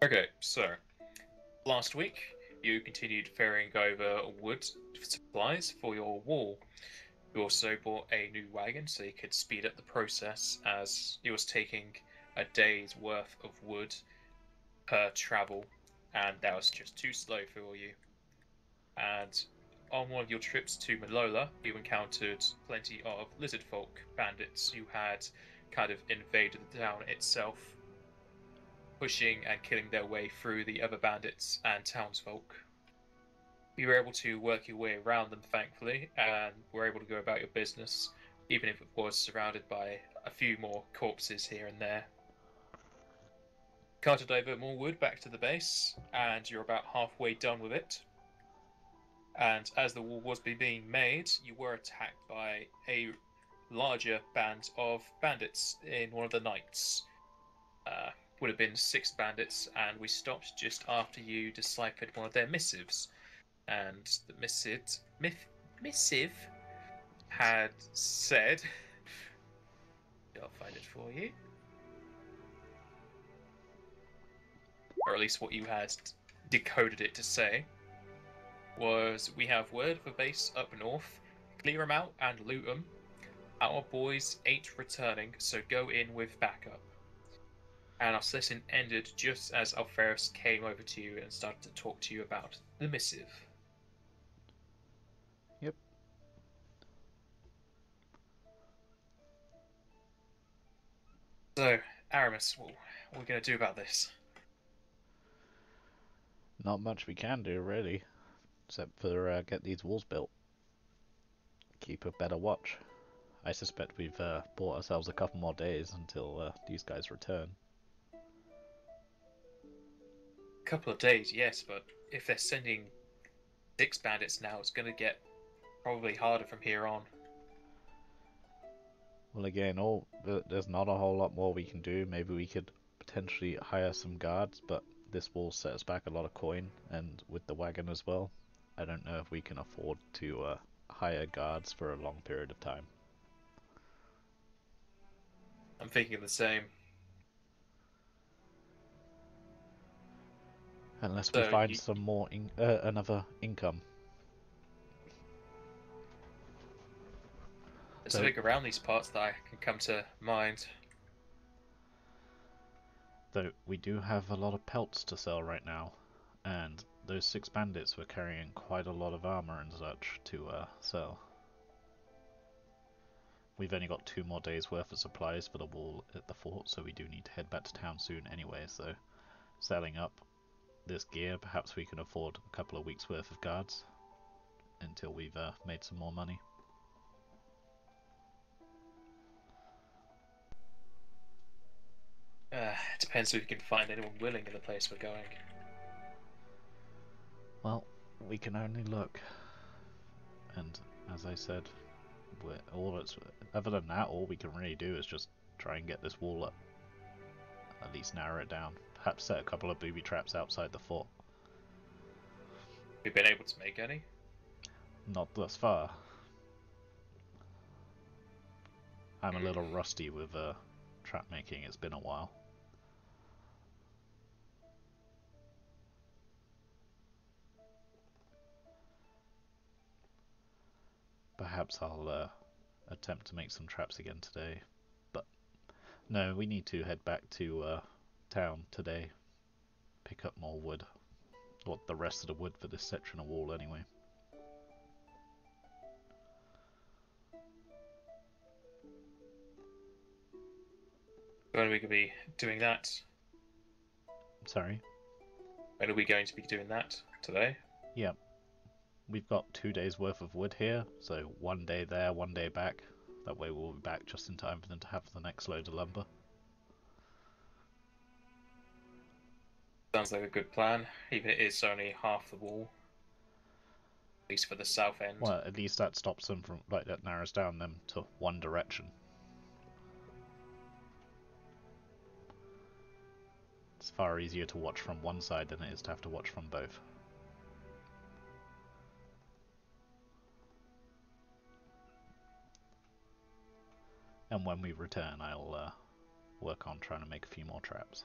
Okay, so last week you continued ferrying over wood supplies for your wall. You also bought a new wagon so you could speed up the process as it was taking a day's worth of wood per travel, and that was just too slow for you. And on one of your trips to Malola, you encountered plenty of lizard folk bandits who had kind of invaded the town itself, pushing and killing their way through the other bandits and townsfolk. You were able to work your way around them, thankfully, and were able to go about your business, even if it was surrounded by a few more corpses here and there. Carted over more wood back to the base, and you're about halfway done with it. And as the wall was being made, you were attacked by a larger band of bandits in one of the nights. Would have been six bandits, and we stopped just after you deciphered one of their missives. And the missive had said, I'll find it for you, or at least what you had decoded it to say, was we have word of a base up north, clear them out and loot them. Our boys ain't returning, so go in with backup. And our session ended just as Alferus came over to you and started to talk to you about the missive. Yep. So, Aramis, what are we going to do about this? Not much we can do, really, except for get these walls built. Keep a better watch. I suspect we've bought ourselves a couple more days until these guys return. Couple of days, yes, but if they're sending six bandits now, it's going to get probably harder from here on. Well, again, there's not a whole lot more we can do. Maybe we could potentially hire some guards, but this will set us back a lot of coin, and with the wagon as well. I don't know if we can afford to hire guards for a long period of time. I'm thinking the same. Unless we So, find some more another income. there's Though, something around these parts that I can come to mind. though we do have a lot of pelts to sell right now, and those six bandits were carrying quite a lot of armor and such to sell. We've only got 2 more days worth of supplies for the wall at the fort, so we do need to head back to town soon anyway, so selling up this gear, perhaps we can afford a couple of weeks worth of guards until we've made some more money. It depends if we can find anyone willing in the place we're going. Well, we can only look, and as I said, other than that, all we can really do is just try and get this wall up. At least narrow it down. Perhaps set a couple of booby traps outside the fort. We've been able to make any. Not thus far. I'm a little rusty with trap making, it's been a while. Perhaps I'll attempt to make some traps again today. But no, we need to head back to town today. Pick up more wood. Or the rest of the wood for this section of wall anyway. When are we going to be doing that? Sorry? When are we going to be doing that? Today? Yeah, we've got 2 days worth of wood here, so 1 day there, 1 day back. That way we'll be back just in time for them to have the next load of lumber. Sounds like a good plan, even if it is only half the wall. At least for the south end. Well, at least that stops them from, like, that narrows down them to one direction. It's far easier to watch from one side than it is to have to watch from both. And when we return, I'll work on trying to make a few more traps.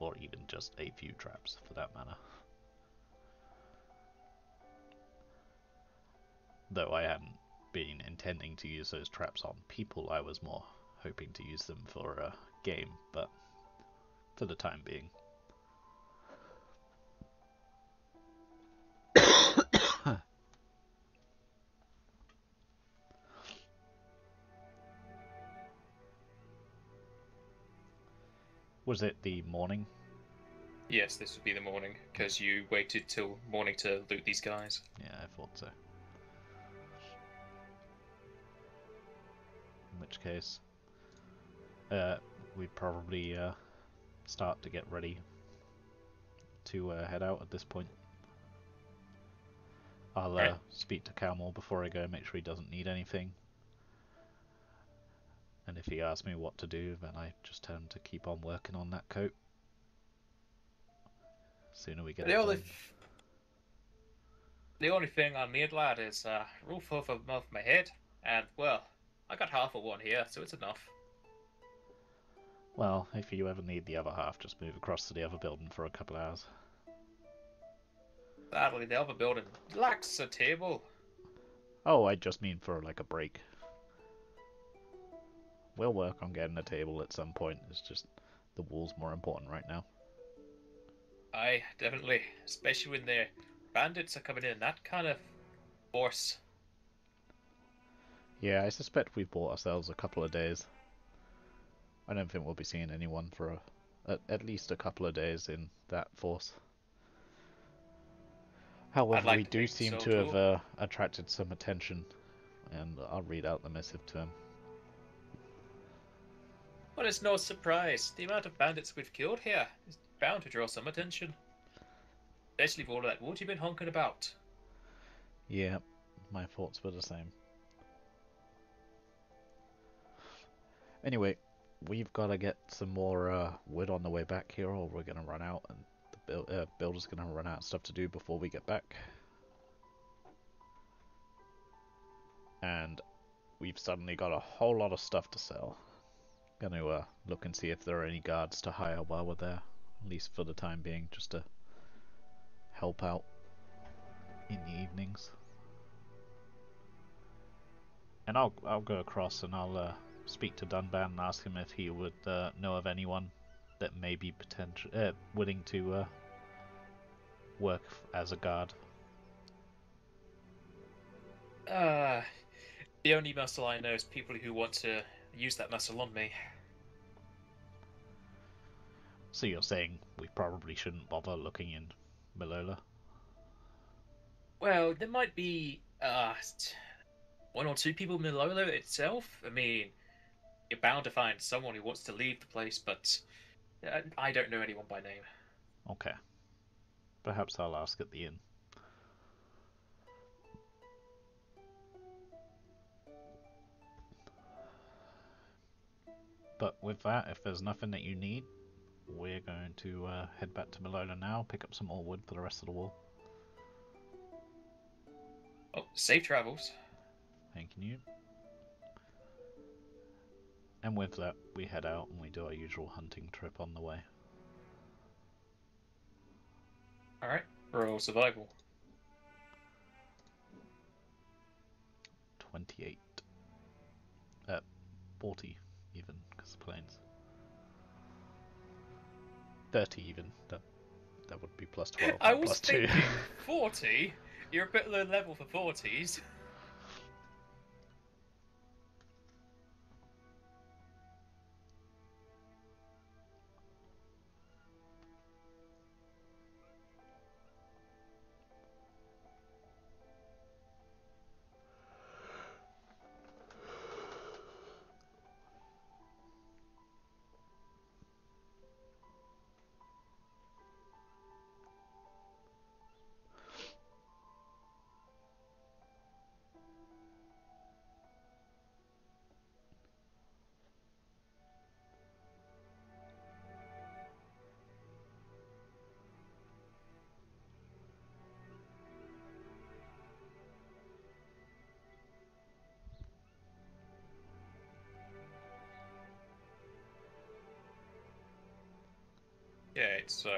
or even just a few traps for that matter. Though I hadn't been intending to use those traps on people, I was more hoping to use them for a game, but for the time being. Was it the morning? Yes, this would be the morning, because you waited till morning to loot these guys. Yeah, I thought so. In which case, we'd probably start to get ready to head out at this point. I'll Right. speak to Calmore before I go, make sure he doesn't need anything. And if he asks me what to do, then I just tell him to keep on working on that coat. Sooner we get The it only done. the only thing I need, lad, is a roof over my head, and well, I got half of one here, so it's enough. Well, if you ever need the other half, just move across to the other building for a couple hours. Sadly, the other building lacks a table. Oh, I just mean for like a break. We'll work on getting a table at some point, it's just the wall's more important right now. Aye, definitely, especially when the bandits are coming in that kind of force. Yeah, I suspect we've bought ourselves a couple of days. I don't think we'll be seeing anyone for at least a couple of days in that force. I'd However, like we to do think seem so to too. have attracted some attention, and I'll read out the missive to him. But it's no surprise. The amount of bandits we've killed here is bound to draw some attention. Especially for all that wood you've been honking about. Yeah, my thoughts were the same. Anyway, we've got to get some more wood on the way back here, or we're going to run out, and the builder's going to run out of stuff to do before we get back. And we've suddenly got a whole lot of stuff to sell. Gonna look and see if there are any guards to hire while we're there, at least for the time being, just to help out in the evenings. And I'll go across and I'll speak to Dunban and ask him if he would know of anyone that may be willing to work as a guard. The only muscle I know is people who want to use that muscle on me. So you're saying we probably shouldn't bother looking in Malola? Well, there might be one or two people in Milolo itself. I mean, you're bound to find someone who wants to leave the place, but I don't know anyone by name. Okay. Perhaps I'll ask at the inn. But with that, if there's nothing that you need, we're going to head back to Malola now, pick up some more wood for the rest of the wall. Oh, safe travels. Thank you. And with that, we head out and we do our usual hunting trip on the way. Alright, roll survival. 28. 40 even, because the planes. 30 even. That would be plus 12, I not was plus 2. thinking 40? You're a bit low level for 40s. Right, so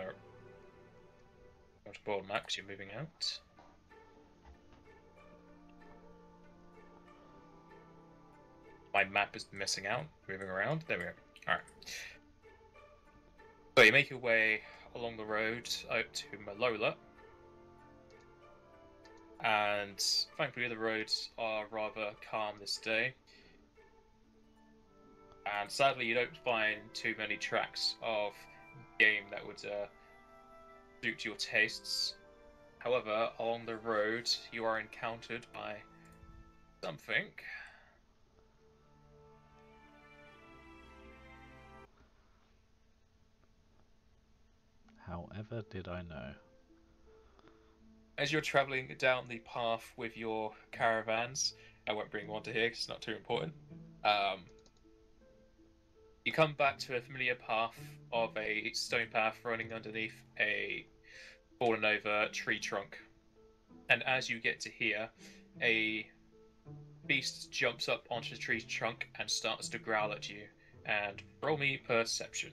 go to board map 'cause you're moving out. My map is missing out, moving around. There we go. Alright. So you make your way along the road out to Malola. And thankfully the roads are rather calm this day. And sadly you don't find too many tracks of game that would suit your tastes. However, along the road you are encountered by something. However did I know? As you're travelling down the path with your caravans, I won't bring one to here because it's not too important. You come back to a familiar path of a stone path running underneath a fallen over tree trunk. And as you get to here, a beast jumps up onto the tree trunk and starts to growl at you. And roll me perception.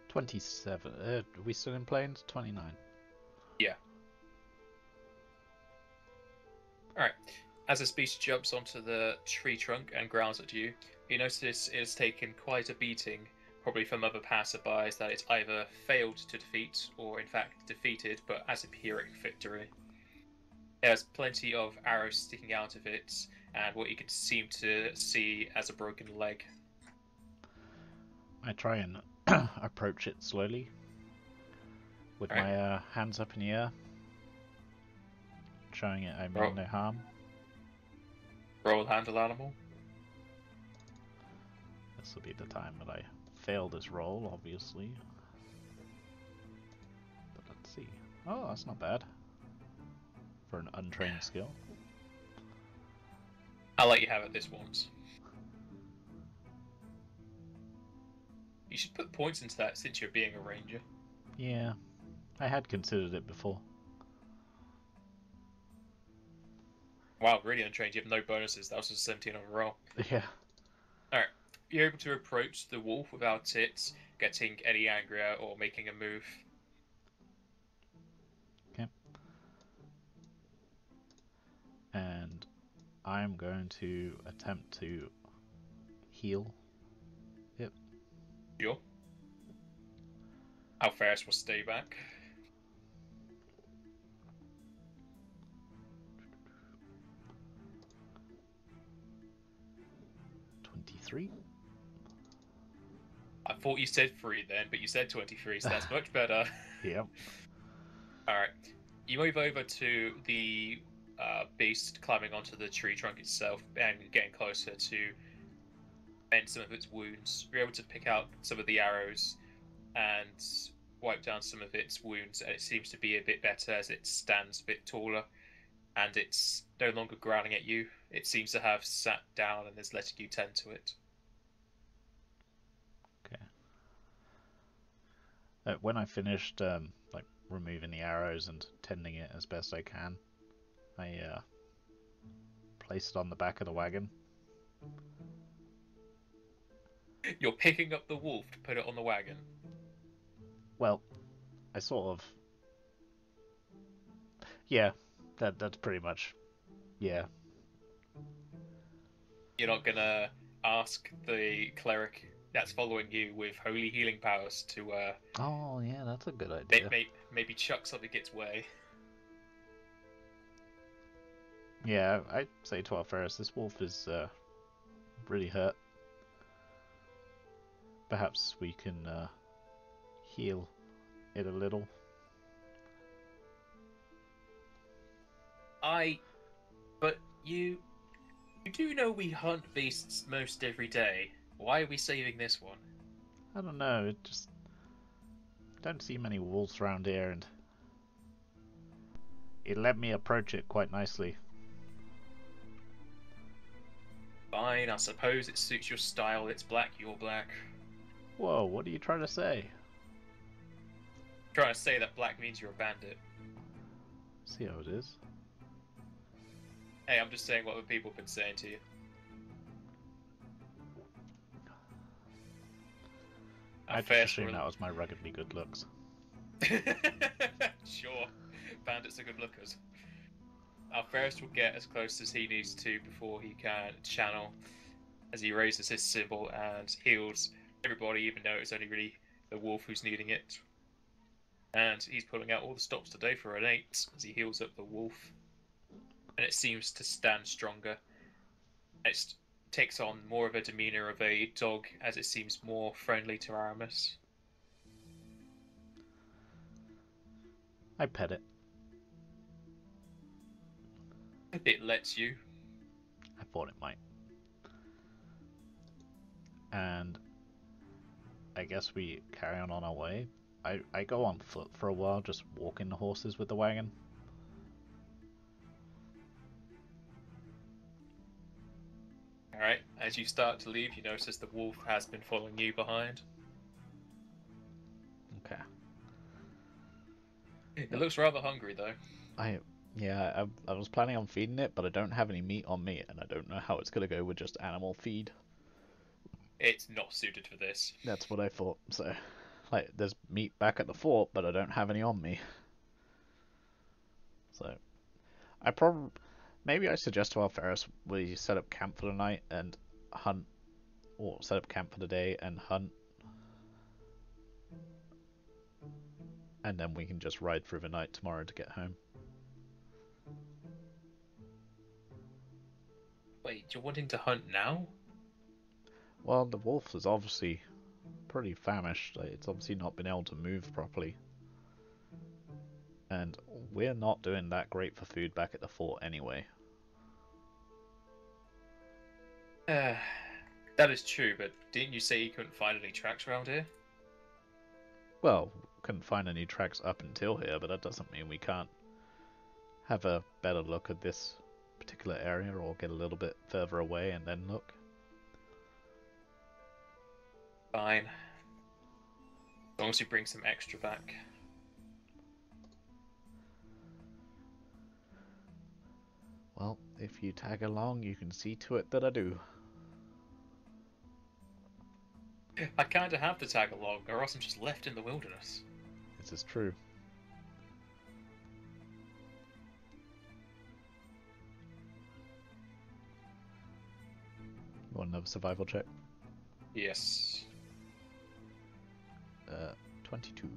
27. Are we still in planes? 29. Yeah. Alright. As this beast jumps onto the tree trunk and growls at you, you notice it has taken quite a beating, probably from other passerbys, that it's either failed to defeat or in fact defeated, but as a Pyrrhic victory. It has plenty of arrows sticking out of it, and what you can seem to see as a broken leg. I try and approach it slowly with my hands up in the air, showing it I mean no harm. Roll handle animal. This will be the time that I fail this roll, obviously. But let's see. Oh, that's not bad for an untrained skill. I'll let you have it this once. You should put points into that since you're being a ranger. Yeah, I had considered it before. Wow, really untrained. You have no bonuses. That was a 17 overall. Yeah. Alright. You're able to approach the wolf without it getting any angrier or making a move. Okay. And I'm going to attempt to heal it. Sure. Alpharis will stay back. I thought you said 3 then, but you said 23, so that's much better. Yep. Alright. You move over to the beast climbing onto the tree trunk itself and getting closer to mend some of its wounds. You're able to pick out some of the arrows and wipe down some of its wounds, and it seems to be a bit better as it stands a bit taller, and it's no longer growling at you. It seems to have sat down and is letting you tend to it. Okay. When I finished like removing the arrows and tending it as best I can, I place it on the back of the wagon. You're picking up the wolf to put it on the wagon? Well, I sort of... Yeah, that's pretty much... Yeah. You're not gonna ask the cleric that's following you with holy healing powers to oh yeah, that's a good idea. maybe chuck something its way. Yeah, I'd say to Alpharis, this wolf is really hurt. Perhaps we can heal it a little. But you do know we hunt beasts most every day. Why are we saving this one? I don't know, it just... don't see many wolves around here, and it let me approach it quite nicely. Fine, I suppose it suits your style. It's black, you're black. Whoa, what are you trying to say? I'm trying to say that black means you're a bandit. See how it is. Hey, I'm just saying what other people have been saying to you. I just assumed that was my ruggedly good looks. Sure, bandits are good lookers. Alferis will get as close as he needs to before he can channel, as he raises his symbol and heals everybody, even though it's only really the wolf who's needing it. And he's pulling out all the stops today for an 8 as he heals up the wolf. And it seems to stand stronger. It takes on more of a demeanor of a dog as it seems more friendly to Aramis. I pet it. It lets you. I thought it might. And I guess we carry on our way. I go on foot for a while, just walking the horses with the wagon. Alright, as you start to leave, you notice the wolf has been following you behind. Okay. It looks rather hungry, though. I was planning on feeding it, but I don't have any meat on me, and I don't know how it's gonna go with just animal feed. It's not suited for this. That's what I thought. So, like, there's meat back at the fort, but I don't have any on me. So, maybe I suggest to Alferis we set up camp for the night and hunt, or set up camp for the day and hunt, and then we can just ride through the night tomorrow to get home. Wait, you're wanting to hunt now? Well, the wolf is obviously pretty famished. It's obviously not been able to move properly. And we're not doing that great for food back at the fort anyway. That is true, but didn't you say you couldn't find any tracks around here? Well, couldn't find any tracks up until here, but that doesn't mean we can't have a better look at this particular area or get a little bit further away and then look. Fine. As long as you bring some extra back. Well, if you tag along, you can see to it that I do. I kinda have to tag along, or else I'm just left in the wilderness. This is true. You want another survival check? Yes. 22.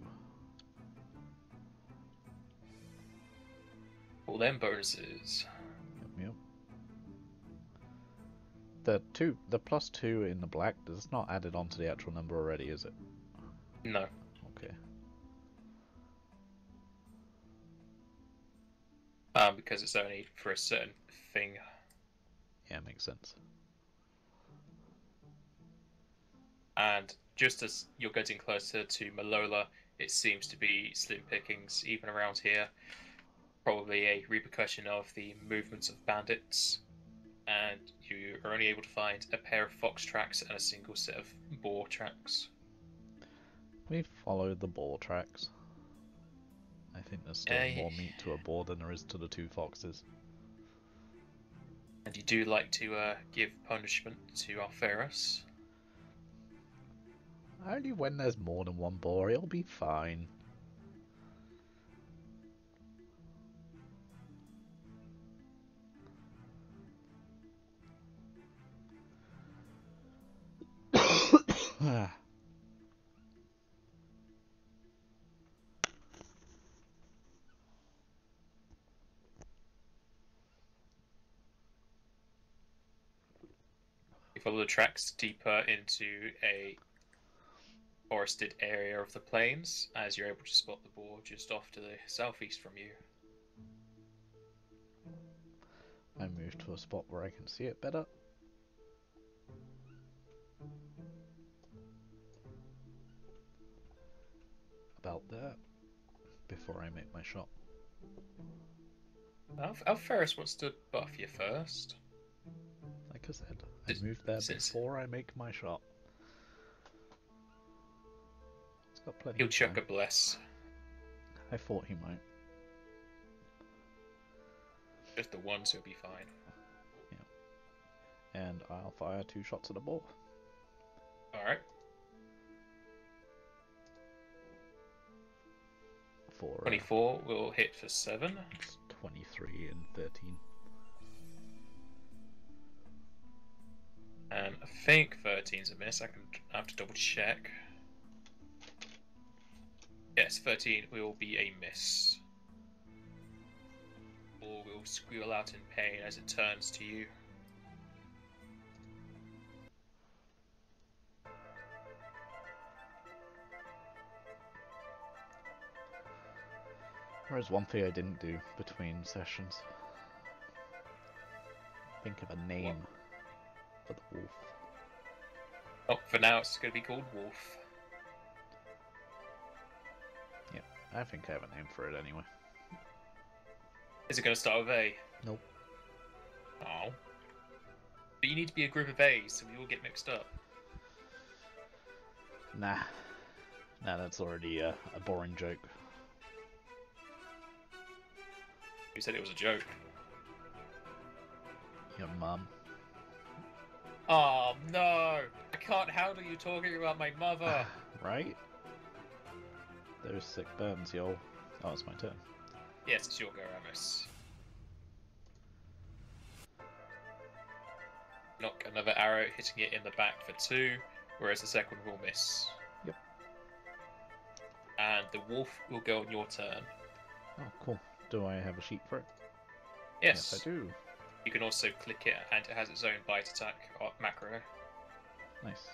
All them bonuses. Yep. The +2 in the black is not added onto the actual number already, is it? No. Okay. Because it's only for a certain thing. Yeah, makes sense. And just as you're getting closer to Malola, it seems to be slim pickings even around here. Probably a repercussion of the movements of bandits. And you are only able to find a pair of fox tracks and a single set of boar tracks. We followed the boar tracks. I think there's still more meat to a boar than there is to the 2 foxes. And you do like to give punishment to Alferis. Only when there's more than 1 boar, he'll be fine. You follow the tracks deeper into a forested area of the plains, as you're able to spot the boar just off to the southeast from you. I move to a spot where I can see it better. About there, before I make my shot. Alferis wants to buff you first. Like I said, I move there before I make my shot. It's got plenty He'll of chuck time. a bless. I thought he might. Just the one, so he'll be fine. And I'll fire 2 shots at the ball. Alright. for 24 will hit for 7. it's 23 and 13. And I think 13's a miss. I have to double check. Yes, 13 will be a miss. Or will squeal out in pain as it turns to you. There's one thing I didn't do between sessions. Think of a name for the wolf. Oh, for now it's going to be called Wolf. Yeah, I think I have a name for it anyway. Is it going to start with A? Nope. Oh. But you need to be a group of A's, so we all get mixed up. Nah, that's already a boring joke. You said it was a joke. Your mum. Oh no! I can't handle you talking about my mother! Right? Those sick burns, yo. Oh, it's my turn. Yes, it's your go, Amos. Knock another arrow, hitting it in the back for 2, whereas the second will miss. Yep. And the wolf will go on your turn. Oh, cool. Do I have a sheet for it? Yes. Yes, I do. You can also click it, and it has its own bite attack macro. Nice.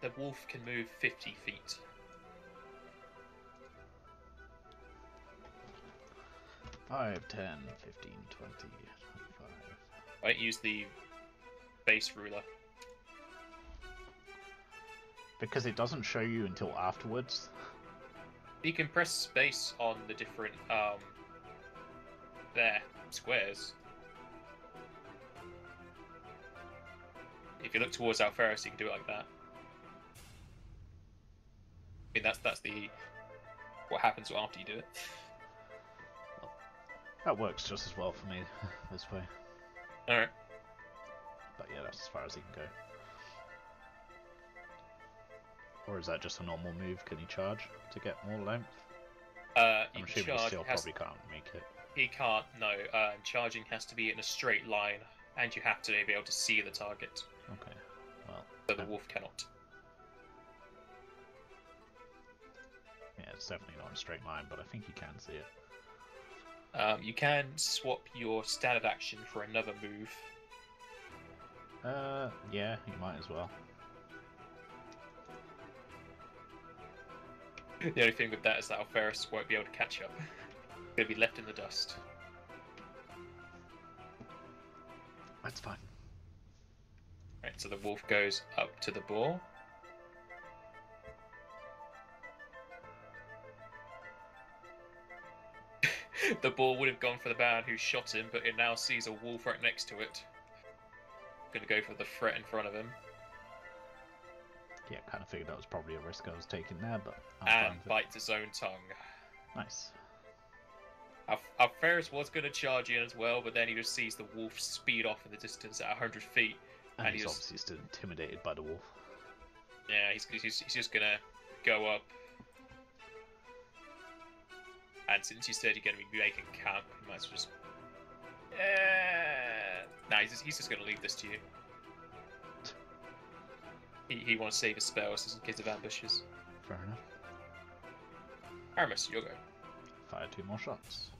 The wolf can move 50 feet. 5, 10, 15, 20, 25. Right, use the base ruler. Because it doesn't show you until afterwards. You can press space on the different squares. If you look towards Alferus, you can do it like that. I mean, that's what happens after you do it. Well, that works just as well for me this way. Alright. But yeah, that's as far as he can go. Or is that just a normal move? Can he charge to get more length? I'm assuming he still probably can't make it. He can't, no. Charging has to be in a straight line, and you have to be able to see the target. Okay, well... So the wolf cannot. Yeah, it's definitely not in a straight line, but I think he can see it. You can swap your standard action for another move. Yeah, you might as well. The only thing with that is that Alferus won't be able to catch up. He'll be left in the dust. That's fine. Right, so the wolf goes up to the boar. The boar would have gone for the man who shot him, but it now sees a wolf right next to it. Gonna go for the threat in front of him. Yeah, kind of figured that was probably a risk I was taking there, but and bites its own tongue. Nice. Alferus was going to charge in as well, but then he just sees the wolf speed off in the distance at 100 feet. And he's obviously still intimidated by the wolf. Yeah, he's just going to go up. And since you said you're going to be making camp, you might as well just... Nah, he's just going to leave this to you. He wants to save his spells just in case of ambushes. Fair enough. Aramis, you'll go. Fire 2 more shots.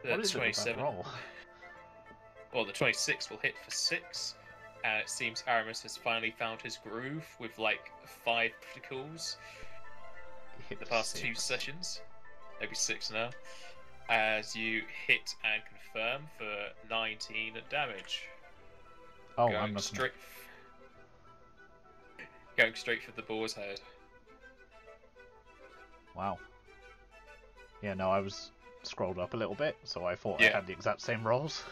The 27. Well, the 26 will hit for 6. And it seems Aramis has finally found his groove with like 5 criticals in the past 2 sessions. Maybe 6 now. As you hit and confirm for 19 damage. Oh, going I'm not straight. Going straight for the boar's head. Wow. Yeah, no, I was scrolled up a little bit, so I thought I had the exact same rolls.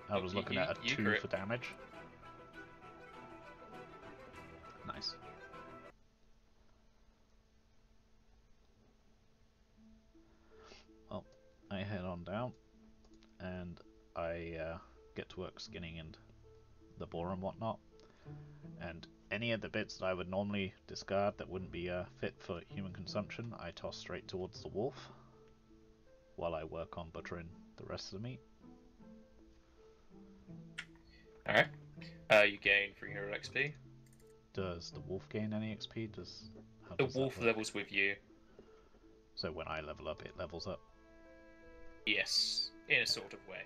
I was looking at a 2 for damage. Nice. Well, I head on down, and I get to work skinning and the boar and whatnot, and any of the bits that I would normally discard that wouldn't be fit for human consumption, I toss straight towards the wolf while I work on buttering the rest of the meat. Alright. You gain 300 XP. Does the wolf gain any XP? How The does that wolf work? levels with you. So when I level up, it levels up. Yes, in a sort of way.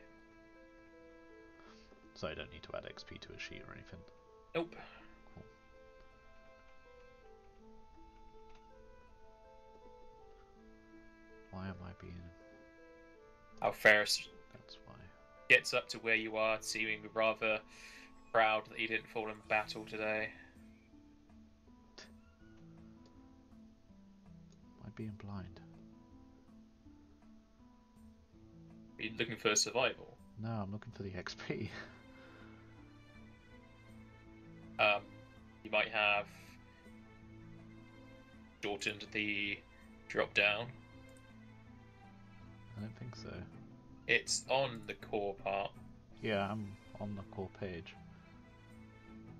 So I don't need to add XP to a sheet or anything. Nope. Cool. Why am I being... Alferus That's why. gets up to where you are, seeming rather proud that he didn't fall in battle today. Am I being blind? Are you looking for survival? No, I'm looking for the XP. You might have shortened the drop down. I don't think so. It's on the core part. Yeah, I'm on the core page.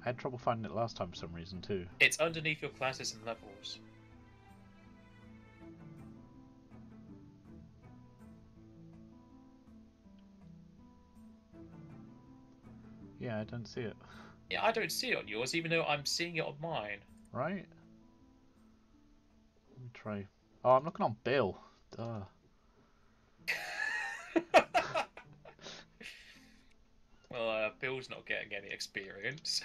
I had trouble finding it last time for some reason too. It's underneath your classes and levels. Yeah, I don't see it. Yeah, I don't see it on yours, even though I'm seeing it on mine. Right? Let me try. Oh, I'm looking on Bill. Duh. Well, Bill's not getting any experience.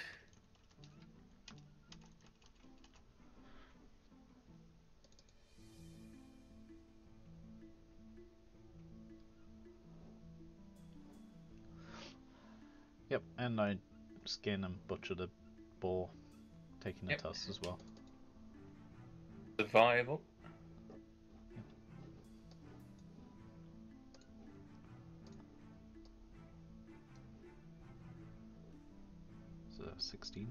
Yep, and I skin and butcher the boar, taking the tusks as well. Survival. So 16.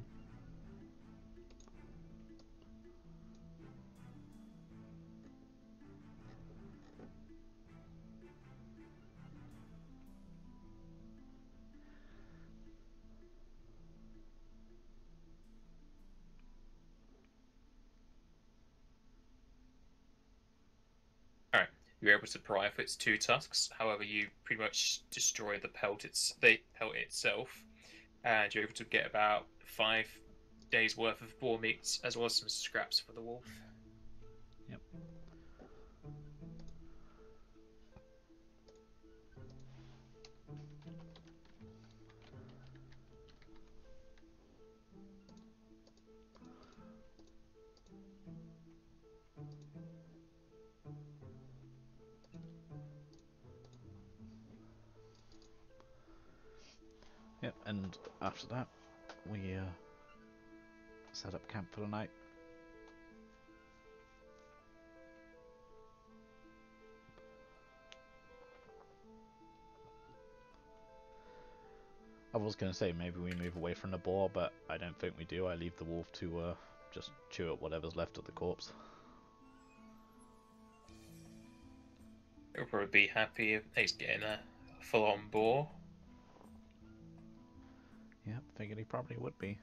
Alright, you're able to pry off its 2 tusks, however you pretty much destroy the pelt itself, and you're able to get about 5 days worth of boar meats, as well as some scraps for the wolf. Yep. Yep, and after that, we set up camp for the night. I was going to say maybe we move away from the boar, but I don't think we do. I leave the wolf to just chew up whatever's left of the corpse. He'll probably be happy if he's getting a full-on boar. Yep, figured he probably would be.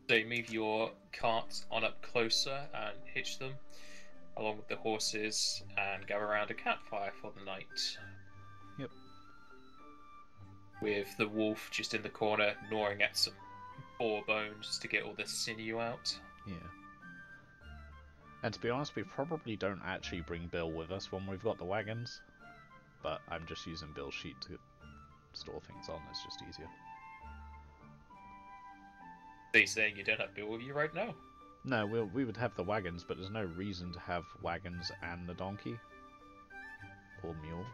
So you move your cart on up closer and hitch them, along with the horses, and gather around a campfire for the night. Yep. With the wolf just in the corner gnawing at some boar bones to get all the sinew out. Yeah. And to be honest, we probably don't actually bring Bill with us when we've got the wagons, but I'm just using Bill's sheet to store things on. It's just easier. So you're saying you don't have Bill with you right now? No, we would have the wagons, but there's no reason to have wagons and the donkey. Or mule.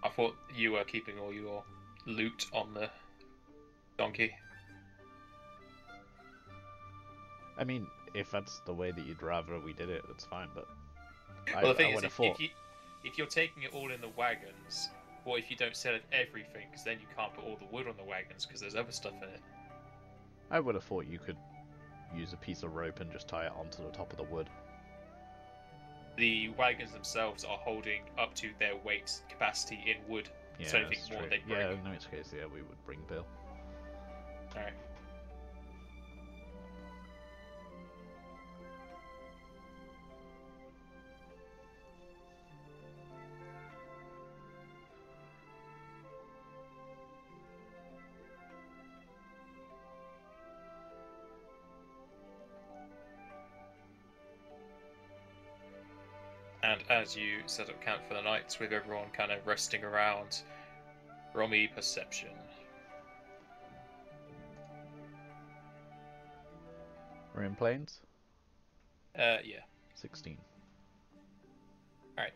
I thought you were keeping all your loot on the donkey. I mean, if that's the way that you'd rather we did it, that's fine, but Well, the thing I is, would have thought... if you're taking it all in the wagons, What if you don't sell everything? Because then you can't put all the wood on the wagons because there's other stuff in it. I would have thought you could use a piece of rope and just tie it onto the top of the wood. The wagons themselves are holding up to their weight capacity in wood. Yeah, so anything that's more true. they'd bring. Yeah, in which case, yeah, we would bring Bill. Alright. And as you set up camp for the night, with everyone kind of resting around, roll me perception. We're in plains? Yeah. 16. Alright.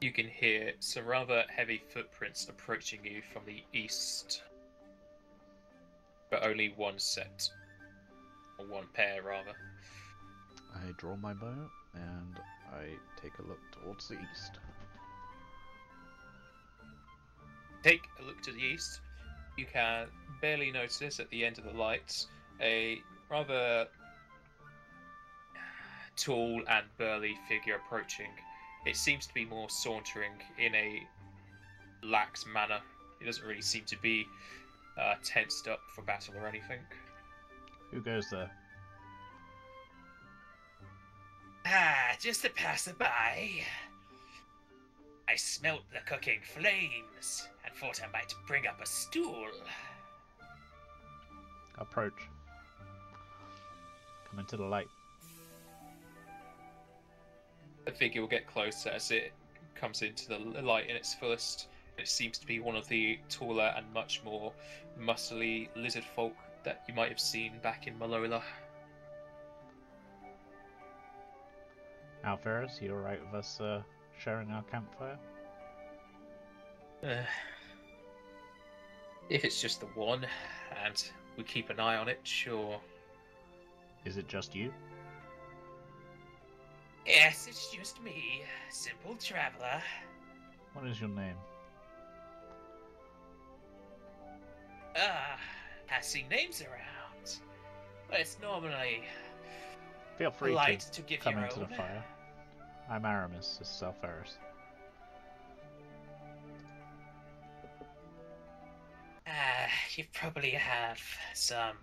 You can hear some rather heavy footprints approaching you from the east. But only one set. Or one pair, rather. I draw my bow and I take a look towards the east. Take a look to the east. You can barely notice at the end of the lights a rather tall and burly figure approaching. It seems to be more sauntering in a lax manner. It doesn't really seem to be tensed up for battle or anything. Who goes there? Ah, just a passerby. I smelt the cooking flames and thought I might bring up a stool. Approach. Come into the light. The figure will get closer as it comes into the light in its fullest. It seems to be one of the taller and much more muscly lizard folk that you might have seen back in Malola. Alferez, you alright with us sharing our campfire? If it's just the one, and we keep an eye on it, sure. Is it just you? Yes, it's just me, simple traveler. What is your name? Passing names around. But it's normally Feel free polite to to give come your into own. the fire. I'm Aramis, this is Alferez. You probably have some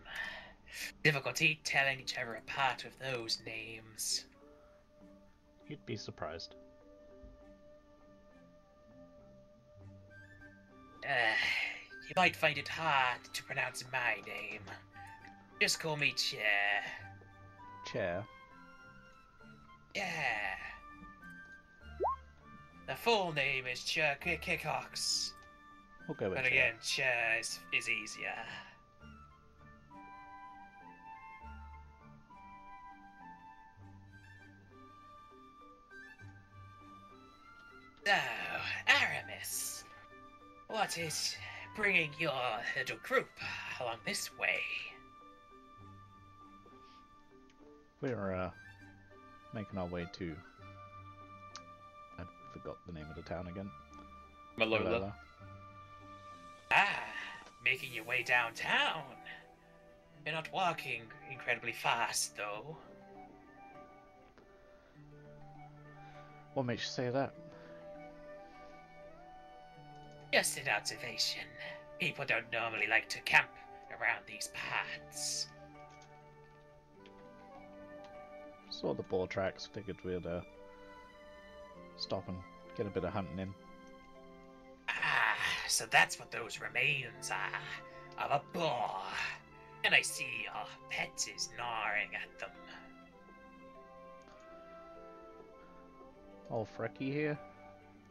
difficulty telling each other apart with those names. You'd be surprised. You might find it hard to pronounce my name. Just call me Chair. Chair? Yeah. The full name is Chair Kickox. We'll go with But Chair. again, Chair is easier. So, Aramis, what is bringing your little group along this way? We're making our way to... I forgot the name of the town again. Malola. Ah, making your way downtown. You're not walking incredibly fast, though. What makes you say that? Just an observation. People don't normally like to camp around these parts. Saw the boar tracks, figured we'd stop and get a bit of hunting in. Ah, so that's what those remains are, of a boar. And I see your pet is gnawing at them. Oh, Frecky here?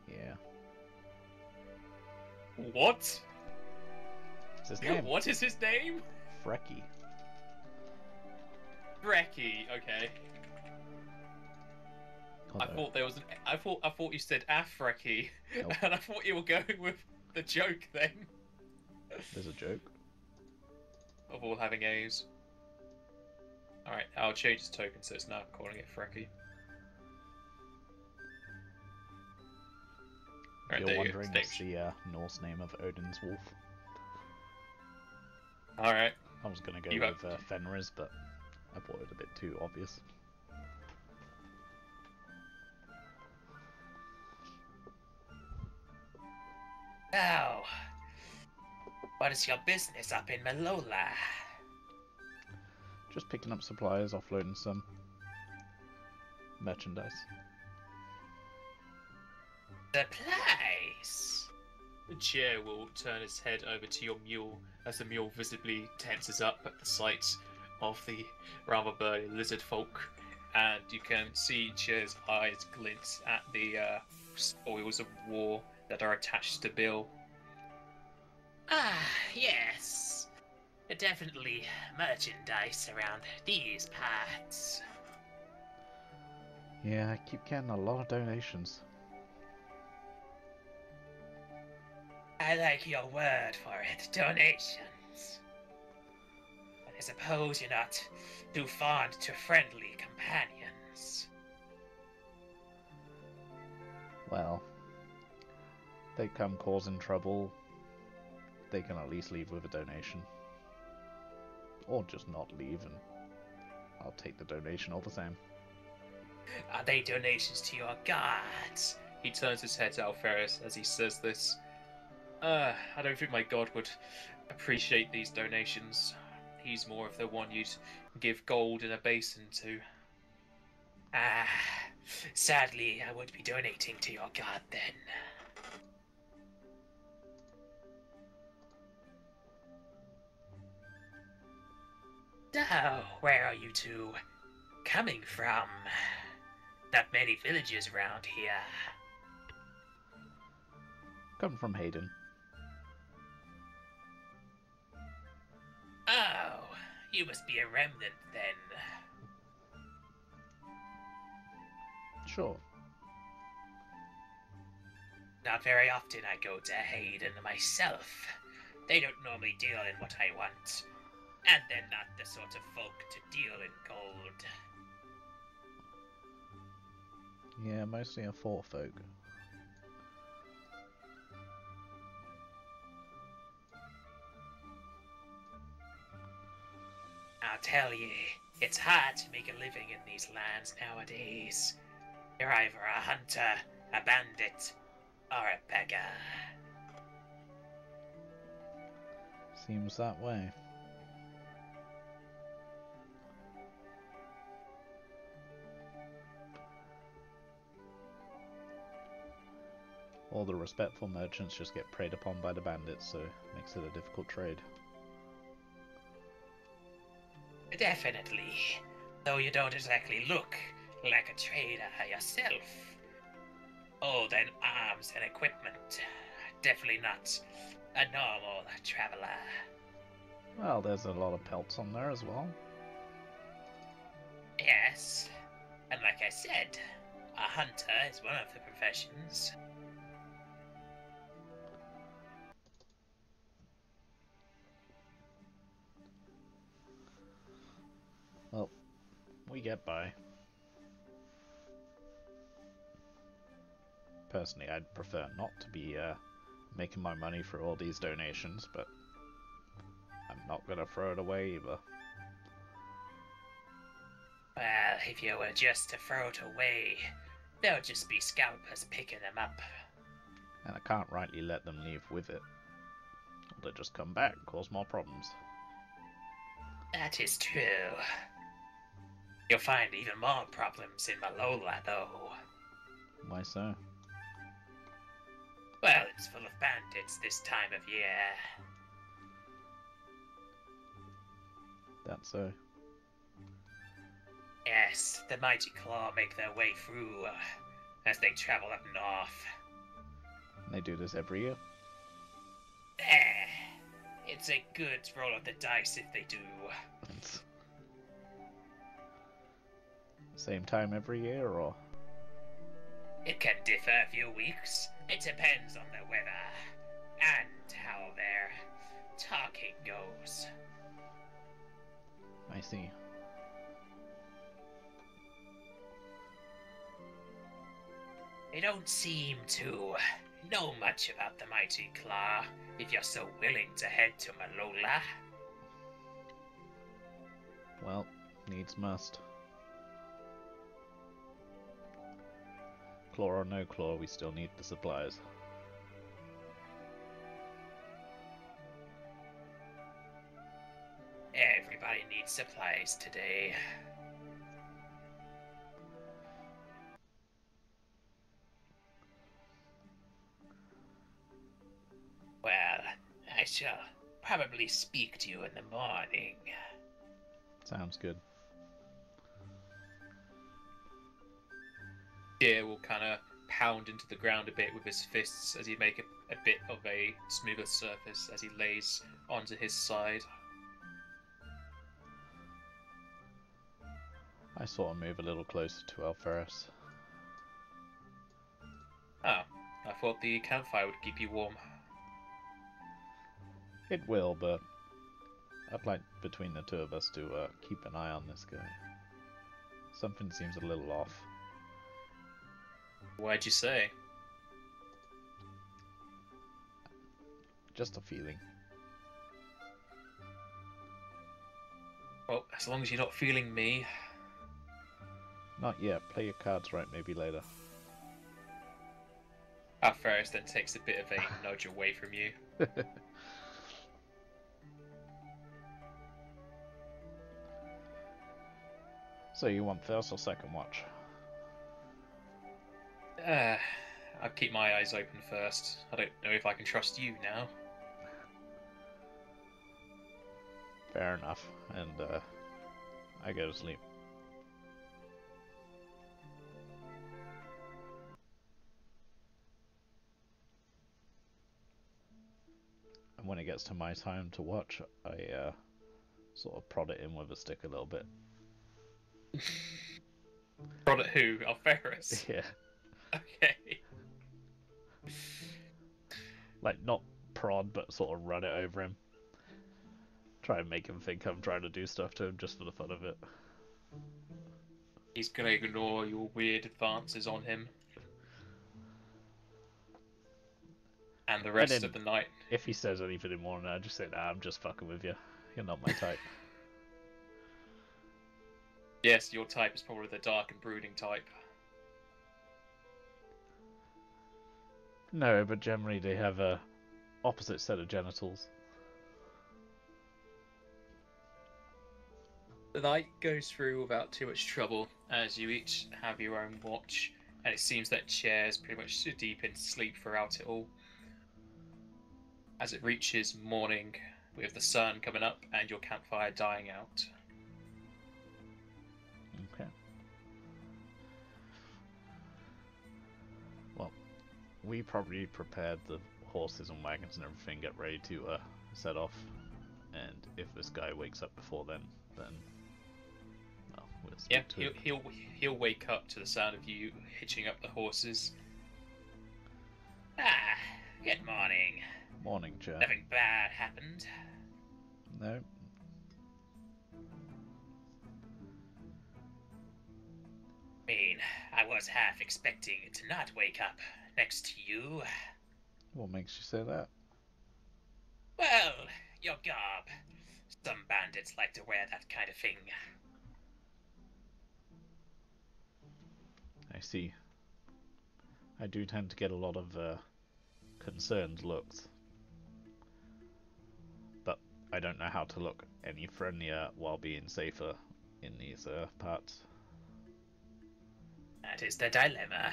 Yeah. What? It's his name. What is his name? Frecky. Brecky. Okay. I Although, thought there was an. I thought you said Afreki, Nope. and I thought you were going with the joke then there's a joke. of all having A's. All right, I'll change the token so it's now calling it Frecky. Right, You're there you wondering, go. it's the Norse name of Odin's wolf. Alright. I was gonna go You with got- Fenris, but I thought it a bit too obvious. Now, what is your business up in Malola? Just picking up supplies, offloading some merchandise. Supplies? The chair will turn its head over to your mule as the mule visibly tenses up at the sight of the rather burly lizard folk, and you can see Chair's eyes glint at the spoils of war that are attached to Bill. Ah, yes. Definitely merchandise around these parts. Yeah, I keep getting a lot of donations. I like your word for it, donations. But I suppose you're not too fond to friendly companions. Well, they come causing trouble, they can at least leave with a donation. Or just not leave, and I'll take the donation all the same. Are they donations to your gods? He turns his head to Alferis as he says this. I don't think my god would appreciate these donations. He's more of the one you'd give gold in a basin to. Ah, sadly, I won't be donating to your god then. So, where are you two coming from? Not many villages around here. Come from Hayden. Oh, you must be a remnant then. Sure. Not very often I go to Hayden myself. They don't normally deal in what I want. And they're not the sort of folk to deal in gold. Yeah, mostly a fort folk. I'll tell you, it's hard to make a living in these lands nowadays. You're either a hunter, a bandit, or a beggar. Seems that way. All the respectful merchants just get preyed upon by the bandits, so it makes it a difficult trade. Definitely. Though you don't exactly look like a trader yourself. Old in arms and equipment. Definitely not a normal traveler. Well, there's a lot of pelts on there as well. Yes. And like I said, a hunter is one of the professions. Well, we get by. Personally, I'd prefer not to be making my money for all these donations, but I'm not gonna throw it away either. Well, if you were just to throw it away, there'll just be scalpers picking them up. And I can't rightly let them leave with it. Or they'll just come back and cause more problems. That is true. You'll find even more problems in Malola, though. Why so? Well, it's full of bandits this time of year. That's so. Yes, the Mighty Claw make their way through as they travel up north. And they do this every year. It's a good roll of the dice if they do. Same time every year, or? It can differ a few weeks. It depends on the weather and how their talking goes. I see. They don't seem to know much about the mighty Claw if you're so willing to head to Malola. Well, needs must. Claw or no claw, we still need the supplies. Everybody needs supplies today. Well, I shall probably speak to you in the morning. Sounds good. Deer will kind of pound into the ground a bit with his fists as he make a bit of a smoother surface as he lays onto his side. I sort of move a little closer to Alferus. Ah, I thought the campfire would keep you warm. It will, but I'd like between the two of us to keep an eye on this guy. Something seems a little off. Why'd you say? Just a feeling. Well, as long as you're not feeling me. Not yet. Play your cards right, maybe later. Alferus then takes a bit of a nudge away from you. So you want first or second watch? I'll keep my eyes open first. I don't know if I can trust you now. Fair enough. And I go to sleep. And when it gets to my time to watch, I sort of prod it in with a stick a little bit. Prod at who? Alferus? Yeah. Okay. Like, not prod, but sort of run it over him. Try and make him think I'm trying to do stuff to him just for the fun of it. He's gonna ignore your weird advances on him. And the rest of the night. If he says anything in the morning, I just say, nah, I'm just fucking with you. You're not my type. Yes, your type is probably the dark and brooding type. No, but generally they have a opposite set of genitals. The night goes through without too much trouble as you each have your own watch, and it seems that Chair's pretty much deep in sleep throughout it all. As it reaches morning, with the sun coming up and your campfire dying out. Okay. Well, we probably prepared the horses and wagons and everything, get ready to set off. And if this guy wakes up before then well, we'll speak to him. He'll wake up to the sound of you hitching up the horses. Ah, good morning. Morning, Chair. Nothing bad happened. No. I was half expecting to not wake up next to you. What makes you say that? Well, your garb. Some bandits like to wear that kind of thing. I see. I do tend to get a lot of concerned looks. But I don't know how to look any friendlier while being safer in these parts. That is the dilemma.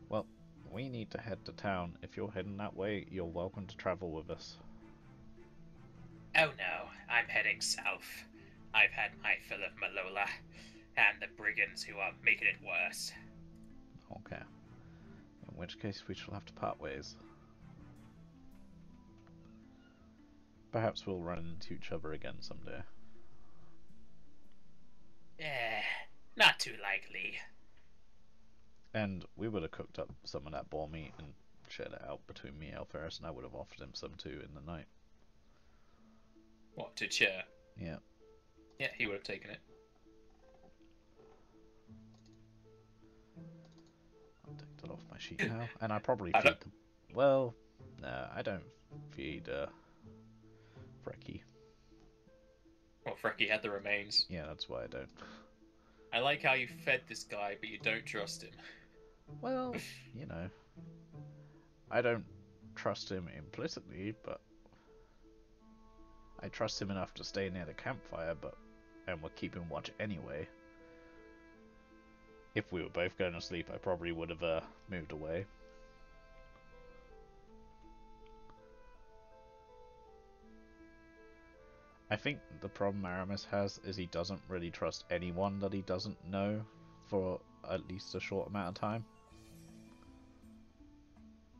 Well, we need to head to town. If you're heading that way, you're welcome to travel with us. Oh no, I'm heading south. I've had my fill of Malola, and the brigands who are making it worse. Okay. In which case we shall have to part ways. Perhaps we'll run into each other again someday. Not too likely. And we would have cooked up some of that boar meat and shared it out between me and Alferus, and I would have offered him some too in the night. What, to Chair? Yeah. Yeah, he would have taken it. my sheep now, and I probably I feed don't- them. Well, no, I don't feed Frecky. Well, Frecky had the remains. Yeah, that's why I don't. I like how you fed this guy, but you don't trust him. Well, you know, I don't trust him implicitly, but I trust him enough to stay near the campfire, and we're keeping watch anyway. If we were both going to sleep, I probably would have moved away. I think the problem Aramis has is he doesn't really trust anyone that he doesn't know for at least a short amount of time.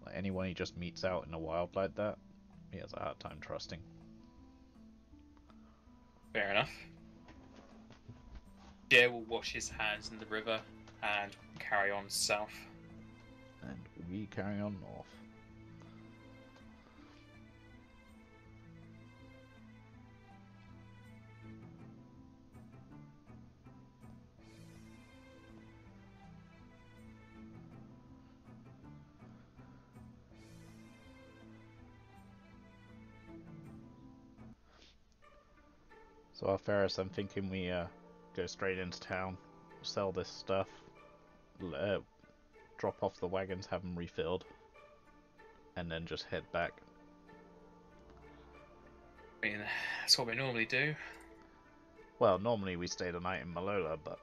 Like anyone he just meets out in the wild like that, he has a hard time trusting. Fair enough. Jer will wash his hands in the river and carry on south. And we carry on north. So Alferis, I'm thinking we go straight into town, sell this stuff, drop off the wagons, have them refilled, and then just head back. I mean, that's what we normally do. Well, normally we stay the night in Malola, but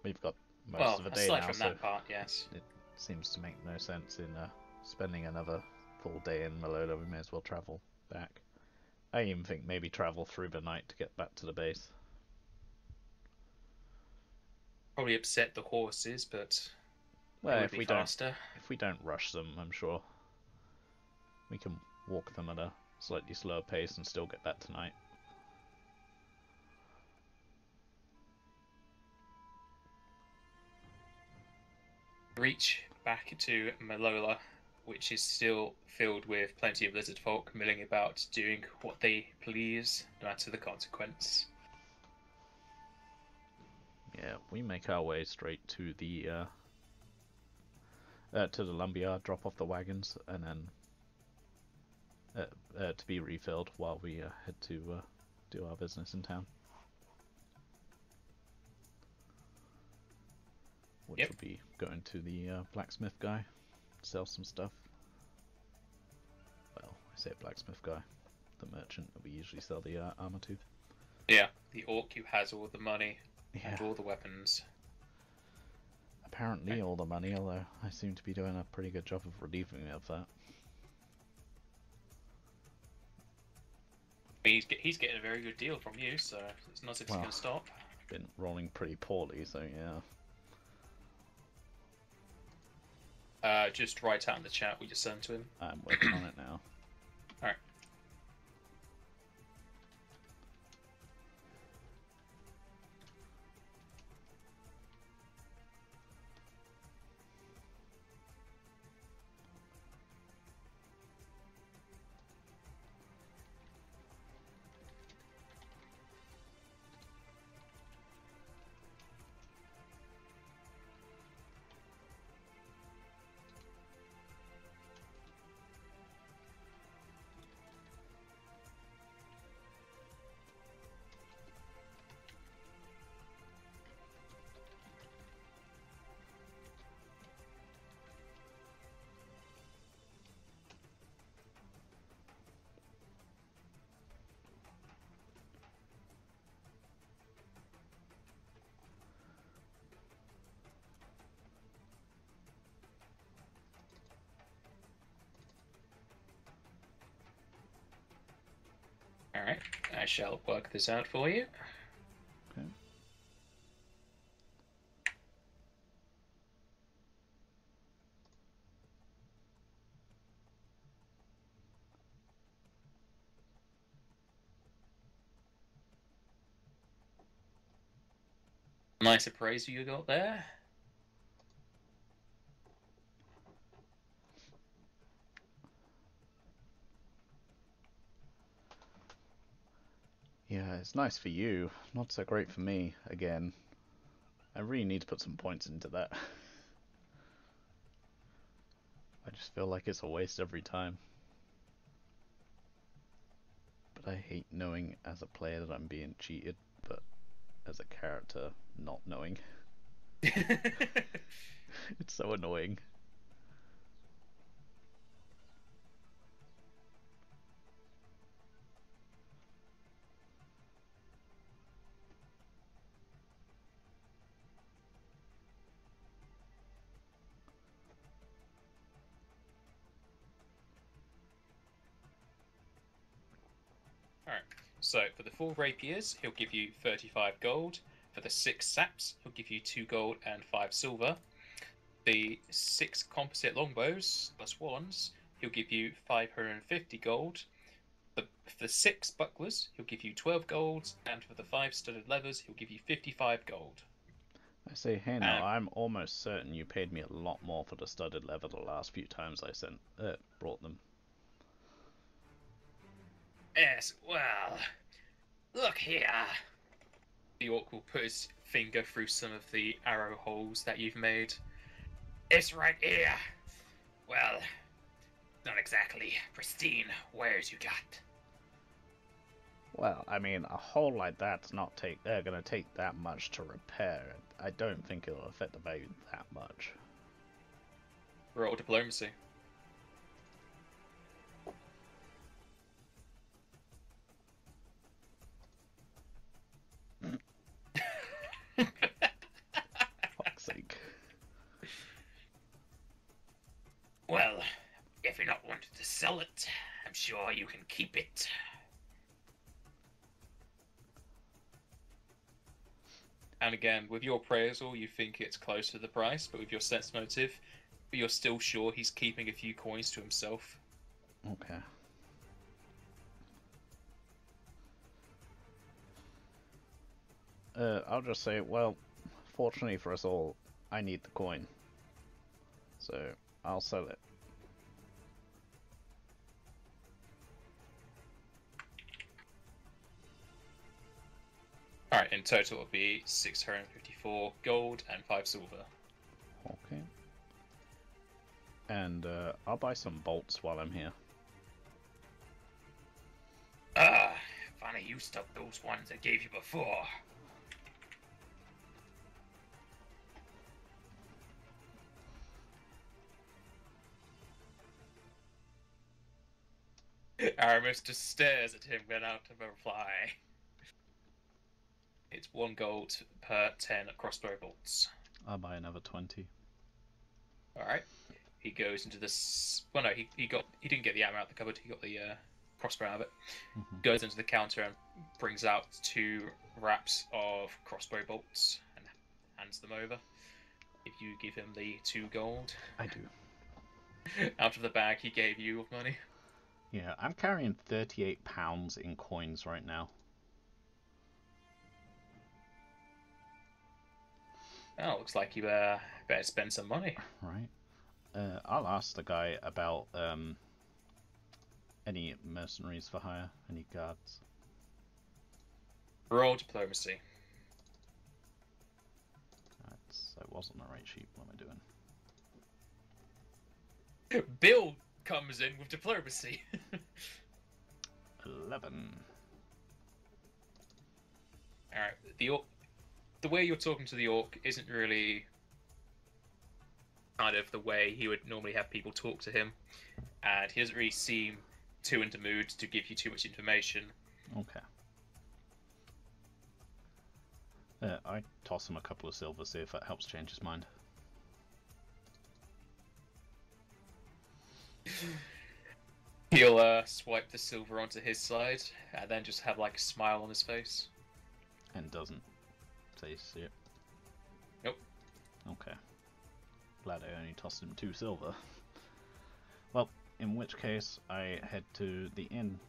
we've got most of the day aside now, from so that part, yes. it seems to make no sense in spending another full day in Malola. We may as well travel back. I even think maybe travel through the night to get back to the base. Probably upset the horses, but Well, it would if be we faster. don't rush them, I'm sure we can walk them at a slightly slower pace and still get back tonight. Reach back to Malola, which is still filled with plenty of lizard folk milling about, doing what they please, no matter the consequence. Yeah, we make our way straight to the lumberyard, drop off the wagons, and then to be refilled while we head to do our business in town. Which will be going to the blacksmith guy, sell some stuff. Well, I say blacksmith guy, the merchant that we usually sell the armor to. Yeah, the orc who has all the money and Yeah. all the weapons. Apparently all the money, although I seem to be doing a pretty good job of relieving me of that. He's getting a very good deal from you, so it's not as if he's going to stop. Been rolling pretty poorly, so yeah. Just write out in the chat what you sent to him. I'm working on it now. Alright. Alright, I shall work this out for you. Okay. Nice appraisal you got there. Yeah, it's nice for you, not so great for me, again. I really need to put some points into that. just feel like it's a waste every time. But I hate knowing as a player that I'm being cheated, but as a character, not knowing. It's so annoying. Alright, so for the 4 rapiers, he'll give you 35 gold. For the 6 saps, he'll give you 2 gold and 5 silver. The 6 composite longbows plus wands, he'll give you 550 gold. For the 6 bucklers, he'll give you 12 gold, and for the 5 studded levers, he'll give you 55 gold. I say, hey now, I'm almost certain you paid me a lot more for the studded leather the last few times I brought them. Yes, well, look here. The orc will put his finger through some of the arrow holes that you've made. It's right here. Well, not exactly pristine wares you got. Well, I mean, a hole like that's not gonna take that much to repair. I don't think it'll affect the value that much. Roll diplomacy. Fuck's sake. Well, if you're not wanting to sell it, I'm sure you can keep it. And again, with your appraisal, you think it's close to the price, but with your sense motive, you're still sure he's keeping a few coins to himself. Okay. I'll just say, well, fortunately for us all, I need the coin. So, I'll sell it. Alright, in total it'll be 654 gold and 5 silver. Okay. And I'll buy some bolts while I'm here. Funny you stuck those ones I gave you before. Aramis just stares at him without a reply. It's 1 gold per 10 crossbow bolts. I'll buy another 20. Alright. He goes into this. Well, no, he didn't get the ammo out of the cupboard, he got the crossbow out of it. Mm-hmm. Goes into the counter and brings out 2 wraps of crossbow bolts and hands them over. If you give him the 2 gold. I do. Out of the bag he gave you of money. Yeah, I'm carrying 38 pounds in coins right now. Oh, looks like you better spend some money. Right. I'll ask the guy about any mercenaries for hire, any guards. Roll diplomacy. I was on the right sheet. What am I doing? Bill comes in with diplomacy. 11. Alright, the way you're talking to the orc isn't really kind of the way he would normally have people talk to him, and he doesn't really seem too in the mood to give you too much information. Okay. I toss him a couple of silver, see if that helps change his mind. He'll swipe the silver onto his side, and then just have like a smile on his face. And doesn't say it. Nope. Okay. Glad I only tossed him 2 silver. Well, in which case I head to the inn.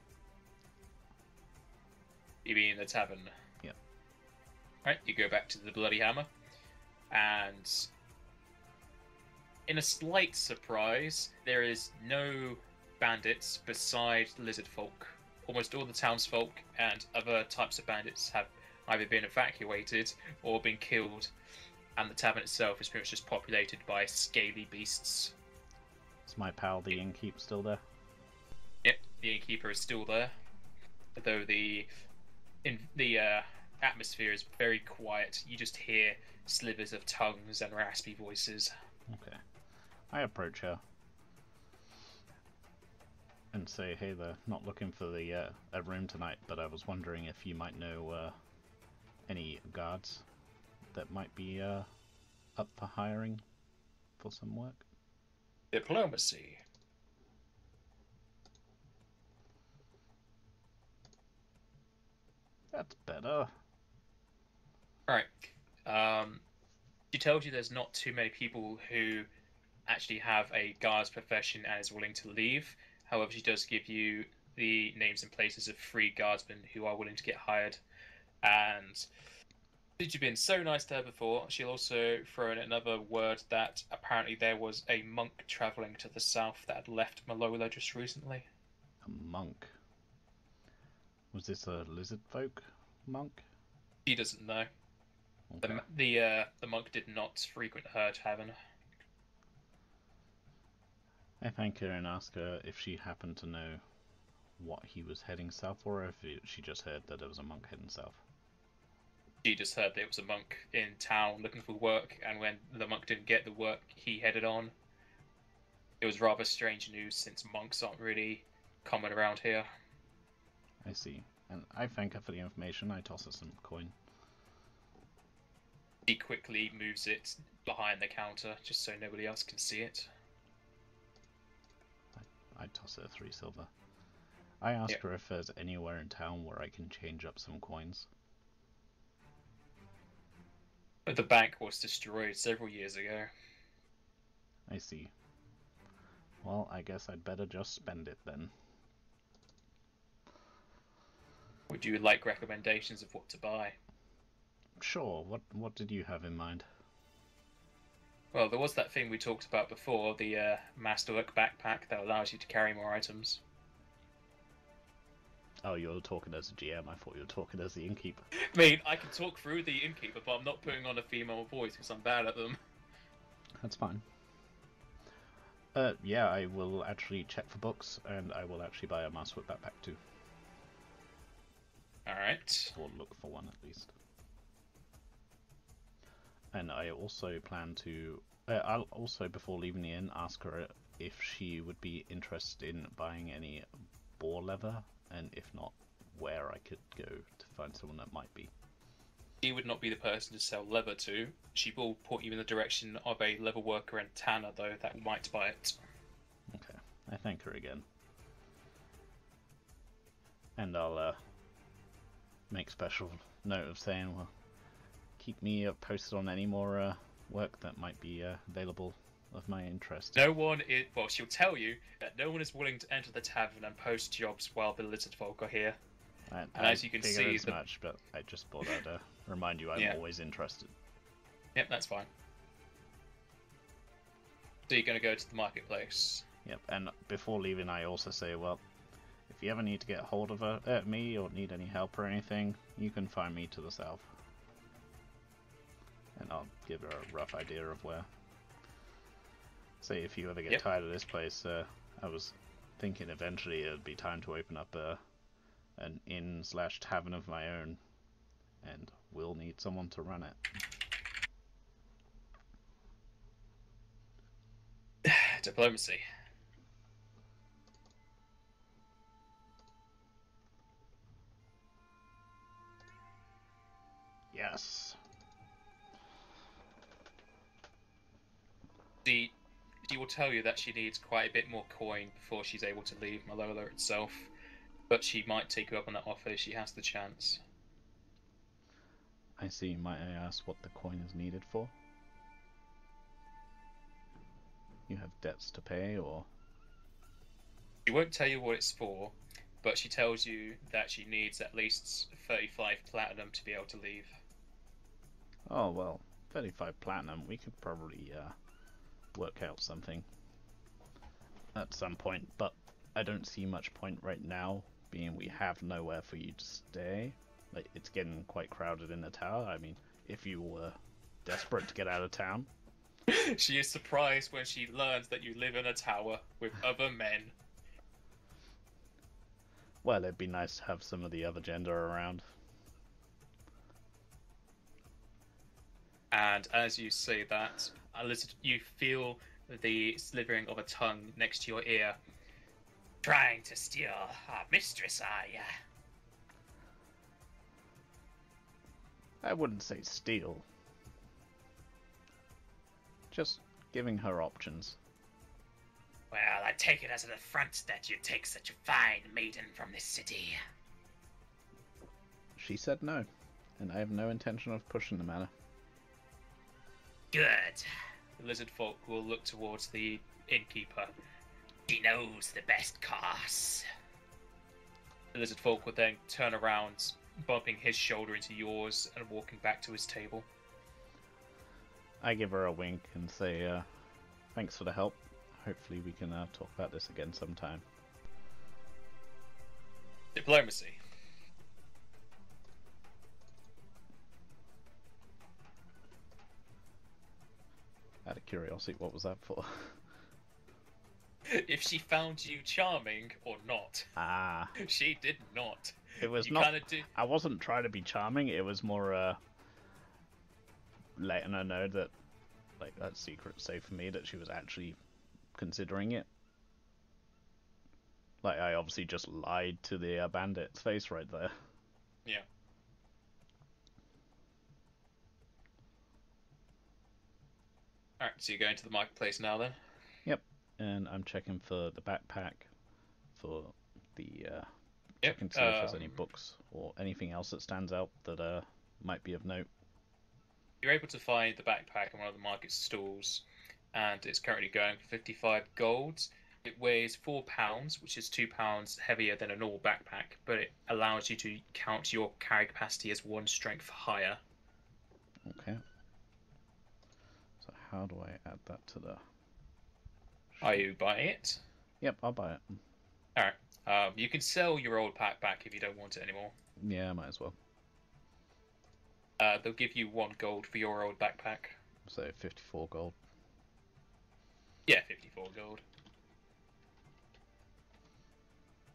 You mean the tavern? Yep. Right, you go back to the Bloody Hammer, and in a slight surprise, there is no bandits beside lizard folk. Almost all the townsfolk and other types of bandits have either been evacuated or been killed, and the tavern itself is pretty much just populated by scaly beasts. Is my pal the innkeep still there? Yep, the innkeeper is still there, though the atmosphere is very quiet. You just hear slivers of tongues and raspy voices. Okay. I approach her and say, hey there, not looking for the a room tonight, but I was wondering if you might know any guards that might be up for hiring for some work. Diplomacy. That's better. Alright. She tells you there's not too many people who actually have a guard's profession and is willing to leave. However, she does give you the names and places of 3 guardsmen who are willing to get hired. And since you've been so nice to her before, she'll also throw in another word that apparently there was a monk travelling to the south that had left Malola just recently. A monk? Was this a lizard folk monk? She doesn't know. Okay. The monk did not frequent her tavern. I thank her and ask her if she happened to know what he was heading south, or if she just heard that there was a monk heading south. She just heard there was a monk in town looking for work, and when the monk didn't get the work he headed on, it was rather strange news since monks aren't really common around here. I see. And I thank her for the information. I toss her some coin. He quickly moves it behind the counter just so nobody else can see it. I toss her 3 silver. I ask her if there's anywhere in town where I can change up some coins. But the bank was destroyed several years ago. I see. Well, I guess I'd better just spend it then. Would you like recommendations of what to buy? Sure, what did you have in mind? Well, there was that thing we talked about before, the Masterwork backpack that allows you to carry more items. Oh, you're talking as a GM. I thought you were talking as the innkeeper. I mean, I can talk through the innkeeper, but I'm not putting on a female voice because I'm bad at them. That's fine. Yeah, I will actually check for books, and I will actually buy a Masterwork backpack too. Alright. Or look for one at least. And I also plan to... I'll also, before leaving the inn, ask her if she would be interested in buying any boar leather, and if not, where I could go to find someone that might be. She would not be the person to sell leather to. She will point you in the direction of a leather worker and tanner, though, that might buy it. Okay, I thank her again. And I'll make special note of saying, well, keep me posted on any more work that might be available of my interest. No one is... Well, she'll tell you that no one is willing to enter the tavern and post jobs while the lizard folk are here. And as you can see... as much, but I just thought I'd remind you I'm always interested. Yep, that's fine. So you're going to go to the marketplace? Yep, and before leaving I also say, well, if you ever need to get hold of me or need any help or anything, you can find me to the south. And I'll give her a rough idea of where. Say if you ever get tired of this place, I was thinking eventually it'd be time to open up an inn/tavern of my own, and we'll need someone to run it. Diplomacy. Yes. She will tell you that she needs quite a bit more coin before she's able to leave Malola itself, but she might take you up on that offer if she has the chance. I see. Might I ask what the coin is needed for? You have debts to pay, or...? She won't tell you what it's for, but she tells you that she needs at least 35 platinum to be able to leave. Oh, well, 35 platinum, we could probably work out something at some point, but I don't see much point right now, being we have nowhere for you to stay. Like, it's getting quite crowded in the tower. I mean, if you were desperate to get out of town, She is surprised when she learns that you live in a tower with other men. Well, it'd be nice to have some of the other gender around. And as you say that, Elizabeth, you feel the slithering of a tongue next to your ear. Trying to steal our mistress, are ya? I wouldn't say steal. Just giving her options. Well, I take it as an affront that you take such a fine maiden from this city. She said no, and I have no intention of pushing the matter. Good. The lizard folk will look towards the innkeeper. She knows the best course. The lizard folk will then turn around, bumping his shoulder into yours and walking back to his table. I give her a wink and say, thanks for the help. Hopefully we can talk about this again sometime. Diplomacy. Out of curiosity, what was that for? If she found you charming or not. Ah. She did not. It was You not... kinda do... I wasn't trying to be charming, it was more, letting her know that, like, that secret's safe for me, that she was actually considering it. Like, I obviously just lied to the bandit's face right there. Yeah. Alright, so you're going to the marketplace now then? Yep, and I'm checking for the backpack, for the, checking to see if there's any books or anything else that stands out that, might be of note. You're able to find the backpack in one of the market stalls, and it's currently going for 55 gold. It weighs 4 pounds, which is 2 pounds heavier than a normal backpack, but it allows you to count your carry capacity as 1 strength higher. Okay. So how do I add that to the... Are you buying it? Yep, I'll buy it. Alright. You can sell your old backpack if you don't want it anymore. Yeah, might as well. They'll give you 1 gold for your old backpack. So 54 gold. Yeah, 54 gold.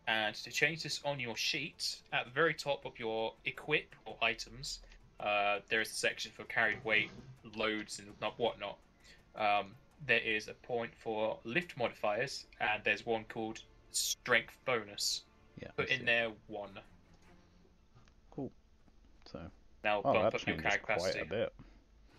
And to change this on your sheet, at the very top of your equip or items, there is a section for carried weight, loads, and whatnot. There is a point for lift modifiers, and there's one called strength bonus. Yeah. Put in there 1. Cool. So. Now Oh, bump that up your changes carry capacity. quite a bit.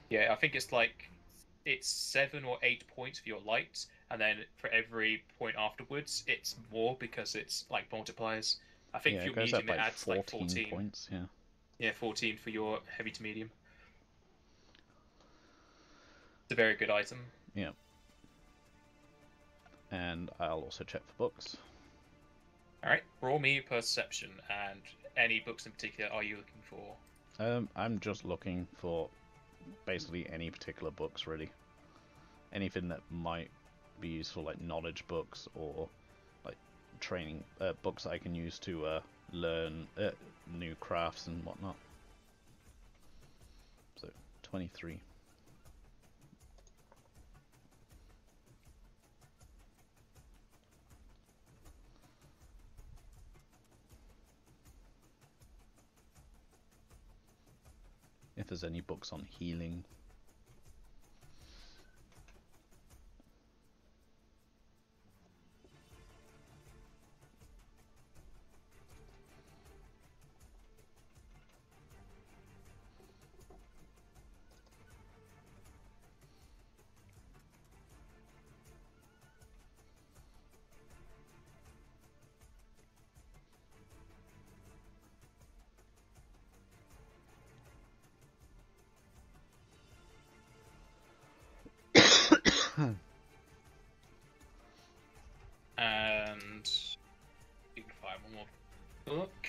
Yeah, I think it's 7 or 8 points for your light, and then for every point afterwards, it's more because it's like multipliers. I think Yeah, for it your goes up medium, it like adds like 14 points. Yeah. Yeah, 14 for your heavy to medium. It's a very good item. Yeah. And I'll also check for books. Alright, roll me perception, and any books in particular are you looking for? I'm just looking for basically any particular books, really. Anything that might be useful, like knowledge books or like training books I can use to learn new crafts and whatnot. So 23. If there's any books on healing. And you can find one more book.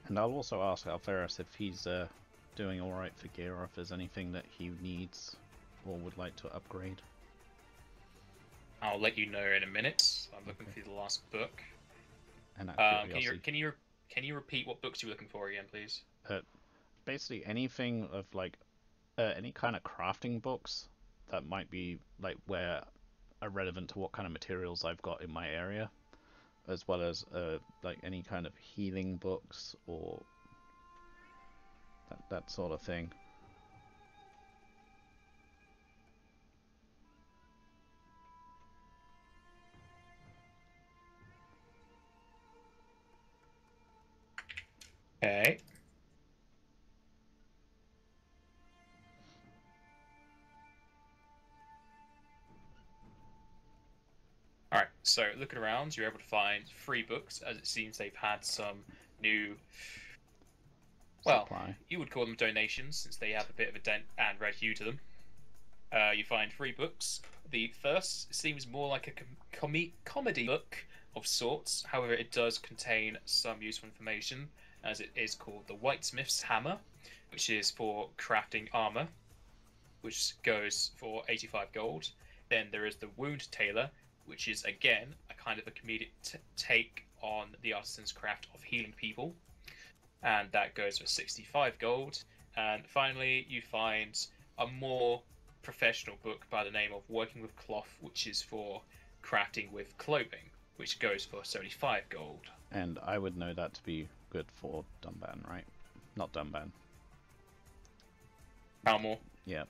And I'll also ask Alferus if he's doing alright for gear, or if there's anything that he needs or would like to upgrade. I'll let you know in a minute. I'm looking for the last book. And out of curiosity, Can you repeat what books you're looking for again, please? basically anything of like any kind of crafting books that might be like where are relevant to what kind of materials I've got in my area, as well as like any kind of healing books or that sort of thing. Okay. Alright, so looking around, you're able to find 3 books, as it seems they've had some new, well, Supply. you would call them donations, since they have a bit of a dent and red hue to them. You find 3 books. The first seems more like a comedy book of sorts, however it does contain some useful information, as it is called The Whitesmith's Hammer, which is for crafting armor, which goes for 85 gold. Then there is The Wound Tailor, which is again a kind of a comedic take on the artisan's craft of healing people, and that goes for 65 gold. And finally, you find a more professional book by the name of Working with Cloth, which is for crafting with clothing, which goes for 75 gold. And I would know that to be good for Dunban, right? Not Dunban. Calmore. Yeah.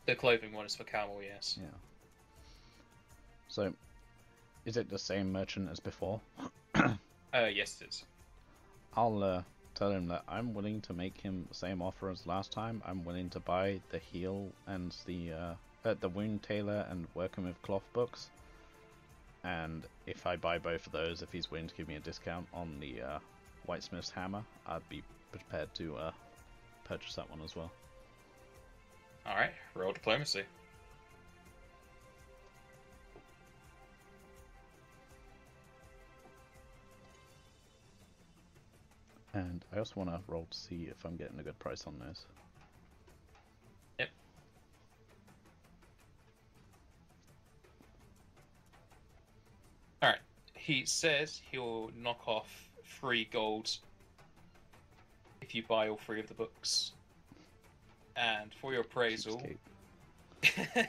The clothing one is for Calmore, yes. Yeah. So, is it the same merchant as before? Yes, it is. I'll tell him that I'm willing to make him the same offer as last time. I'm willing to buy the heal and the Wound Tailor and Working with Cloth books. And if I buy both of those, if he's willing to give me a discount on the Whitesmith's Hammer, I'd be prepared to purchase that one as well. Alright, roll diplomacy. And I also want to roll to see if I'm getting a good price on those. Yep. Alright, he says he'll knock off 3 gold if you buy all 3 of the books. And for your appraisal... hey,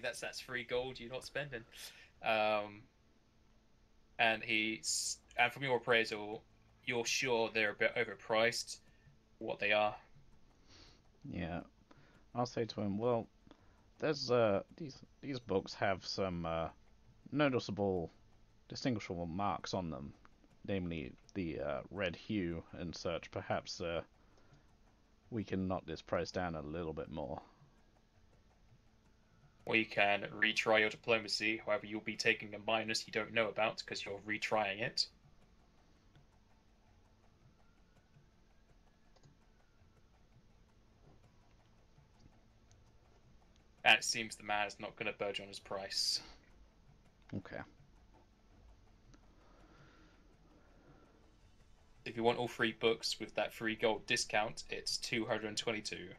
that's 3 gold you're not spending. And from your appraisal, you're sure they're a bit overpriced, what they are. Yeah, I'll say to him, well, there's these books have some noticeable, distinguishable marks on them, namely the red hue and such. Perhaps we can knock this price down a little bit more. Or you can retry your diplomacy, however you'll be taking a minus you don't know about because you're retrying it. And it seems the man is not going to budge on his price. Okay. If you want all 3 books with that 3 gold discount, it's 222.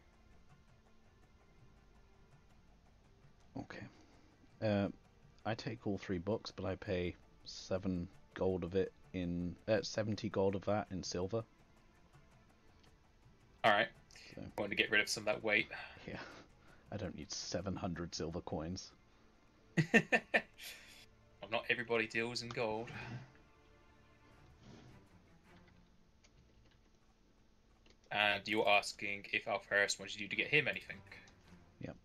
Okay. I take all 3 books, but I pay 7 gold of it in 70 gold of that in silver. Alright. So. Want to get rid of some of that weight. Yeah. I don't need 700 silver coins. Well, not everybody deals in gold. And you're asking if Alpharis wanted you to get him anything. Yep.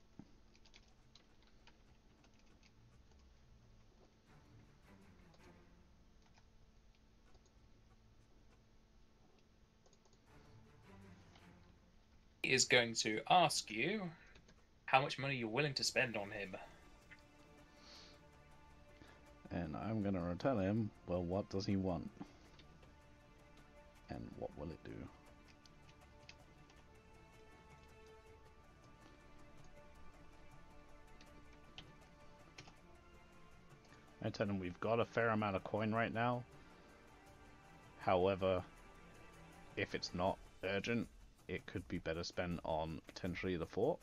He is going to ask you how much money you're willing to spend on him. And I'm gonna tell him, well, what does he want? And what will it do? I tell him we've got a fair amount of coin right now. However, if it's not urgent, it could be better spent on potentially the fort.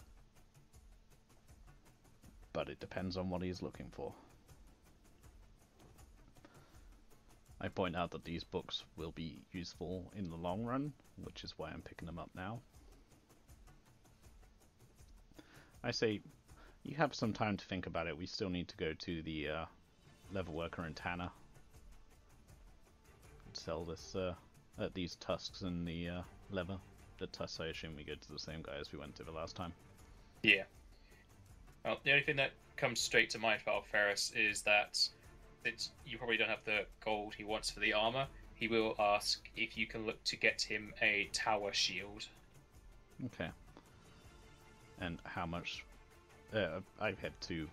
But it depends on what he's looking for. I point out that these books will be useful in the long run, which is why I'm picking them up now. I say you have some time to think about it. We still need to go to the level worker in Tanner. Sell this these tusks and the leather. The tusks, I assume we go to the same guy as we went to the last time. Yeah. Well, the only thing that comes straight to mind about Ferris is that since you probably don't have the gold he wants for the armor, he will ask if you can look to get him a tower shield. Okay. And how much? I head to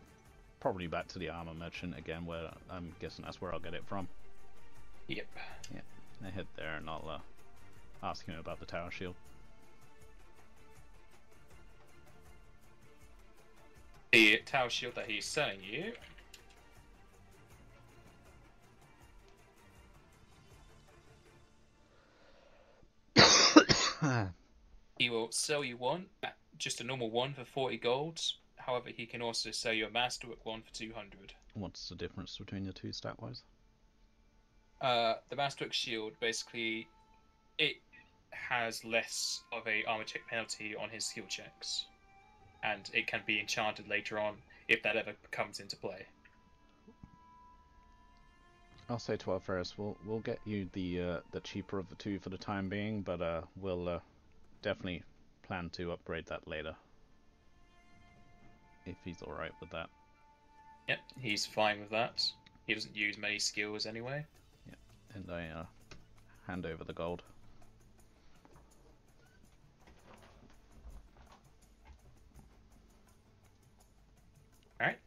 probably back to the armor merchant again, where I'm guessing that's where I'll get it from. Yep. Yeah. I head there and I'll ask him about the tower shield. The tower shield that he's selling you. He will sell you one, just a normal one for 40 gold. However, he can also sell you a masterwork one for 200. What's the difference between the two stat-wise? The masterwork shield, basically, it has less of a armor check penalty on his skill checks, and it can be enchanted later on if that ever comes into play. I'll say to Ferris, we'll get you the cheaper of the two for the time being, but we'll definitely plan to upgrade that later. If he's alright with that. Yep, he's fine with that. He doesn't use many skills anyway. Yep, and I hand over the gold. Alright,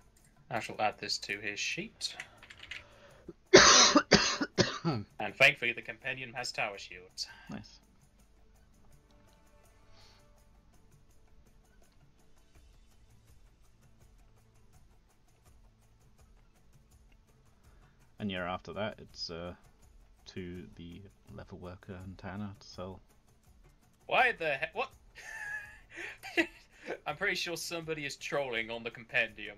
I shall add this to his sheet. And thankfully the companion has tower shields. Nice. And yeah, after that, it's to the level worker in Tanner to sell. Why the heck? What? I'm pretty sure somebody is trolling on the compendium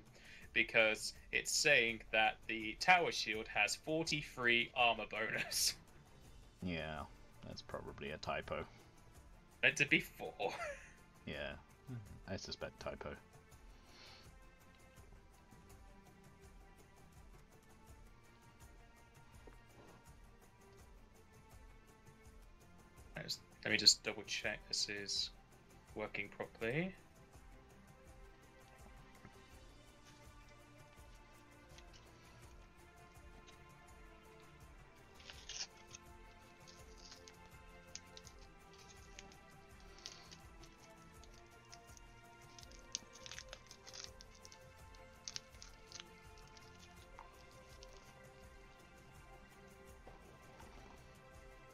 because it's saying that the tower shield has 43 armor bonus. Yeah, that's probably a typo. Meant to be 4. Yeah, I suspect typo. Let me just double check this is working properly.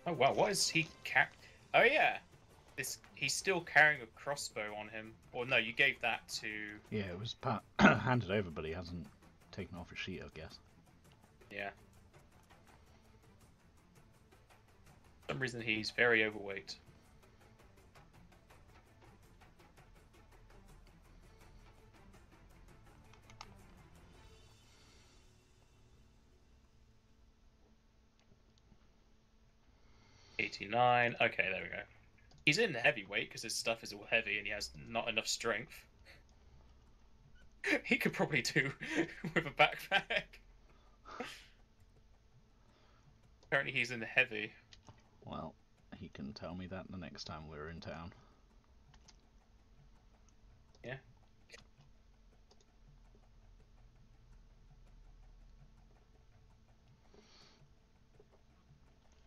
Oh wow, what is he Oh yeah, he's still carrying a crossbow on him. Or no, you gave that to... Yeah, it was handed over, but he hasn't taken off his sheet, I guess. Yeah. For some reason he's very overweight. $89. Okay, there we go. He's in heavyweight because his stuff is all heavy and he has not enough strength. He could probably do with a backpack. Apparently he's in the heavy. Well, he can tell me that the next time we're in town. Yeah.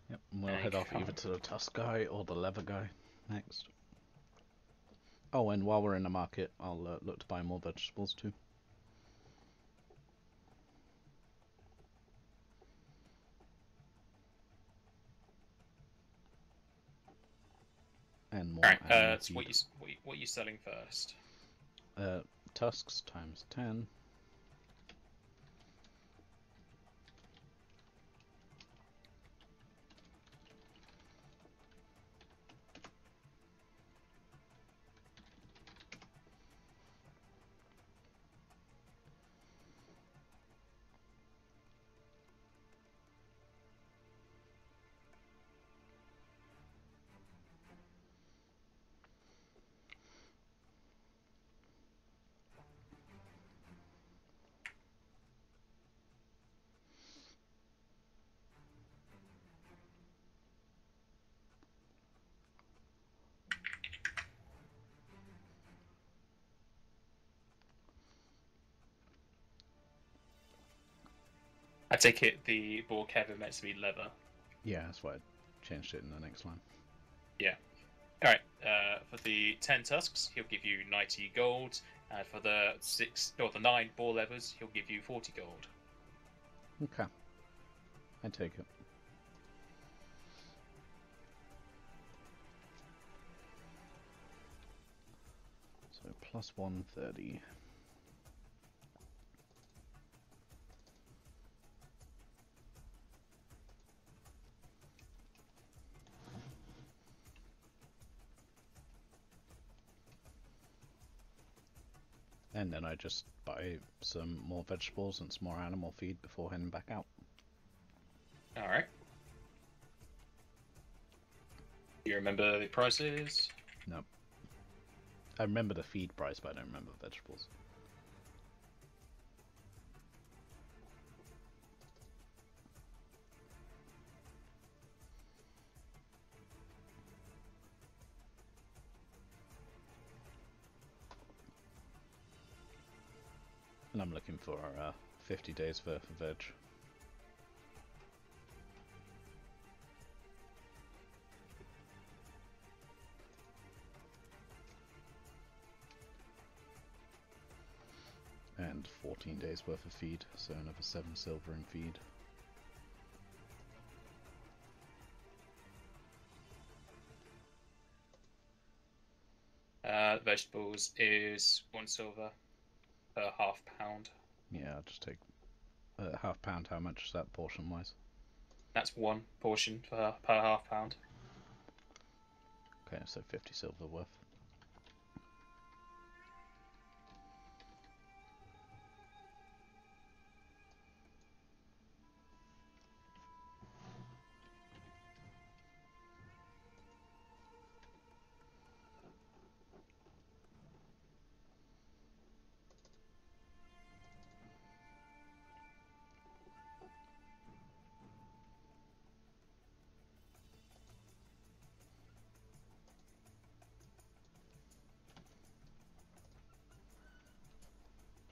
Yep, and we'll head off either to the tusk guy or the leather guy next. Oh, and while we're in the market, I'll look to buy more vegetables too. And more. Alright, so what are you selling first? Tusks times 10. I take it the boar kevin meant to be leather. Yeah, that's why I changed it in the next line. Yeah. Alright, for the 10 tusks, he'll give you 90 gold, and for the 9 boar levers, he'll give you 40 gold. Okay. I take it. So plus 130. And then I just buy some more vegetables and some more animal feed before heading back out. Alright. You remember the prices? No. I remember the feed price, but I don't remember vegetables. And I'm looking for 50 days worth of veg. And 14 days worth of feed, so another 7 silver in feed. Vegetables is 1 silver per half pound. Yeah, I'll just take half pound. How much is that portion wise? That's 1 portion per half pound. Okay, so 50 silver worth.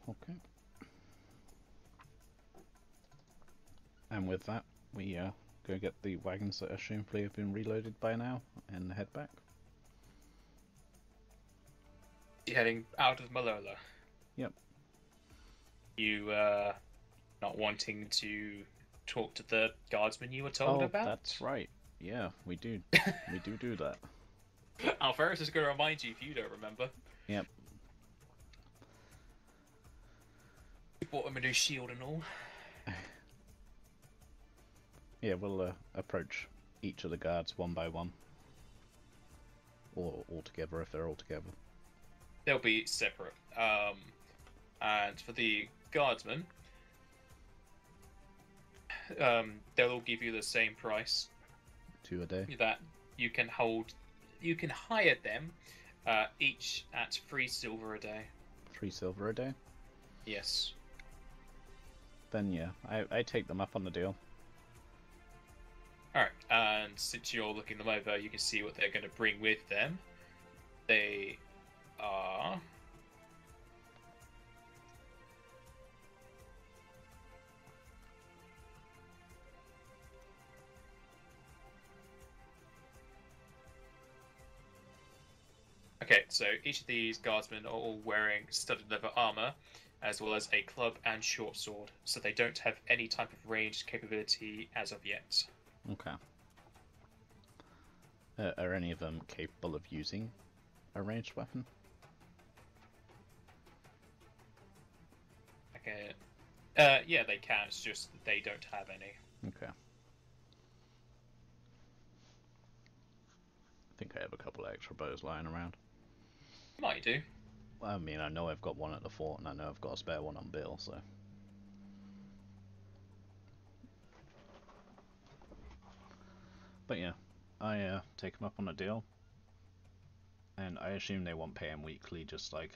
Okay. And with that, we go get the wagons that assumably have been reloaded by now and head back. You're heading out of Malola. Yep. You not wanting to talk to the guardsman you were told Oh, about? that's right. Yeah, we do. We do that. Alferis is going to remind you if you don't remember. Yep. You bought him a new shield and all. Yeah, we'll approach each of the guards one by one. Or all together if they're all together. They'll be separate. And for the guardsmen, they'll all give you the same price. 2 a day. That you can hold. You can hire them each at 3 silver a day. 3 silver a day? Yes. Then yeah, I take them up on the deal. Alright, and since you're looking them over, you can see what they're going to bring with them. They are... Okay, so each of these guardsmen are all wearing studded leather armor, as well as a club and short sword, so they don't have any type of ranged capability as of yet. Okay. Are any of them capable of using a ranged weapon? Okay. Yeah, they can, it's just that they don't have any. Okay. I think I have a couple of extra bows lying around. Might do. I mean, I know I've got one at the fort, and I know I've got a spare one on Bill, so... But yeah, I take them up on a deal. And I assume they won't pay him weekly, just like,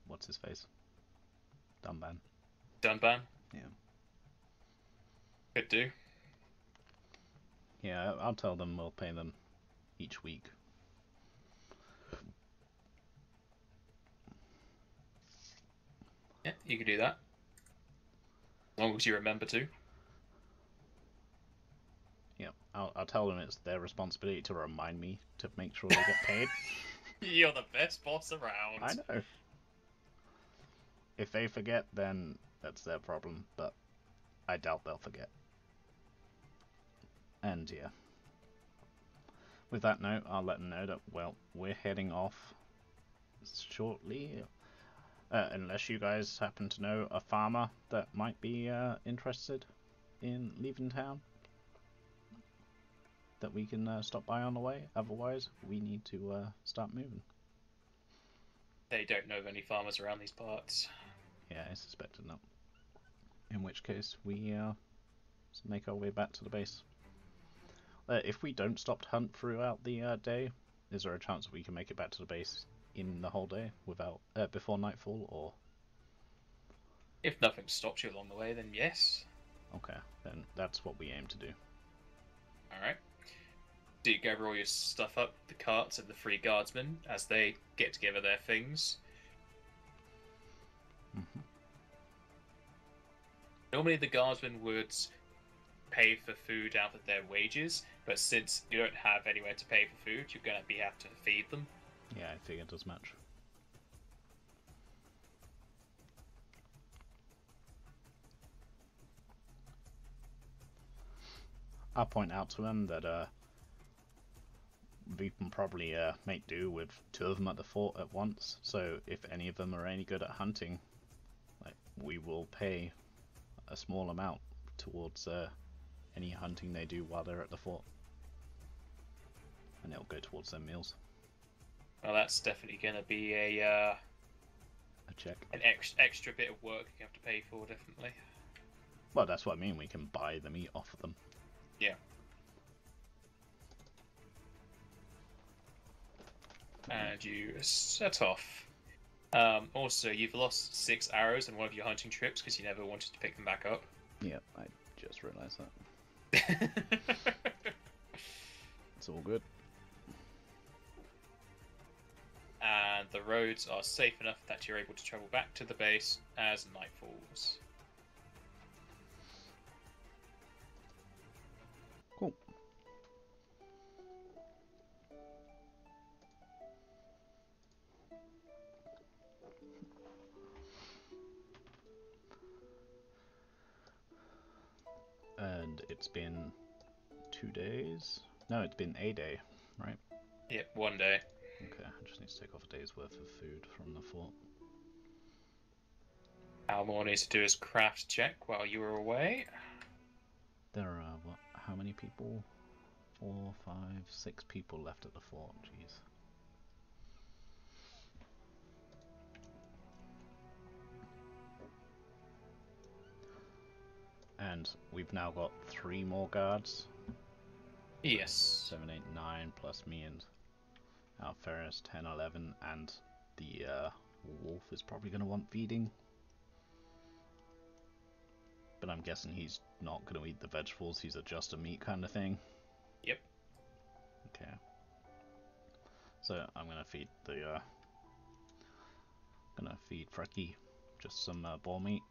what's his face? Dunban. Dunban? Yeah. Could do. Yeah, I'll tell them we'll pay them each week. Yeah, you could do that. As long as you remember to. Yeah, I'll tell them it's their responsibility to remind me to make sure they get paid. You're the best boss around. I know. If they forget, then that's their problem, but I doubt they'll forget. And yeah. With that note, I'll let them know that, well, we're heading off shortly. Unless you guys happen to know a farmer that might be interested in leaving town that we can stop by on the way. Otherwise, we need to start moving. They don't know of any farmers around these parts. Yeah, I suspected not. In which case, we make our way back to the base. If we don't stop to hunt throughout the day, is there a chance that we can make it back to the base in the whole day without before nightfall, or? If nothing stops you along the way, then yes. Okay, then that's what we aim to do. Alright. So you gather all your stuff up, the carts and the 3 guardsmen, as they get together their things. Mm-hmm. Normally the guardsmen would pay for food out of their wages, but since you don't have anywhere to pay for food, you're going to have to feed them. Yeah, I figured as much. I'll point out to them that we can probably make do with 2 of them at the fort at once, so if any of them are any good at hunting, like, we will pay a small amount towards any hunting they do while they're at the fort. And it'll go towards their meals. Well, that's definitely going to be a check. An extra bit of work you have to pay for, definitely. Well, that's what I mean, we can buy the meat off of them. Yeah. And you set off. Also, you've lost 6 arrows on one of your hunting trips because you never wanted to pick them back up. Yep, I just realised that. It's all good. And the roads are safe enough that you're able to travel back to the base as night falls. Cool. And it's been 2 days? No, it's been a day, right? Yep, 1 day. Okay, I just need to take off a day's worth of food from the fort. Almor needs to do his craft check while you were away. There are, what, how many people? 4, 5, 6 people left at the fort, jeez. And we've now got 3 more guards. Yes. 7, 8, 9 plus me and Alferis, 10, 11, and the wolf is probably going to want feeding. But I'm guessing he's not going to eat the vegetables, he's just a meat kind of thing. Yep. Okay. So I'm going to feed the Frecky just some boar meat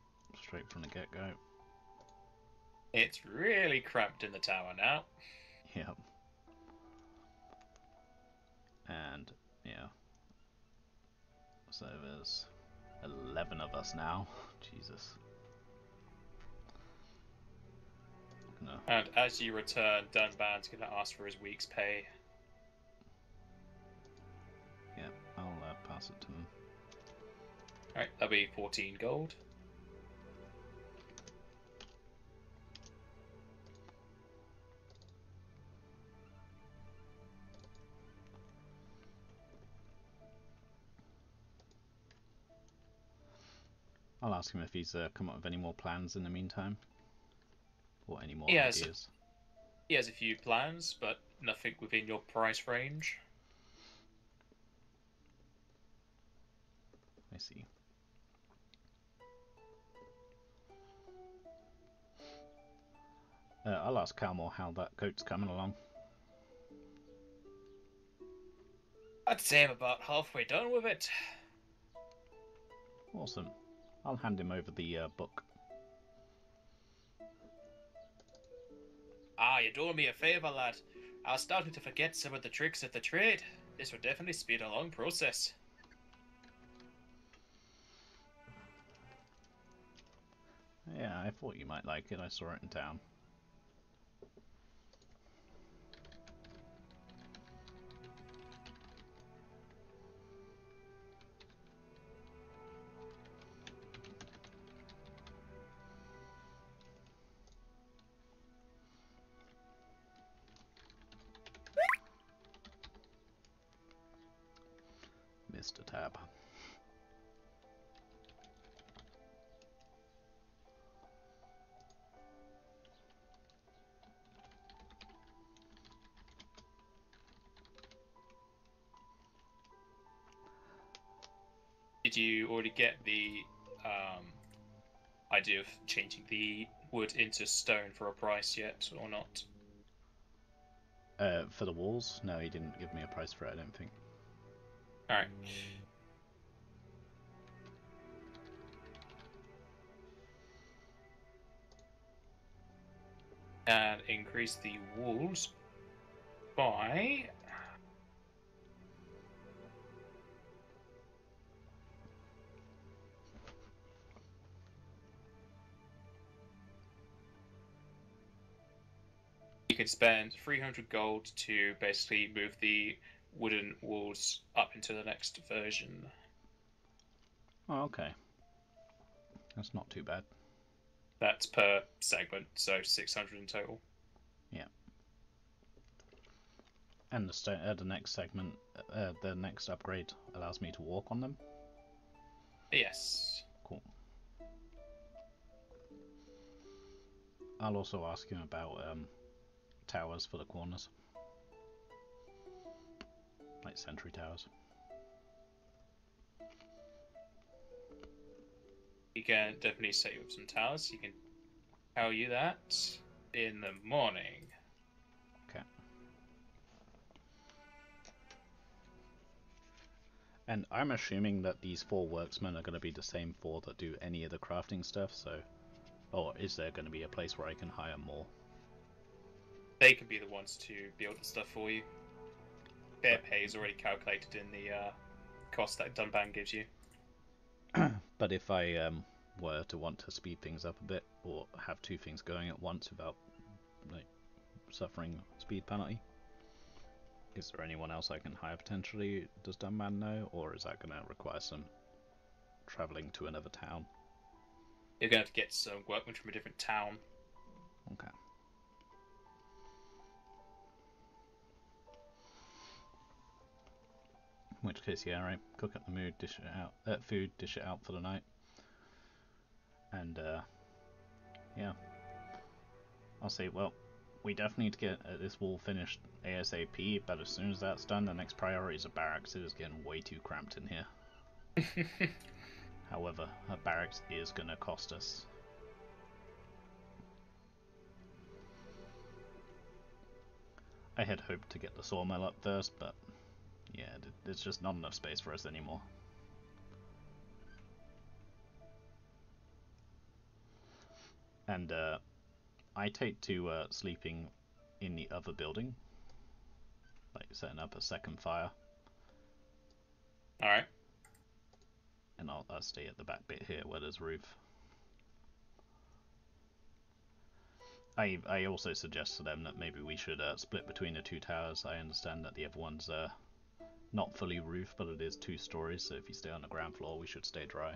straight from the get-go. It's really cramped in the tower now. Yep. And yeah. So there's 11 of us now. Jesus. No. And as you return, Dunban's going to ask for his week's pay. Yeah, I'll pass it to him. Alright, that'll be 14 gold. I'll ask him if he's come up with any more plans in the meantime. Or any more He ideas. He has a few plans, but nothing within your price range. I see. I'll ask Calmore how that goat's coming along. I'd say I'm about halfway done with it. Awesome. I'll hand him over the book. you're doing me a favor, lad. I was starting to forget some of the tricks of the trade. This would definitely speed a long process. Yeah, I thought you might like it. I saw it in town. Mr. Tab. Did you already get the idea of changing the wood into stone for a price yet, or not? For the walls? No, he didn't give me a price for it, I don't think. Alright. And increase the walls by... You can spend 300 gold to basically move the wooden walls up into the next version. Oh, okay. That's not too bad. That's per segment, so 600 in total. Yeah. And the next segment, the next upgrade allows me to walk on them? Yes. Cool. I'll also ask him about towers for the corners. Like sentry towers. You can definitely set you up some towers. He can tell you that in the morning. Okay. And I'm assuming that these 4 worksmen are going to be the same 4 that do any of the crafting stuff, so... Or is there going to be a place where I can hire more? They can be the ones to build the stuff for you. Their pay is already calculated in the cost that Dunban gives you. But if I were to want to speed things up a bit, or have 2 things going at once without like suffering speed penalty, is there anyone else I can hire potentially? Does Dunban know, or is that going to require some travelling to another town? You're going to have to get some workmen from a different town. Okay. In which case, yeah, right. Cook up the food, dish it out for the night, and yeah, I'll say, well, we definitely need to get this wall finished ASAP. But as soon as that's done, the next priority is a barracks. It is getting way too cramped in here. However, a barracks is going to cost us. I had hoped to get the sawmill up first, but yeah, there's just not enough space for us anymore. And I take to sleeping in the other building, like setting up a second fire. Alright. And I'll stay at the back bit here where there's roof. I also suggest to them that maybe we should split between the 2 towers. I understand that the other one's not fully roofed, but it is 2 stories, so if you stay on the ground floor, we should stay dry.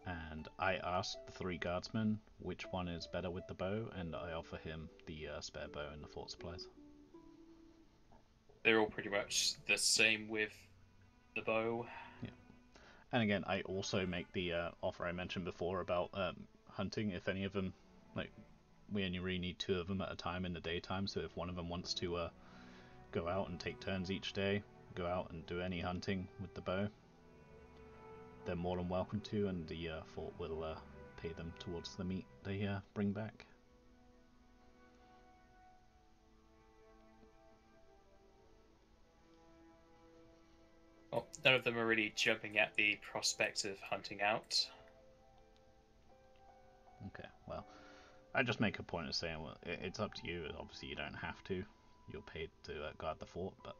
And I asked the 3 guardsmen which one is better with the bow, and I offer him the spare bow and the fort supplies. They're all pretty much the same with the bow. Yeah. And again, I also make the offer I mentioned before about hunting. If any of them, like, we only really need 2 of them at a time in the daytime, so if one of them wants to go out and take turns each day, go out and do any hunting with the bow, they're more than welcome to, and the fort will pay them towards the meat they bring back. Well, none of them are really jumping at the prospect of hunting out. Okay, well, I just make a point of saying, well, it's up to you. Obviously, you don't have to. You're paid to guard the fort, but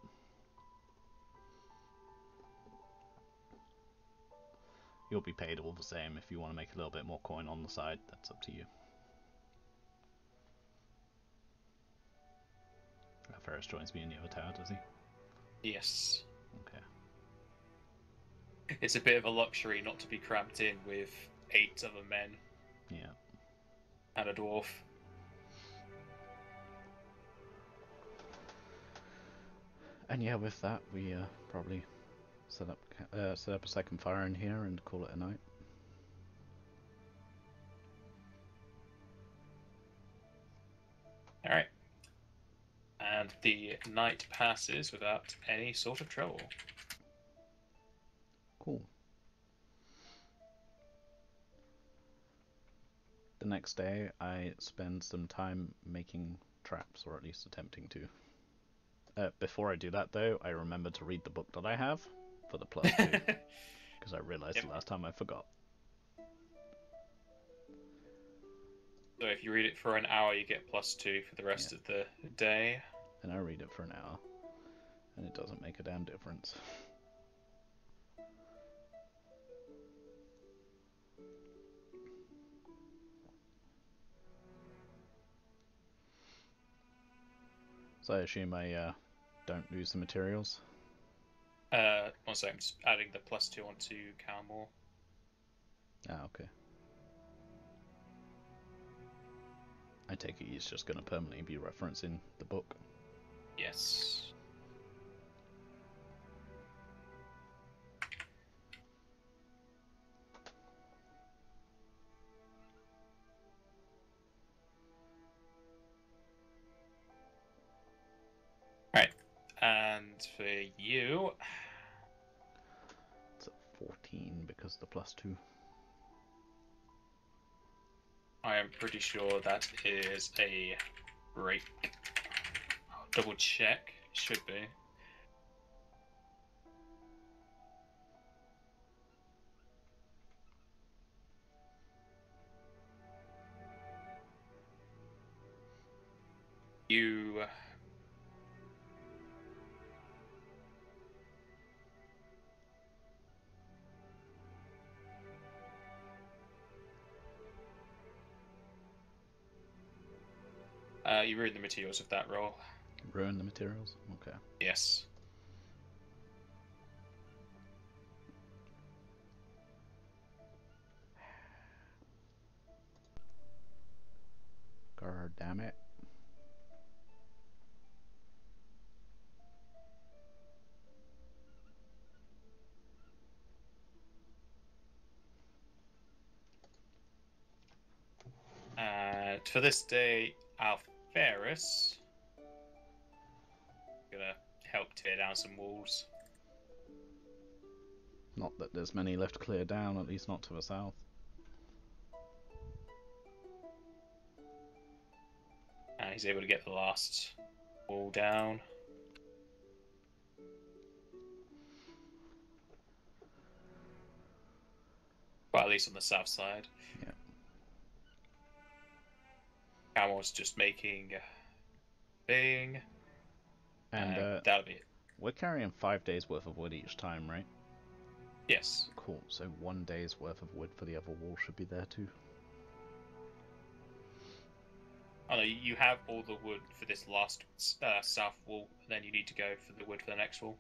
you'll be paid all the same. If you want to make a little bit more coin on the side, that's up to you. Ferris joins me in the other tower, does he? Yes. Okay. It's a bit of a luxury not to be cramped in with 8 other men. Yeah. And a dwarf. And yeah, with that, we probably set up a second fire in here and call it a night. Alright. And the night passes without any sort of trouble. Cool. The next day, I spend some time making traps, or at least attempting to. Before I do that, though, I remember to read the book that I have for the +2, because I realized the last time I forgot. So if you read it for an hour, you get +2 for the rest of the day. And I read it for an hour, and it doesn't make a damn difference. So I assume I don't lose the materials? 1 second, I'm just adding the +2 onto Calmore. Ah, okay. I take it he's just going to permanently be referencing the book. Yes. Right. And for you... It's at 14 because the +2. I am pretty sure that is a break. I'll double check. Should be. You... you ruined the materials of that roll. Ruin the materials? Okay. Yes. God damn it. And for this day, Alferis gonna help tear down some walls. Not that there's many left to clear down, at least not to the south. And he's able to get the last wall down. Well, at least on the south side. Yeah. Camel's just making thing. And that'll be it. we're carrying 5 days worth of wood each time, right? Yes. Cool, so 1 day's worth of wood for the other wall should be there too. Oh no, you have all the wood for this last south wall, and then you need to go for the wood for the next wall.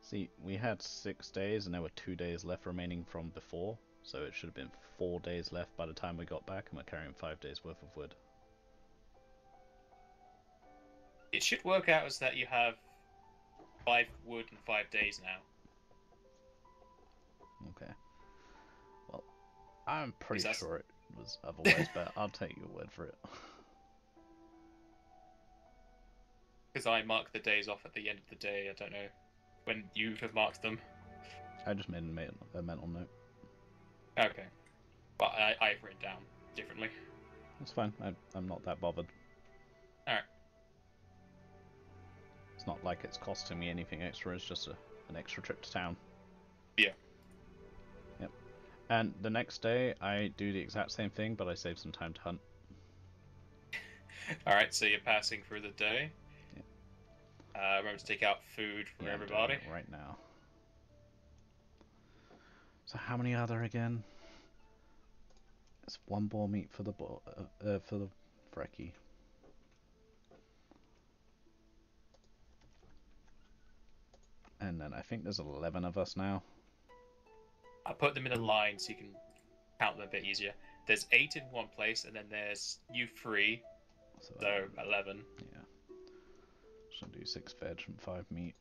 See, we had 6 days and there were 2 days left remaining from before, so it should have been 4 days left by the time we got back, and we're carrying 5 days worth of wood. It should work out as that you have 5 wood in 5 days now. Okay. Well, I'm pretty Is that- sure it was otherwise, but I'll take your word for it. Because I mark the days off at the end of the day. I don't know when you have marked them. I just made a mental note. Okay. But I've written down differently. That's fine, I'm not that bothered. Alright. It's not like it's costing me anything extra, it's just an extra trip to town. Yeah. Yep. And the next day, I do the exact same thing, but I save some time to hunt. Alright, so you're passing through the day. Yeah. Remember to take out food for Yeah, I'm everybody. doing it right now. So how many are there again? It's one boar meat for the Brekkie. And then I think there's 11 of us now. I put them in a line so you can count them a bit easier. There's 8 in one place, and then there's you 3, so 11. Yeah. So do 6 veg and 5 meat.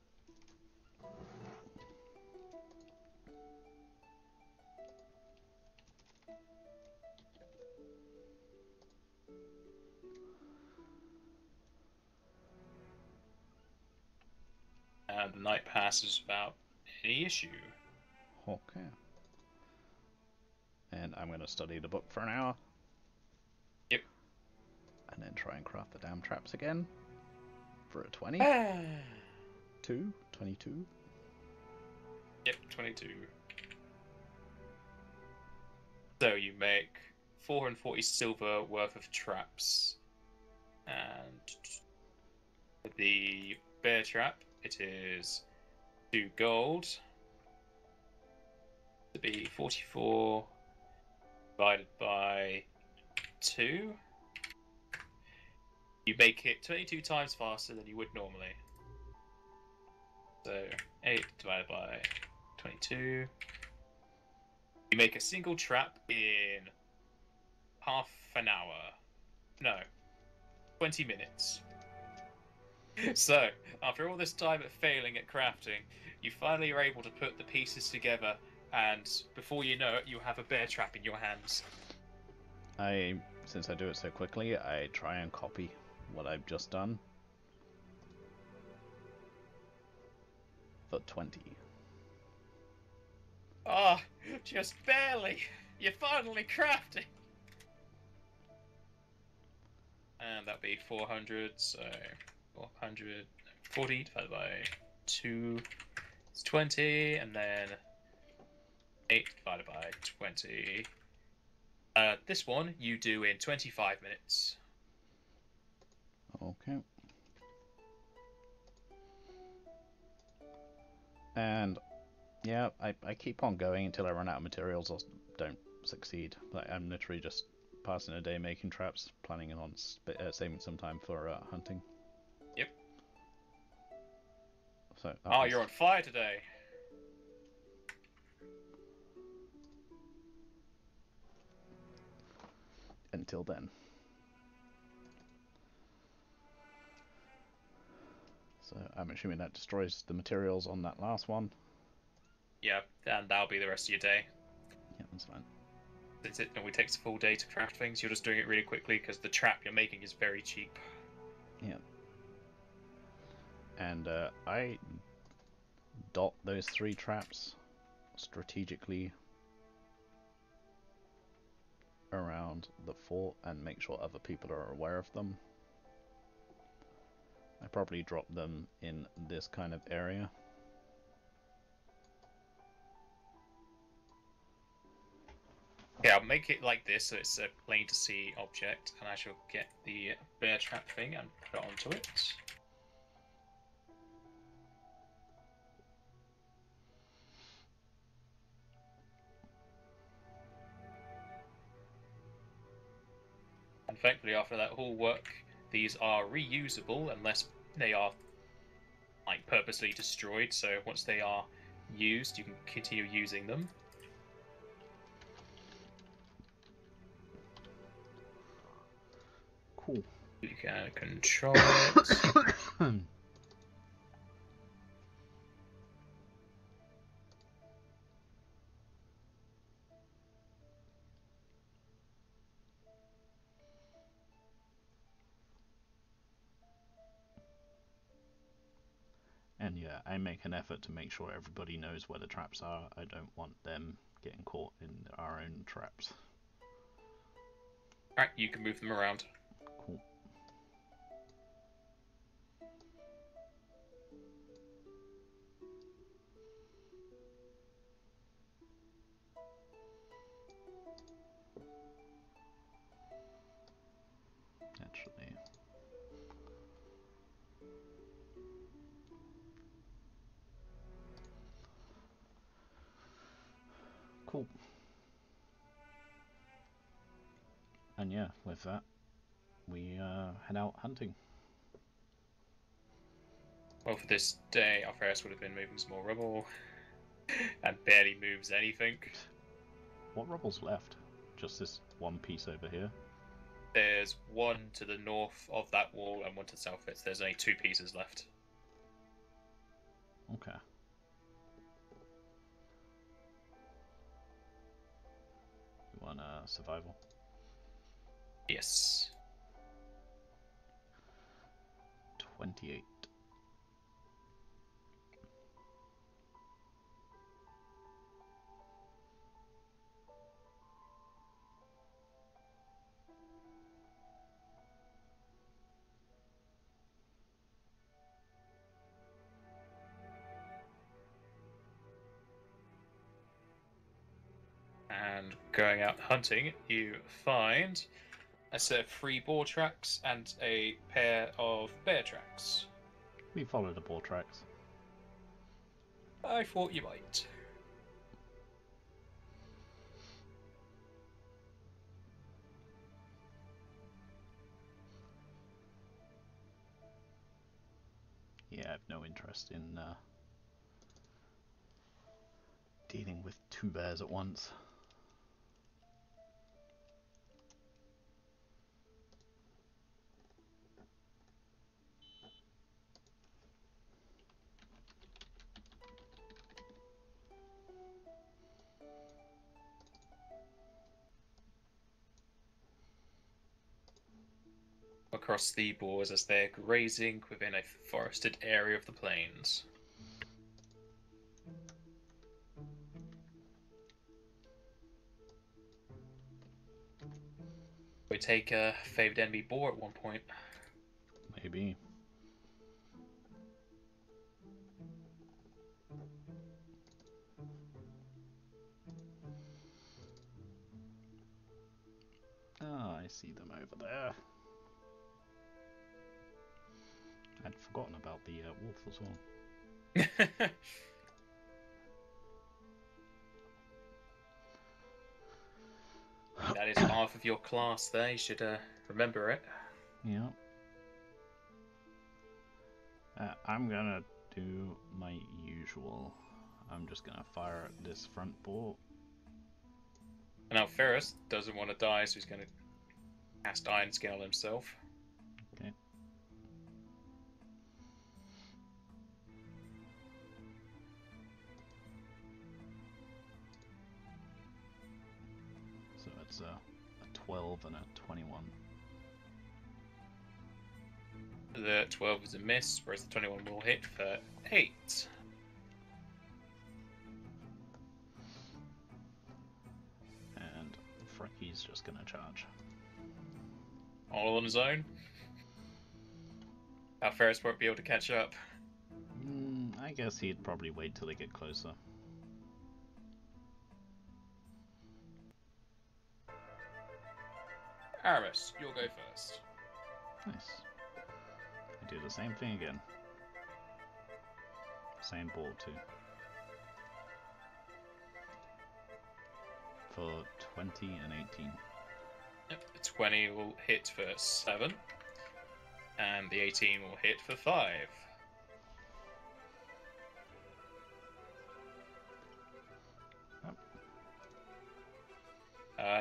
And the night passes without any issue. Okay. And I'm going to study the book for an hour. Yep. And then try and craft the damn traps again. For a 20. 22. Yep, 22. So you make 440 silver worth of traps. And the bear trap, it is 2 gold. To be 44 divided by 2. You make it 22 times faster than you would normally. So 8 divided by 22. You make a single trap in half an hour. No, 20 minutes. So, after all this time at failing at crafting, you finally are able to put the pieces together, and before you know it, you have a bear trap in your hands. Since I do it so quickly, I try and copy what I've just done. For 20. Ah, oh, just barely. You're finally crafting. And that'd be 400, so 440 divided by 2 is 20, and then 8 divided by 20. This one you do in 25 minutes. Okay. And yeah, I keep on going until I run out of materials or don't succeed. Like, I'm literally just passing a day making traps, planning on saving some time for hunting. Yep. So. You're on fire today. Until then. So I'm assuming that destroys the materials on that last one. Yeah, and that'll be the rest of your day. Yeah, that's fine. Since it normally takes a full day to craft things, you're just doing it really quickly because the trap you're making is very cheap. Yeah. And I dot those 3 traps strategically around the fort and make sure other people are aware of them. I probably drop them in this kind of area. Yeah, I'll make it like this so it's a plain to see object, and I shall get the bear trap thing and put it onto it. And thankfully, after that whole work, these are reusable unless they are like purposely destroyed. So once they are used, you can continue using them. Cool. You can control it. And yeah, I make an effort to make sure everybody knows where the traps are. I don't want them getting caught in our own traps. Alright, you can move them around. Cool. Actually, cool. And yeah, with that, we head out hunting. Well, for this day, Alferis would have been moving some more rubble, and barely moves anything. What rubble's left? Just this one piece over here? There's one to the north of that wall and one to the south of it. So there's only 2 pieces left. Okay. You want survival? Yes. 28. And going out hunting, you find a set of 3 boar tracks and a pair of bear tracks. We follow the boar tracks. I thought you might. Yeah, I have no interest in dealing with 2 bears at once. Across the boars as they're grazing within a forested area of the plains. We take a favored enemy boar at one point. Maybe. Ah, I see them over there. I'd forgotten about the wolf as well. That is half of your class there, you should remember it. Yeah. I'm gonna do my usual. I'm just gonna fire at this front boar. And now Ferris doesn't want to die, so he's going to cast Iron Skin on himself. Okay. So it's a 12 and a 21. The 12 is a miss, whereas the 21 will hit for 8. And Frankie's just gonna charge. All on his own. Alferis won't be able to catch up. I guess he'd probably wait till they get closer. Aramis, you'll go first. Nice. I do the same thing again. Same ball too. For 20 and 18. Yep, the 20 will hit for 7. And the 18 will hit for 5.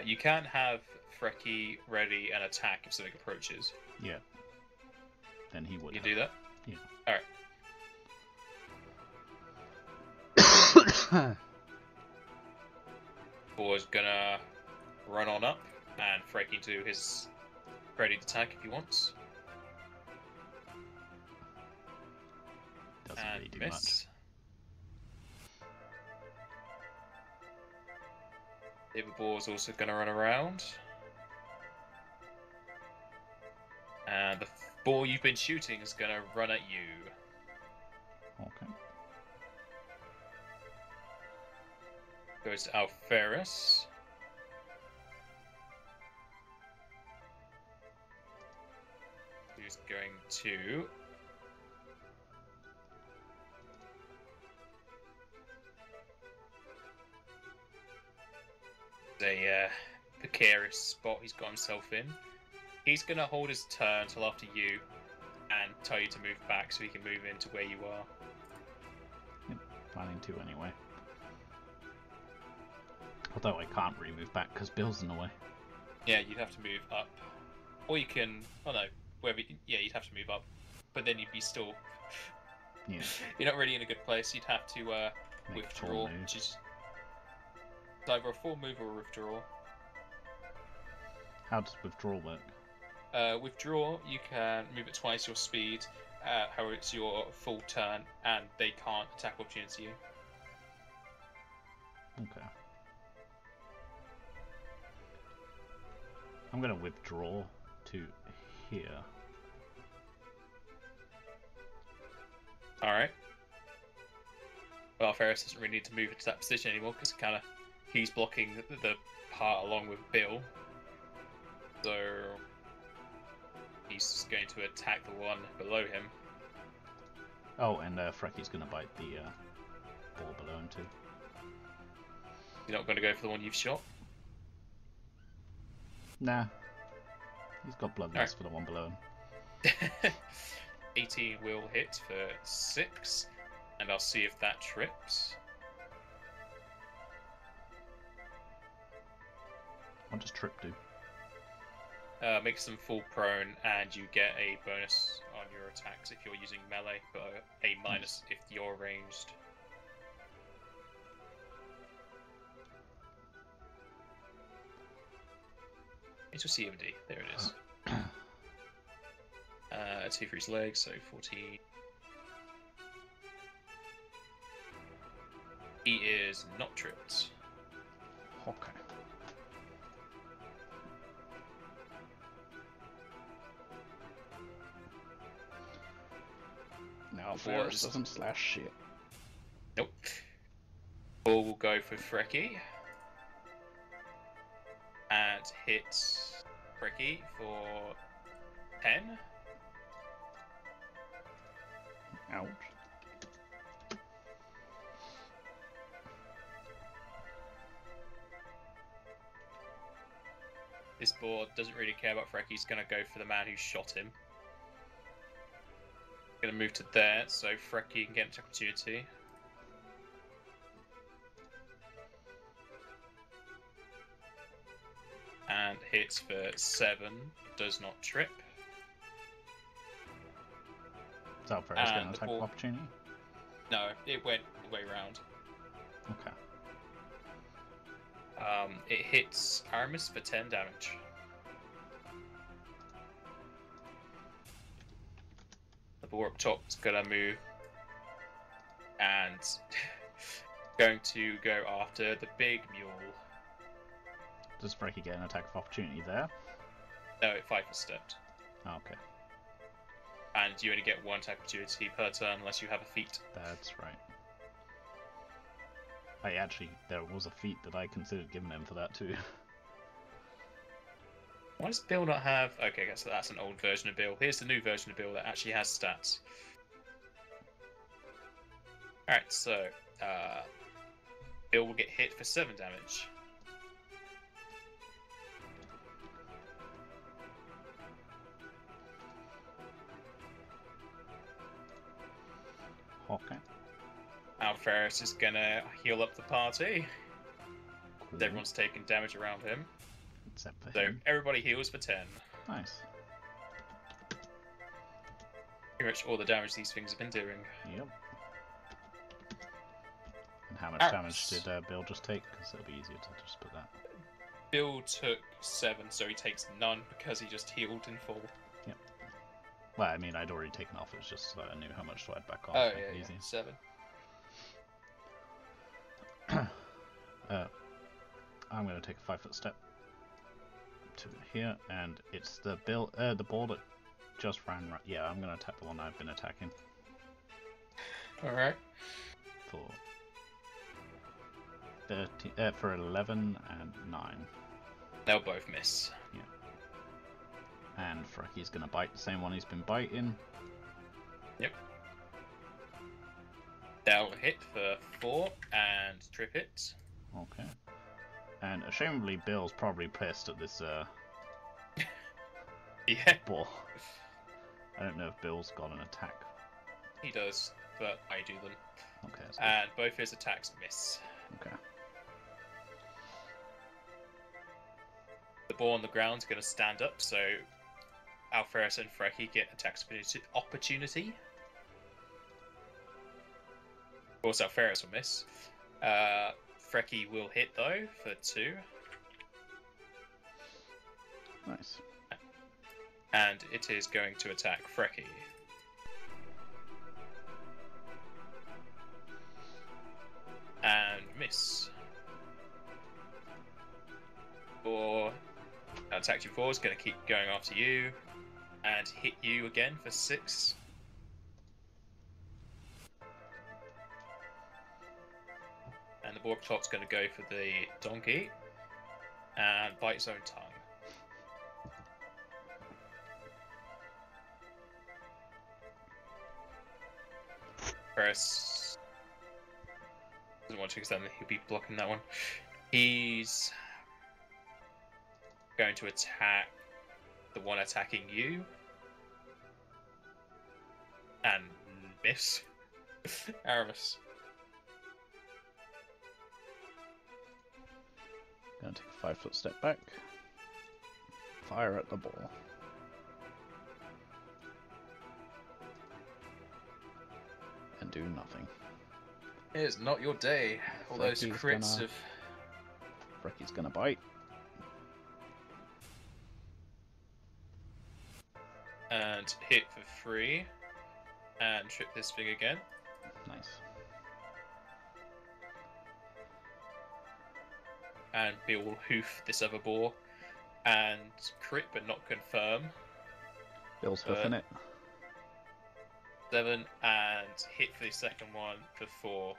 You can have Freki ready and attack if something approaches. Yeah. Then he would. You do that? Yeah. Alright. Boar's gonna run on up and Freki do his ready to attack if he wants. Doesn't And really do miss. much. The other boar's also gonna run around. And the boar you've been shooting is gonna run at you. Okay. Goes to Alferis. is going to a precarious spot he's got himself in. He's going to hold his turn till after you and tell you to move back so he can move into where you are. Yep, planning to anyway. Although I can't really move back because Bill's in the way. Yeah, you'd have to move up. Or you can... Oh no, wherever... Yeah, you'd have to move up. But then you'd be still... Yeah. You're not really in a good place. You'd have to Make a full withdraw, move. which is... It's either a full move or a withdraw. How does withdrawal work? Withdraw, you can move at twice your speed, however it's your full turn, and they can't attack opportunity you. Okay. I'm going to withdraw to here. Alright. Well, Ferris doesn't really need to move into that position anymore, because he's blocking the part along with Bill. So... He's going to attack the one below him. Oh, and Frecky's going to bite the ball below him too. You're not going to go for the one you've shot? Nah. He's got blood loss for the one below him. 18 will hit for 6, and I'll see if that trips. What does trip do? Makes them fall prone, and you get a bonus on your attacks if you're using melee, but a minus if you're ranged. It's your CMD. There it is. 2 for his legs, so 14. He is not tripped. Okay. Now Ferris doesn't slash shit. Nope. Ball will go for Frecky. And hits Frecky for 10. Ouch. This board doesn't really care about Frecky. He's going to go for the man who shot him. Going to move to there, so Frecky can get an opportunity. And hits for 7. Does not trip. Is that Ferris getting an the attack ball- of opportunity? No, it went the way round. Okay. It hits Aramis for 10 damage. The ball up top is gonna move and going to go after the big mule. Does Frecky get an attack of opportunity there? No, it 5 is stepped. Oh, okay. And you only get 1 attack opportunity per turn unless you have a feat. That's right. There was a feat that I considered giving him for that too. Why does Bill not have... Okay, so that's an old version of Bill. Here's the new version of Bill that actually has stats. Alright, so... Bill will get hit for 7 damage. Okay. Ferris is gonna heal up the party. Cool. Everyone's taking damage around him. Except for So him. everybody heals for 10. Nice. Pretty much all the damage these things have been doing. Yep. And how much Ouch. damage did Bill just take? Because it'll be easier to just put that. Bill took 7, so he takes none because he just healed in full. Well, I mean, I'd already taken off. It was just so that I knew how much to add back on. Oh, to make it yeah, easy. 7. I'm going to take a 5-foot step to here, and it's the ball that just ran right. Yeah, I'm going to attack the one I've been attacking Alright. for 13, for 11 and 9. They'll both miss. And Frecky's gonna bite the same one he's been biting. Yep. That'll hit for 4 and trip it. Okay. And ashamedly, Bill's probably pissed at this Yeah, ball. I don't know if Bill's got an attack. he does, but I do them. Okay, that's good. And both his attacks miss. Okay. The ball on the ground's going to stand up, so Alferus and Frecky get attack opportunity. Of course, Alferus will miss. Frecky will hit, though, for 2. Nice. And it is going to attack Frecky. And miss. For attack 4 is going to keep going after you. And hit you again for 6. And the boar top's going to go for the donkey. And bite its own tongue. Ferris doesn't want to because then he'll be blocking that one. He's going to attack the one attacking you. And miss. Aramis. Gonna take a 5-foot step back. Fire at the ball. And do nothing. It is not your day. All those Frecky's crits gonna- of... Frecky's gonna bite. And hit for 3. And trip this thing again. Nice. And Bill will hoof this other boar. And crit but not confirm. Bill's hoofing it. 7 and hit for the second one for 4.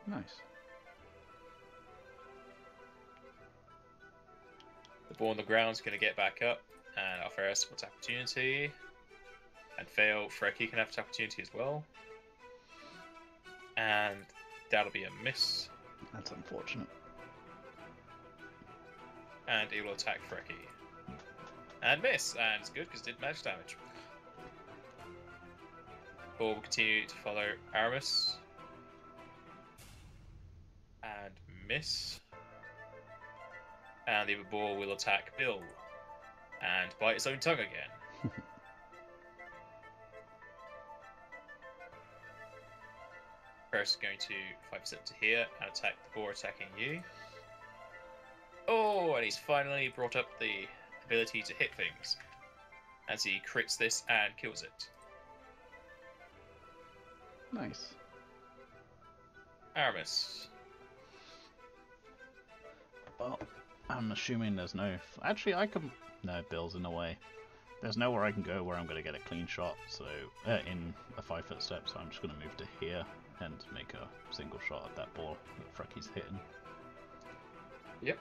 Nice. The ball on the ground's going to get back up, and Alferus wants opportunity. And fail. Frecky can have an opportunity as well. And that'll be a miss. That's unfortunate. And it will attack Frecky. And miss, and it's good because it did magic damage. Ball will continue to follow Aramis. And miss. And the other ball will attack Bill. And bite its own tongue again. First going to 5 to here and attack the boar attacking you. Oh, and he's finally brought up the ability to hit things. As he crits this and kills it. Nice. Aramis. Well, I'm assuming there's no... Actually, I can... No, Bill's in the way. There's nowhere I can go where I'm going to get a clean shot, so... in a 5-foot step, so I'm just going to move to here and make a single shot at that ball that Frecky's hitting. Yep.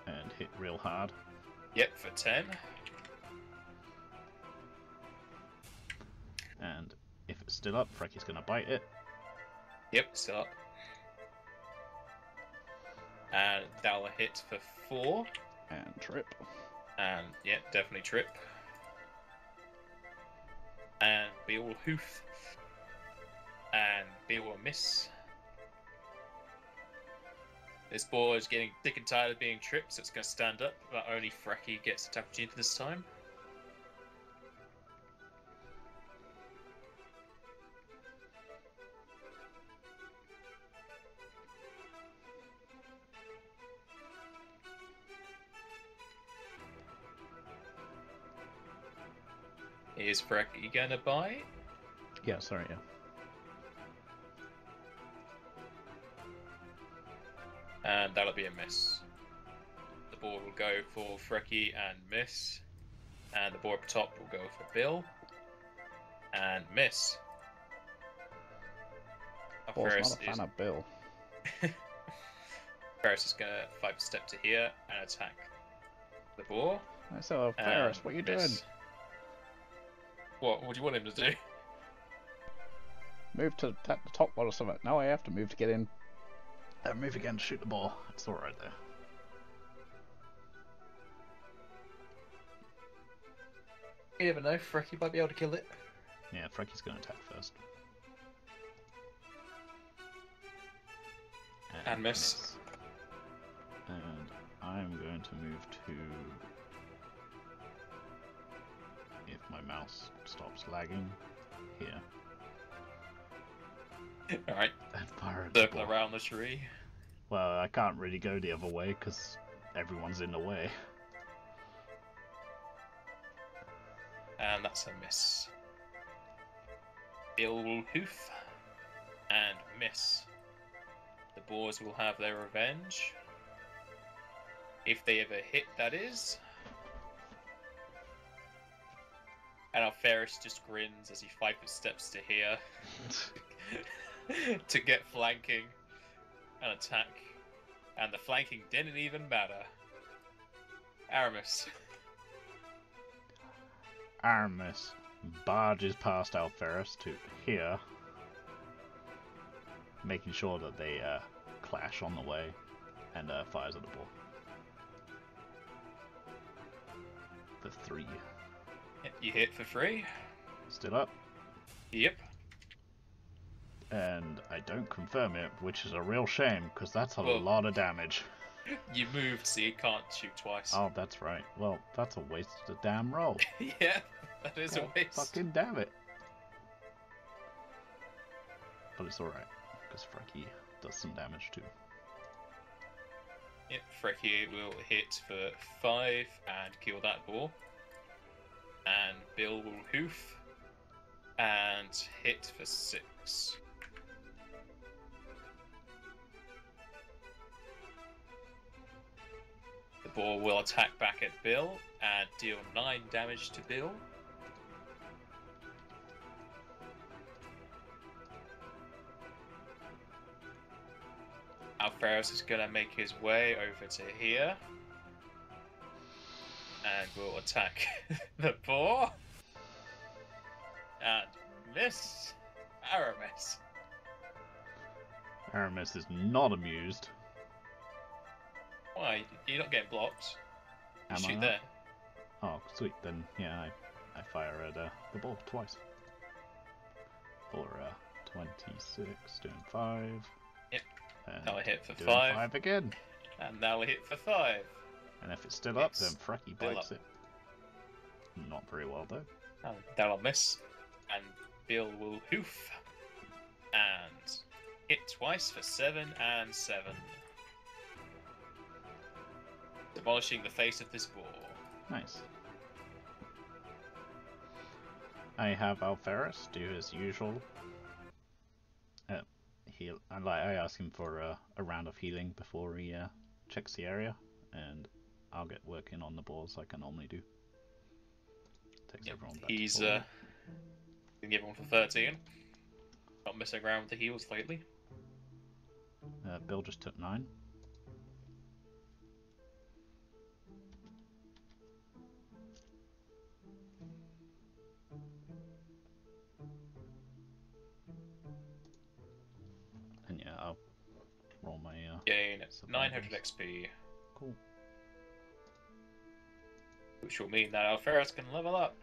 And hit real hard. Yep, for 10. And if it's still up, Frecky's going to bite it. Yep, still up. And that'll hit for 4. And trip. And, yeah, definitely trip. And Bill will hoof. And Bill will miss. This ball is getting sick and tired of being tripped, so it's going to stand up, but only Frecky gets the opportunity this time. Is Frecky gonna bite? Yeah, sorry, yeah. And that'll be a miss. The ball will go for Frecky and miss. And the ball up top will go for Bill. And miss. Bill's Ferris not a fan of Bill. Ferris is gonna 5 step to here and attack the boar. So, Ferris, what are you doing? miss. What do you want him to do? Move to the top or something. No, I have to move to get in. Move again to shoot the ball. It's alright there. You never know, Frecky might be able to kill it. Yeah, Frecky's going to attack first. And miss. And I'm going to move to... If my mouse stops lagging, here. Alright, And fire at the circle ball. around the tree. Well, I can't really go the other way because everyone's in the way. And that's a miss. Bill will hoof. And miss. The boars will have their revenge. If they ever hit, that is. And Alferis just grins as he 5 steps to here. To get flanking and attack. And the flanking didn't even matter. Aramis. Aramis barges past Alferis to here, making sure that they clash on the way, and fires at the ball. For 3. You hit for free. Still up. Yep. And I don't confirm it, which is a real shame, because that's a Well- lot of damage. You moved so you can't shoot twice. Oh, that's right. Well, that's a waste of the damn roll. Yeah, that is a God waste. fucking damn it. But it's alright, because Frecky does some damage too. Yep, Frecky will hit for 5 and kill that ball. And Bill will hoof and hit for 6. The ball will attack back at Bill and deal 9 damage to Bill. Alferis is going to make his way over to here. And will attack the boar. And miss Aramis. Aramis is not amused. Why? You're not getting blocked. You Am I shoot not? there. Oh, sweet. Then, yeah, I fire at the ball twice. For 26, doing 5. Yep. And That'll hit for doing 5. 5 again. And now we hit for 5. And if it's still up, It's then Frecky still bites up. it. Not very well, though. And that'll miss. And Bill will hoof. And hit twice for 7 and 7. Demolishing the face of this boar. Nice. I have Alferis do his usual heal. I ask him for a round of healing before he checks the area, and I'll get working on the balls like I normally do. Takes Yep, everyone back. he's to full. been given one for 13. Not messing around with the heals lately. Bill just took 9. And yeah, I'll roll my Gain survivors. 900 XP. Cool. Which will mean that Alferis can level up.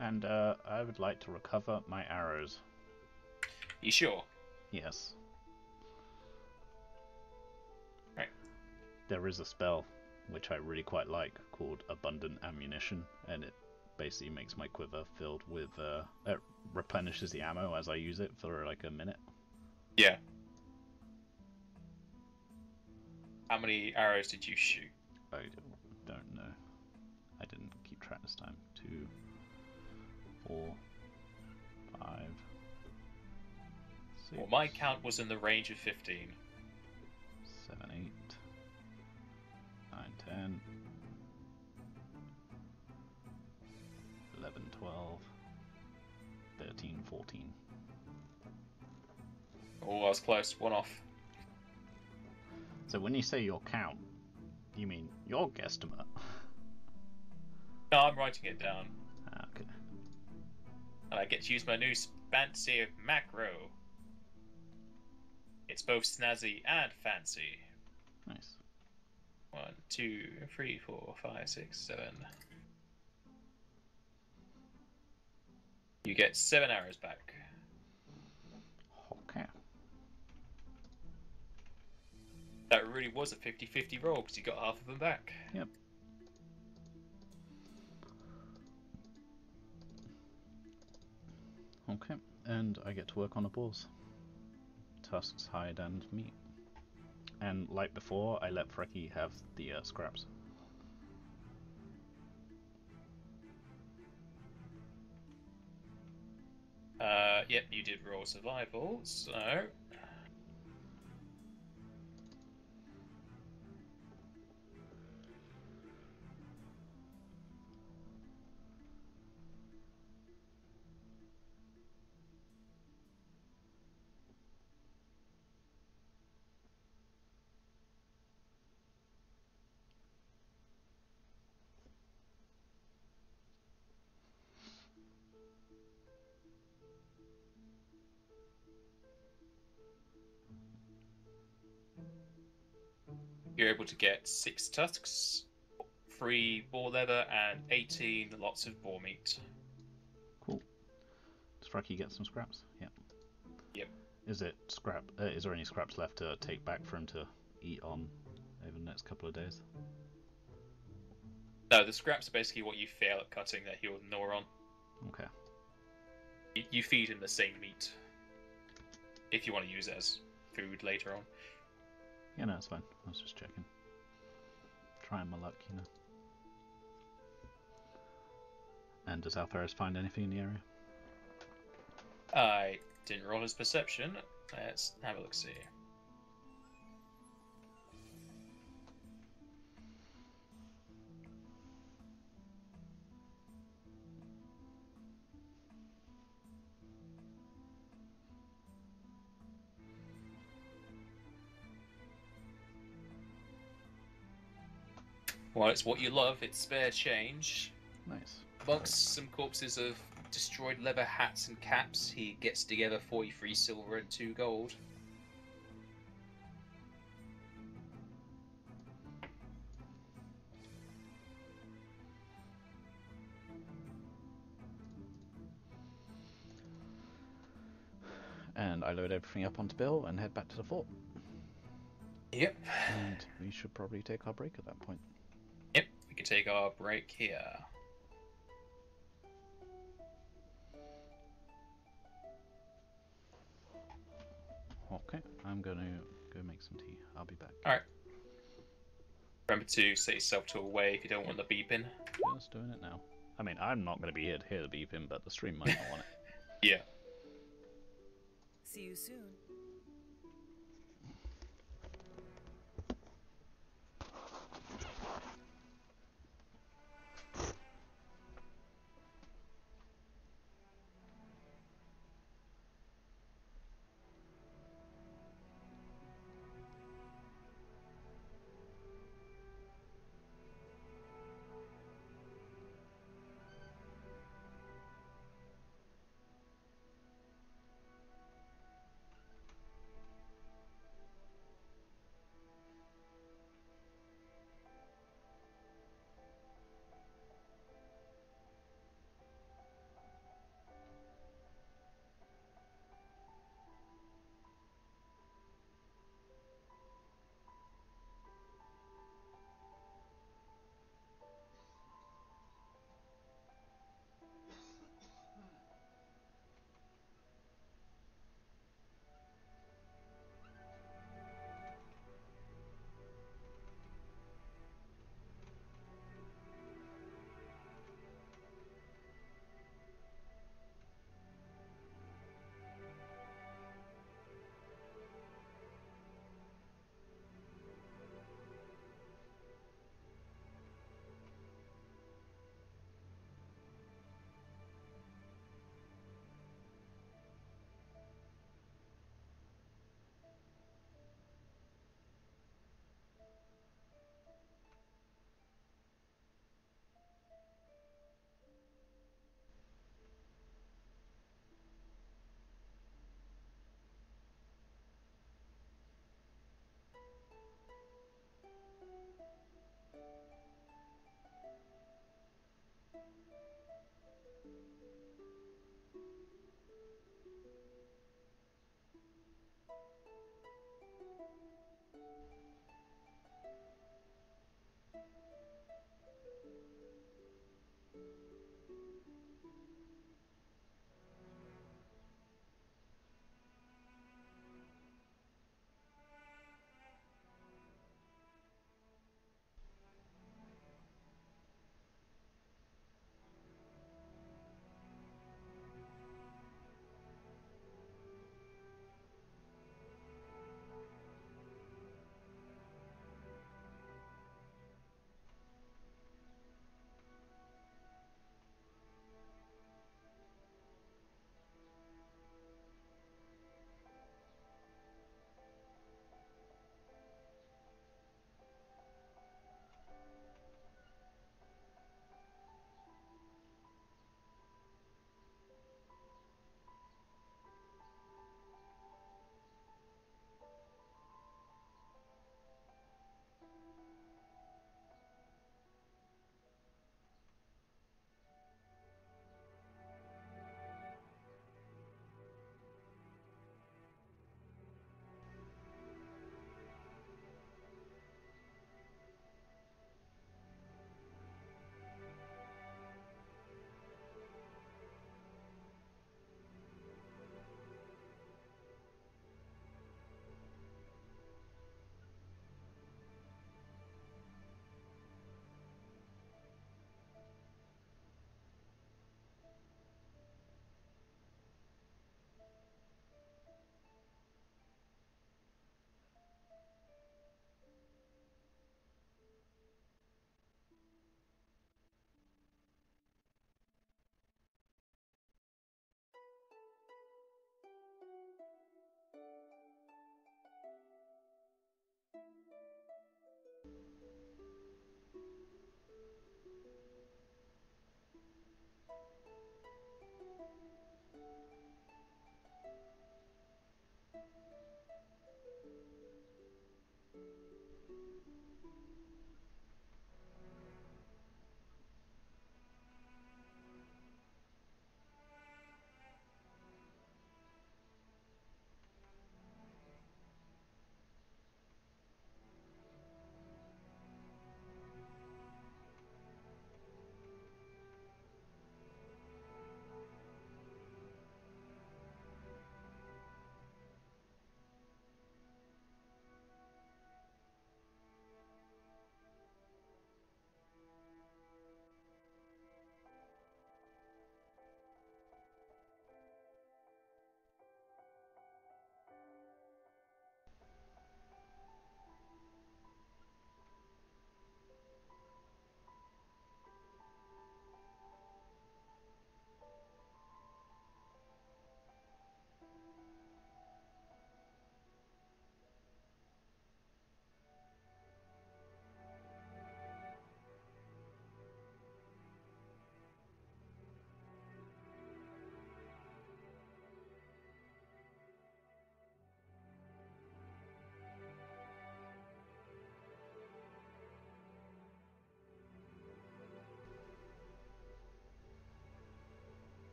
And I would like to recover my arrows. You sure? Yes. Right. There is a spell which I really quite like called Abundant Ammunition, and it basically makes my quiver filled with it replenishes the ammo as I use it for like a minute. Yeah. How many arrows did you shoot? I don't know. I didn't keep track this time. 2, 4, 5, 6. Well, my count was in the range of 15. 7, 8, 9, 10, 11, 12, 13, 14. Oh, I was close. One off. So when you say your count, you mean your guesstimate? No, I'm writing it down. Okay. And I get to use my new fancy macro. It's both snazzy and fancy. Nice. 1, 2, 3, 4, 5, 6, 7. You get 7 arrows back. Okay. That really was a 50-50 roll because you got half of them back. Yep. Okay, and I get to work on the boars. Tusks, hide, and meat. And like before, I let Frecky have the scraps. Yep, you did roll survival, so... You're able to get 6 tusks, 3 boar leather, and 18 lots of boar meat. Cool. Does Frecky get some scraps? Yeah. Yep. Is it scrap? Is there any scraps left to take back for him to eat on over the next couple of days? No, the scraps are basically what you fail at cutting that he'll gnaw on. Okay. You feed him the same meat. If you want to use it as food later on. Yeah, no, it's fine. I was just checking. Trying my luck, you know. And does Alferez find anything in the area? I didn't roll his perception. Let's have a look see. Well, it's what you love. It's spare change. Nice. Amongst some corpses of destroyed leather hats and caps, he gets together 43 silver and 2 gold. And I load everything up onto Bill and head back to the fort. Yep. And we should probably take our break at that point. Yep, we can take our break here. Okay, I'm gonna go make some tea. I'll be back. Alright. Remember to set yourself to away if you don't want the beeping. Just doing it now. I mean, I'm not going to be here to hear the beeping, but the stream might not want it. Yeah. See you soon.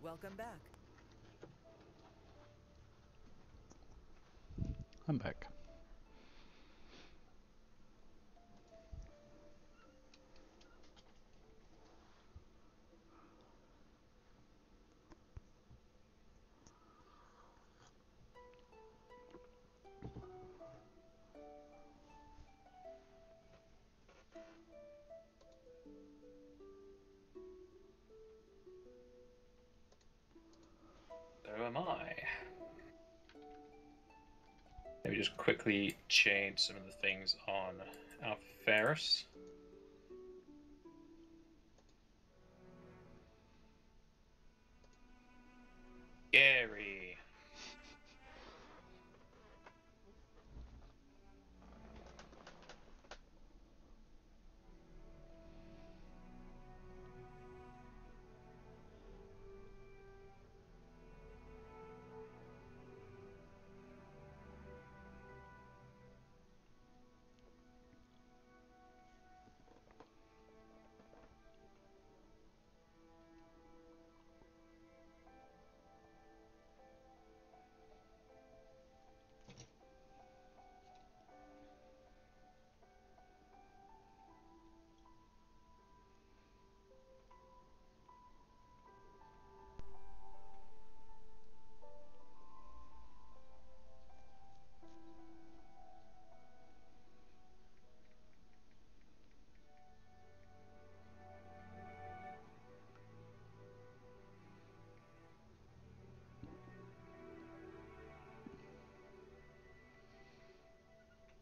Welcome back. I'm back. So am I. Maybe just quickly change some of the things on Alpharis. Scary.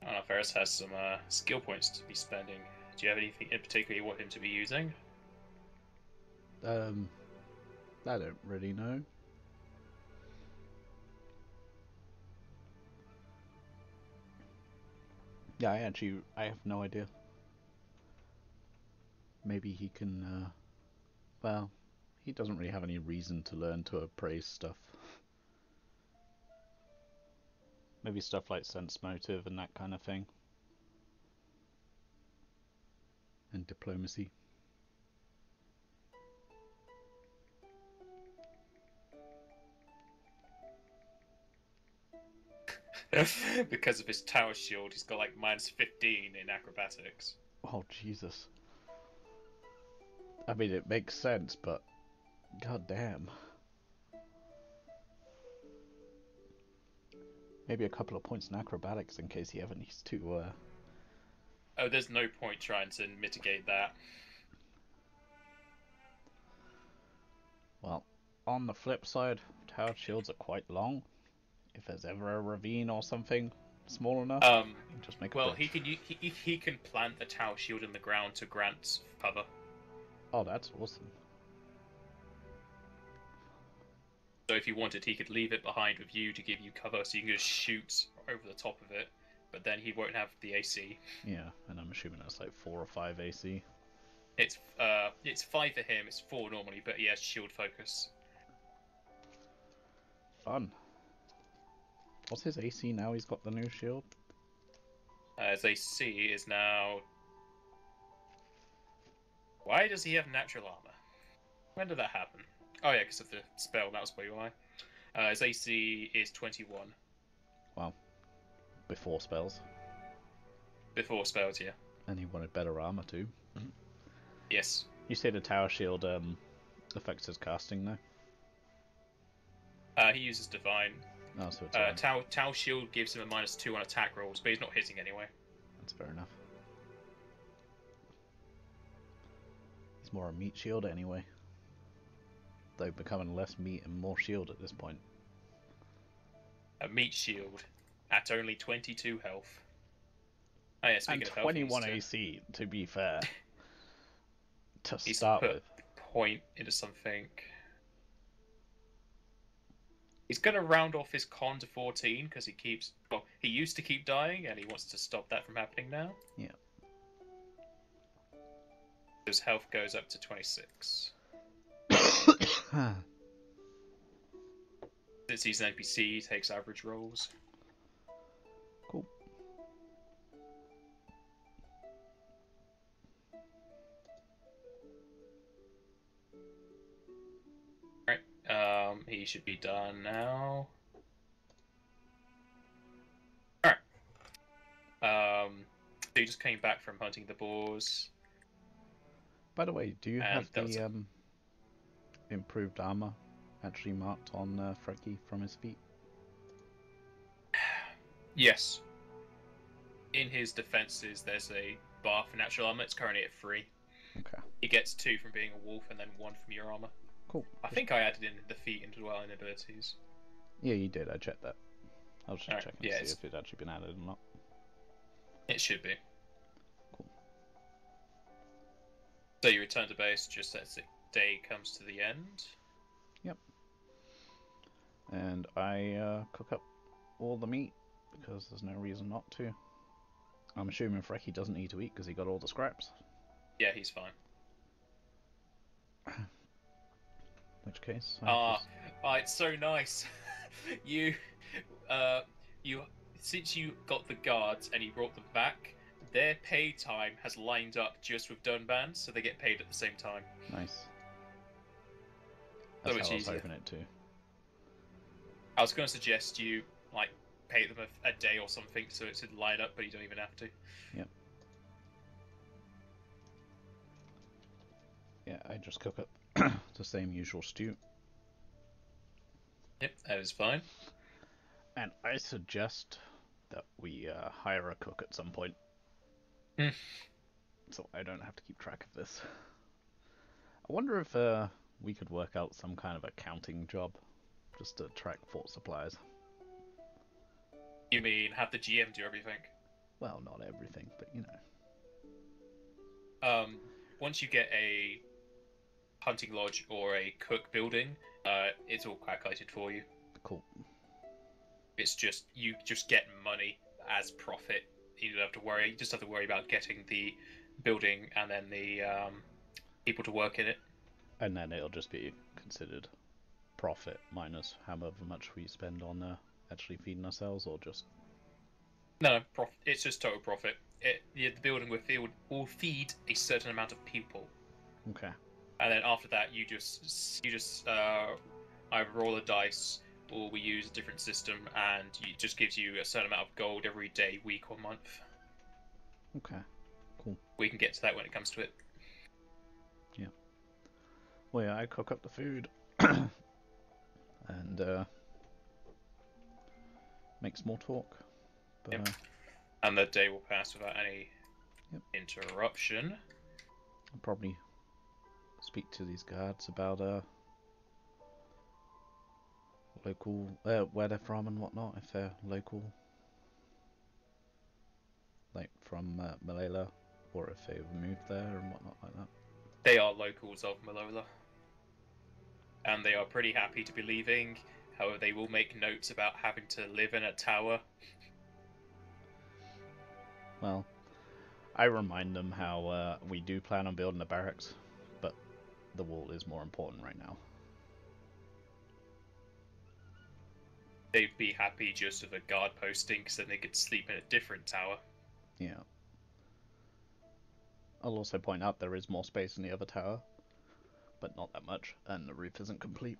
I don't know if Ferris has some skill points to be spending. Do you have anything in particular you want him to be using? I don't really know. Yeah, I have no idea. Maybe he can, well, he doesn't really have any reason to learn to appraise stuff. Maybe stuff like sense motive and that kind of thing. And diplomacy. Because of his tower shield, he's got like -15 in acrobatics. Oh, Jesus. I mean, it makes sense, but god damn. Maybe a couple of points in acrobatics in case he ever needs to, Oh, there's no point trying to mitigate that. Well, on the flip side, tower shields are quite long. If there's ever a ravine or something small enough, you can just make a Well, bridge. he can plant a tower shield in the ground to grant cover. Oh, that's awesome. So if you wanted, he could leave it behind with you to give you cover, so you can just shoot over the top of it. But then he won't have the AC. Yeah, and I'm assuming that's like 4 or 5 AC. It's 5 for him. It's 4 normally, but he has shield focus. Fun. What's his AC now he's got the new shield? His AC is now. Why does he have natural armor? When did that happen? Oh yeah, because of the spell. That was probably why. His AC is 21. Wow. Before spells. Before spells, yeah. And he wanted better armor too. Yes. You say the tower shield affects his casting though? He uses divine. Oh, so it's Tau shield gives him a -2 on attack rolls, but he's not hitting anyway. That's fair enough. He's more a meat shield anyway. Though becoming less meat and more shield at this point. A meat shield at only 22 health. Oh yeah, speaking And of health, 21 AC, to be fair. To he's start put with. point into something. He's going to round off his con to 14 because he used to keep dying and he wants to stop that from happening now. Yeah. His health goes up to 26. Since he's an NPC, he takes average rolls. Cool. Right. He should be done now. Alright. So you just came back from hunting the boars. By the way, do you And have that was the it. improved armor actually marked on Frecky from his feet? Yes. In his defenses, there's a bar for natural armor. It's currently at 3. Okay, He gets 2 from being a wolf and then 1 from your armor. cool. I think I added in the feet as well in abilities. Yeah, you did. I checked that. I was just Alright, checking yeah, to see it's- if it actually been added or not. It should be. Cool. So you return to base just as the day comes to the end. And I cook up all the meat because there's no reason not to. I'm assuming Frecky doesn't need to eat because he got all the scraps. Yeah, he's fine. In which case, It's so nice. you, you, since you got the guards and you brought them back, their pay time has lined up just with Dunban, so they get paid at the same time. nice. So That's much how I was easier. hoping it too. I was going to suggest you like pay them a day or something so it's in line up, but you don't even have to. Yeah, I just cook up the same usual stew. Yep, that is fine. And I suggest that we hire a cook at some point. Hmm. So I don't have to keep track of this. I wonder if we could work out some kind of accounting job just to track fort supplies. You mean have the GM do everything? Well, not everything, but you know. Once you get a hunting lodge or a cook building, it's all calculated for you. Cool. It's just you just get money as profit. You don't have to worry. You just have to worry about getting the building and then the people to work in it. And then it'll just be considered profit minus however much we spend on actually feeding ourselves, or just... No, profit. It's just total profit. The building will feed a certain amount of people, Okay. and then after that, you just either roll a dice or we use a different system, and it just gives you a certain amount of gold every day, week, or month. Okay. Cool. We can get to that when it comes to it. Well, yeah, I cook up the food and make small talk. But Yep. And the day will pass without any Yep. interruption. I'll probably speak to these guards about local where they're from and whatnot, if they're local, like from Malala, or if they've moved there and whatnot like that. They are locals of Malola, and they are pretty happy to be leaving. However, they will make notes about having to live in a tower. Well, I remind them how we do plan on building a barracks, but the wall is more important right now. They'd be happy just with a guard posting, because then they could sleep in a different tower. Yeah. I'll also point out there is more space in the other tower, but not that much, and the roof isn't complete.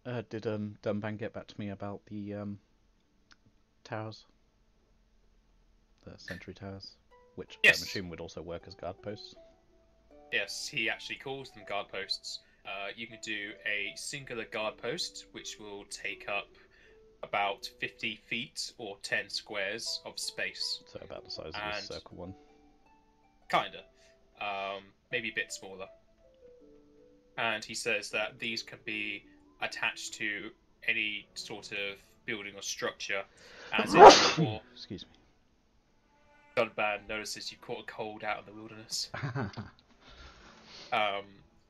Did Dunban get back to me about the towers? The sentry towers? Which Yes. I'm assuming would also work as guard posts. Yes, he actually calls them guard posts. You can do a singular guard post, which will take up about 50 feet or 10 squares of space. So about the size of And- this circle one. Kinda. Maybe a bit smaller. And he says that these can be attached to any sort of building or structure. As in before, Excuse me. Dunban notices you caught a cold out in the wilderness.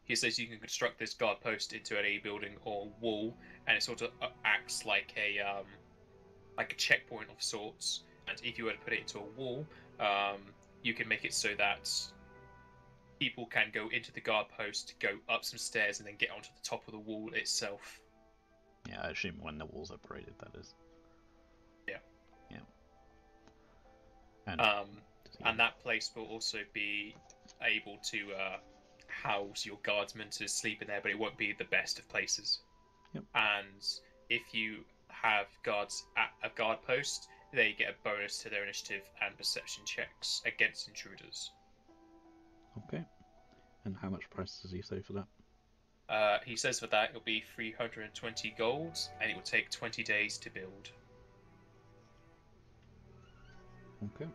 He says you can construct this guard post into any building or wall, and it sort of acts like a checkpoint of sorts. And if you were to put it into a wall, you can make it so that people can go into the guard post, go up some stairs, and then get onto the top of the wall itself. Yeah, I assume when the wall's upgraded, that is. Yeah. Yeah. And, And that place will also be able to house your guardsmen to sleep in there, but it won't be the best of places. Yep. And if you have guards at a guard post, they get a bonus to their initiative and perception checks against intruders. Okay. And how much price does he say for that? He says for that it'll be 320 gold, and it will take 20 days to build. Okay.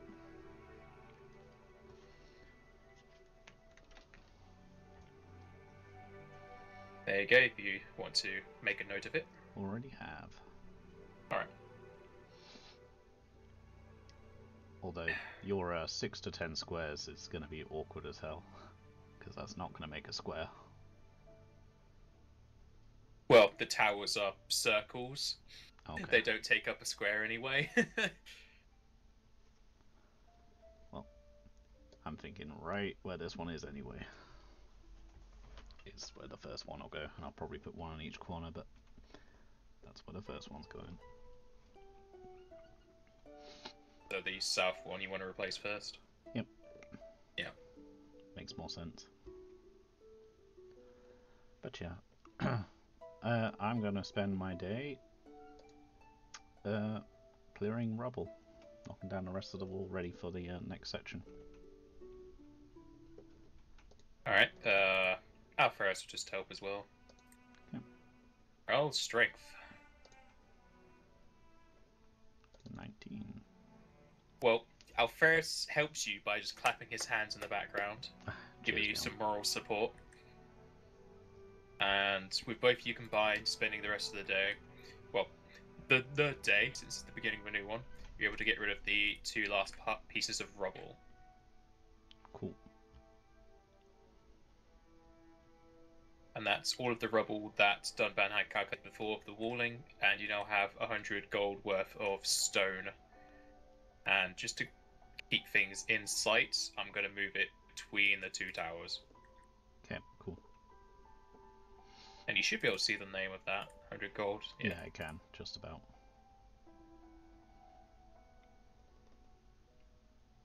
There you go, if you want to make a note of it. Already have. Alright. Although your 6 to 10 squares is going to be awkward as hell, because that's not going to make a square. Well, the towers are circles. Okay. They don't take up a square anyway. Well, I'm thinking right where this one is anyway. Is where the first one will go, and I'll probably put one on each corner, but that's where the first one's going. So the south one you want to replace first? Yep. Yeah. Makes more sense. But yeah. I'm gonna spend my day clearing rubble, knocking down the rest of the wall ready for the next section. Alright, Alferez will just help as well. Yep. Roll strength. 19. Well, Alferez helps you by just clapping his hands in the background, giving you Cheers, some moral support. And with both you combined, spending the rest of the day, well, the day, since it's the beginning of a new one, you're able to get rid of the 2 last pieces of rubble. Cool. And that's all of the rubble that Dunban had calculated before of the walling, and you now have 100 gold worth of stone. And just to keep things in sight, I'm going to move it between the 2 towers. Okay, cool. And you should be able to see the name of that, 100 gold. Yeah, I can, just about.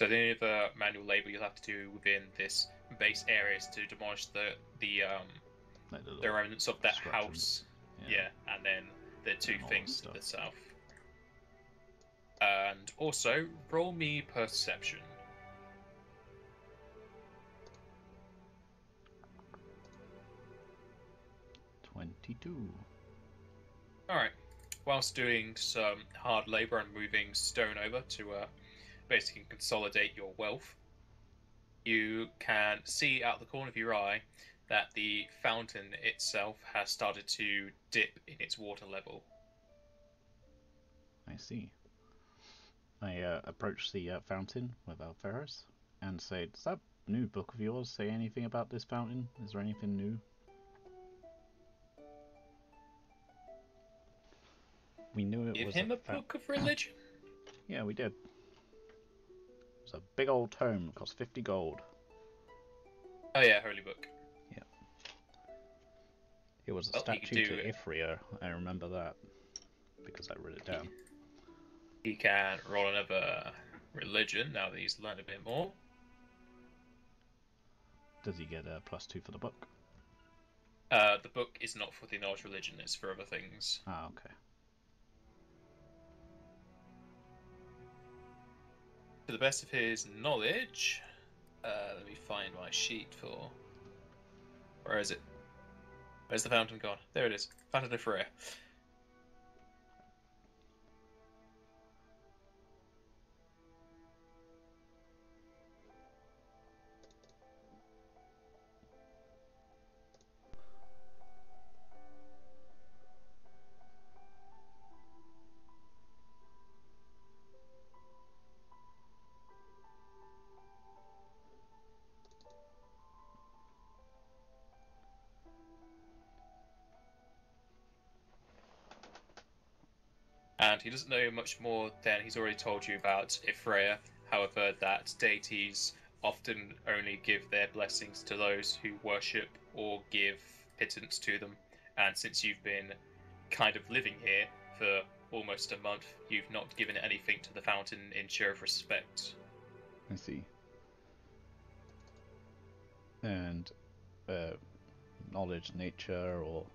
So the only other manual labour you'll have to do within this base area is to demolish the remnants of that house. Yeah, and then the 2 And all things that to the stuff. south. And also, roll me perception. Alright. Whilst doing some hard labour and moving stone over to basically consolidate your wealth, you can see out the corner of your eye that the fountain itself has started to dip in its water level. I see. I approach the fountain with Alferez and say, does that new book of yours say anything about this fountain? Is there anything new? We knew it Give was him a book of religion? Yeah, we did. It was a big old tome, cost 50 gold. Oh yeah, holy book. It was a Well, you could statue do to it. Ifria, I remember that, because I wrote it down. He can roll another religion now that he's learned a bit more. Does he get a +2 for the book? The book is not for the knowledge religion, it's for other things. Ah, okay. To the best of his knowledge, let me find my sheet for... Where is it? Where's the fountain gone? There it is. Fountain of Freya. And he doesn't know much more than he's already told you about Ifreya. However, that deities often only give their blessings to those who worship or give pittance to them. And since you've been kind of living here for almost a month, you've not given anything to the fountain in show of respect. I see. And knowledge, nature, or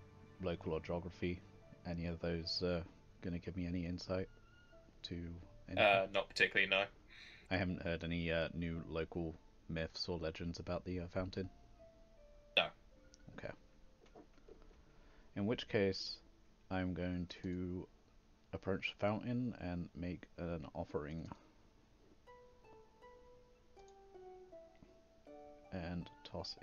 local or geography? Any of those gonna give me any insight to anything? Not particularly, no. I haven't heard any new local myths or legends about the fountain. No. Okay. In which case, I'm going to approach the fountain and make an offering. And toss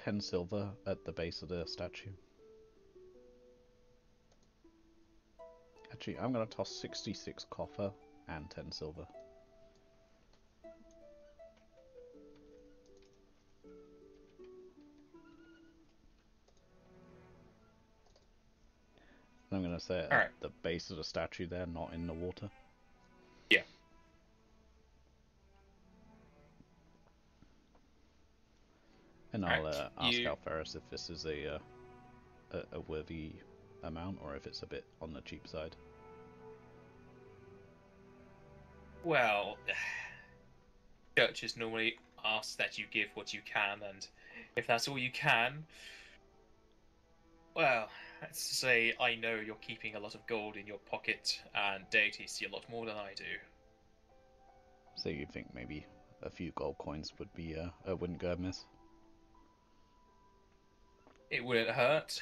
10 silver at the base of the statue. Actually, I'm going to toss 66 copper and 10 silver. I'm going to say it at the base of the statue there, not in the water. Yeah. And I'll ask Alferus if this is a worthy amount, or if it's a bit on the cheap side. Well, churches normally ask that you give what you can, and if that's all you can, well, let's say I know you're keeping a lot of gold in your pocket, and deities see a lot more than I do. So you think maybe a few gold coins would be wouldn't go amiss? It wouldn't hurt.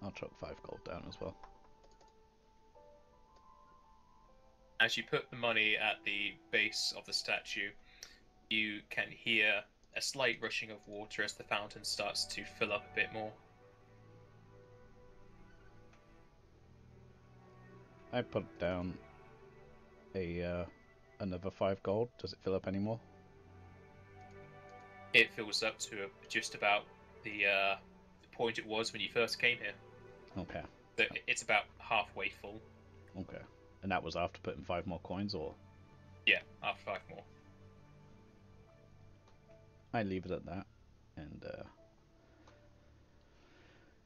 I'll chuck 5 gold down as well. As you put the money at the base of the statue, you can hear a slight rushing of water as the fountain starts to fill up a bit more. I put down another 5 gold. Does it fill up anymore? It fills up to just about the point it was when you first came here. Okay. So it's about halfway full. Okay. And that was after putting 5 more coins, or? Yeah, after 5 more. I leave it at that, and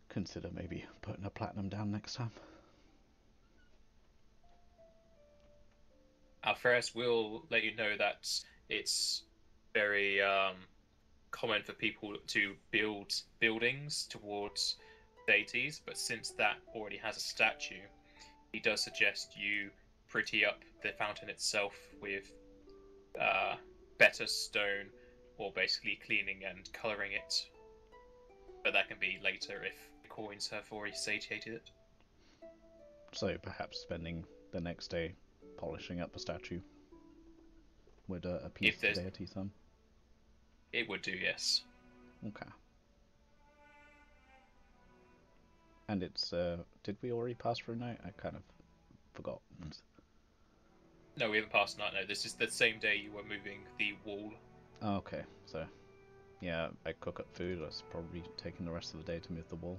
consider maybe putting a platinum down next time. Alferez will let you know that it's very common for people to build buildings towards deities, but since that already has a statue, he does suggest you pretty up the fountain itself with better stone, or basically cleaning and colouring it. But that can be later if the coins have already satiated it. So perhaps spending the next day polishing up the statue would appease the deity some? It would do, yes. Okay. And it's, did we already pass through night? I kind of forgot. No, we haven't passed night, no. This is the same day you were moving the wall. Oh, okay, so, yeah, I cook up food. I was probably taking the rest of the day to move the wall.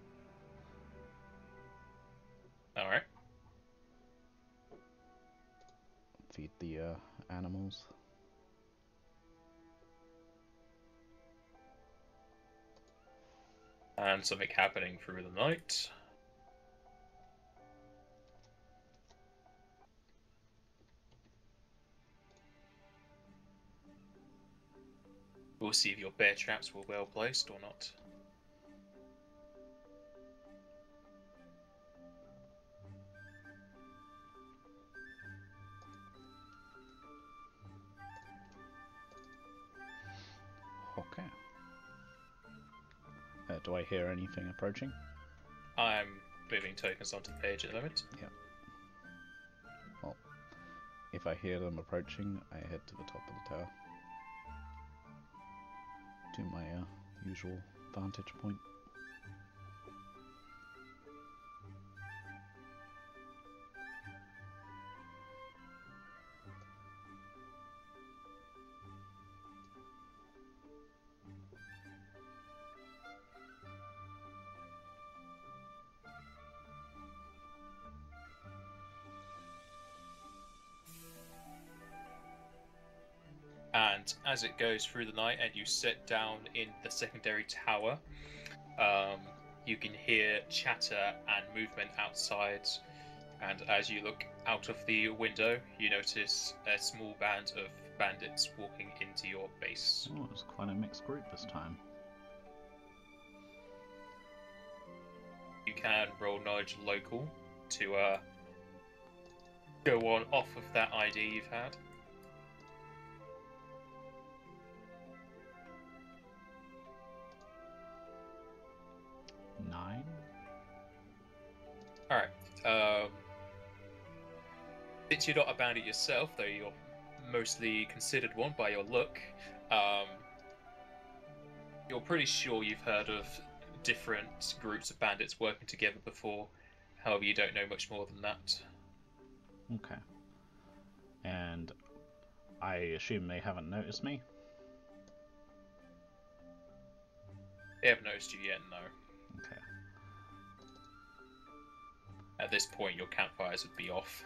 Alright. Feed the animals. And something happening through the night. We'll see if your bear traps were well placed or not. Okay. Do I hear anything approaching? I'm moving tokens onto the page at the moment. Yep. Well, if I hear them approaching, I head to the top of the tower. To my usual vantage point. And as it goes through the night and you sit down in the secondary tower, you can hear chatter and movement outside. And as you look out of the window, you notice a small band of bandits walking into your base. Oh, it's quite a mixed group this time. You can roll knowledge local to go on off of that ID you've had. Nine? Alright. Since you're not a bandit yourself, though you're mostly considered one by your look, you're pretty sure you've heard of different groups of bandits working together before. However, you don't know much more than that. Okay. And I assume they haven't noticed me? They haven't noticed you yet, no. Okay. At this point, your campfires would be off.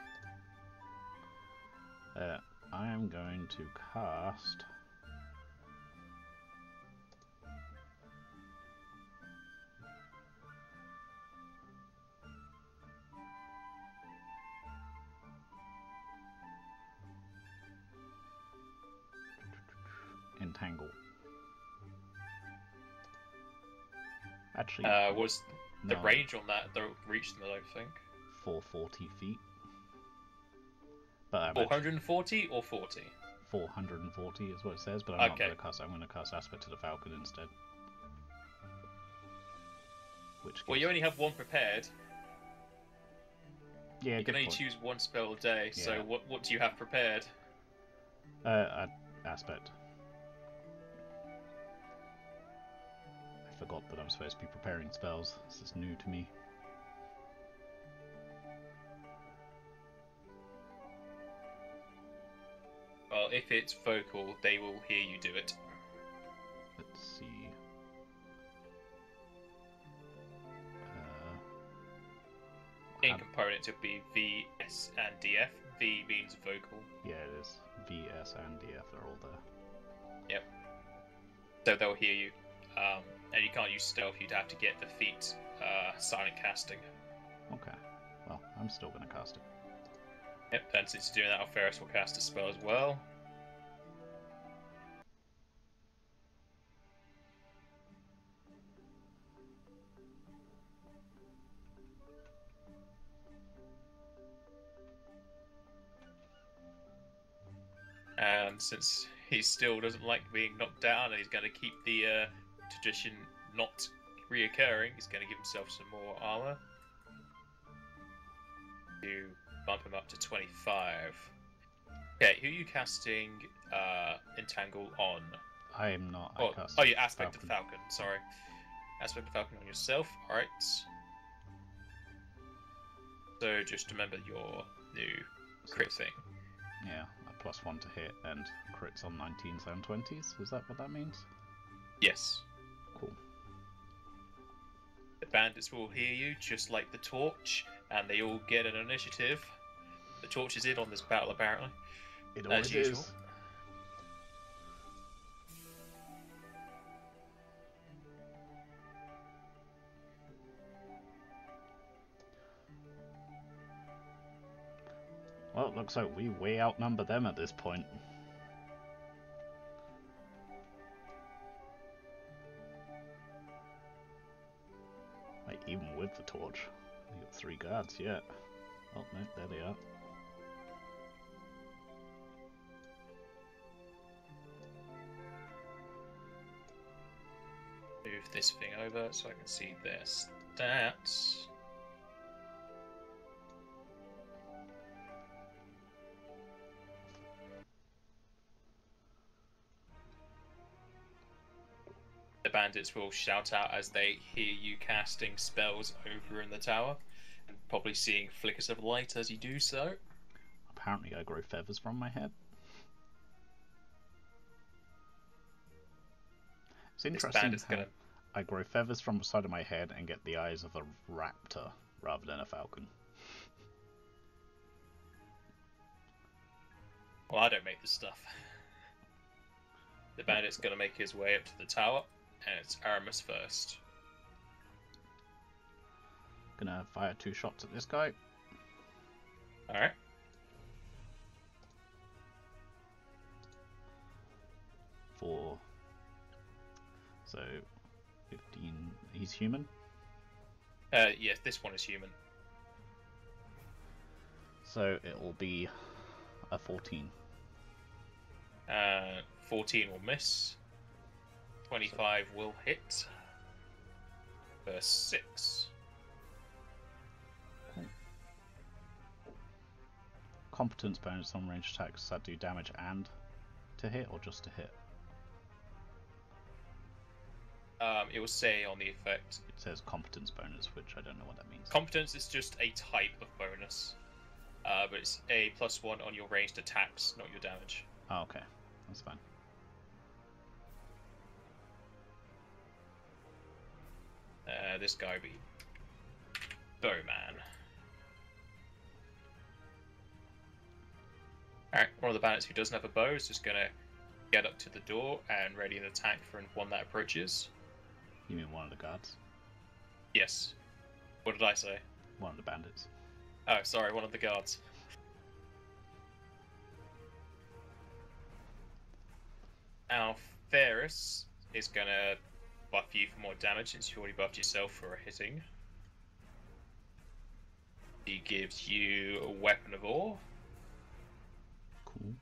I am going to cast... Entangle. Actually, Was the no, range on that the reach them, I don't think. 440 feet. But I'm 440 or 40? 440 is what it says, but I'm not Okay. going to cast. I'm going to cast Aspect to the Falcon instead. Which Well, gives- you only have one prepared. yeah, You good can only point. choose one spell a day, so Yeah. what do you have prepared? Aspect. I forgot that I'm supposed to be preparing spells. This is new to me. Well, if it's vocal, they will hear you do it. Let's see. In How- components, it'll be V, S, and DF. V means vocal, yeah, it is. V, S, and DF are all there. so they'll hear you. And you can't use stealth, you'd have to get the feat silent casting. Okay. Well, I'm still going to cast it. Yep, and since you're doing that, Alferus will cast a spell as well. And since he still doesn't like being knocked down and he's going to keep the tradition not reoccurring, he's going to give himself some more armor to bump him up to 25. Okay, who are you casting Entangle on? I am not. I Oh, cast oh, you Aspect of Falcon. Falcon, sorry. Aspect of Falcon on yourself, alright. So just remember your new crit thing. Yeah, a +1 to hit and crits on 19s and 20s. Is that what that means? Yes. Cool. The bandits will hear you, just like the Torch, and they all get an initiative. The Torch is in on this battle, apparently. It As always usual. is. Well, it looks like we way outnumber them at this point. Like, even with the torch. You got 3 guards yet. Oh, no, there they are. Move this thing over so I can see their stats. The bandits will shout out as they hear you casting spells over in the tower, and probably seeing flickers of light as you do so. Apparently I grow feathers from my head. It's This interesting bandit's how gonna. I grow feathers from the side of my head and get the eyes of a raptor rather than a falcon. Well, I don't make this stuff. The bandit's gonna make his way up to the tower, and it's Aramis first. Gonna fire 2 shots at this guy. Alright. for. So 15. He's human. Yes, this one is human. So it will be a 14. 14 will miss. 25 will hit. For 6. Competence bonus on range attacks that do damage and to hit, or just to hit? It will say on the effect. It says competence bonus, which I don't know what that means. Competence is just a type of bonus. But it's a +1 on your ranged attacks, not your damage. Oh, okay. That's fine. This guy will be Bowman. Alright, one of the bandits who doesn't have a bow is just gonna get up to the door and ready an attack for one that approaches. You mean one of the guards? Yes. What did I say? One of the bandits. Oh, sorry, one of the guards. Alferus is gonna buff you for more damage since you already buffed yourself for a hitting. He gives you a weapon of awe. Cool.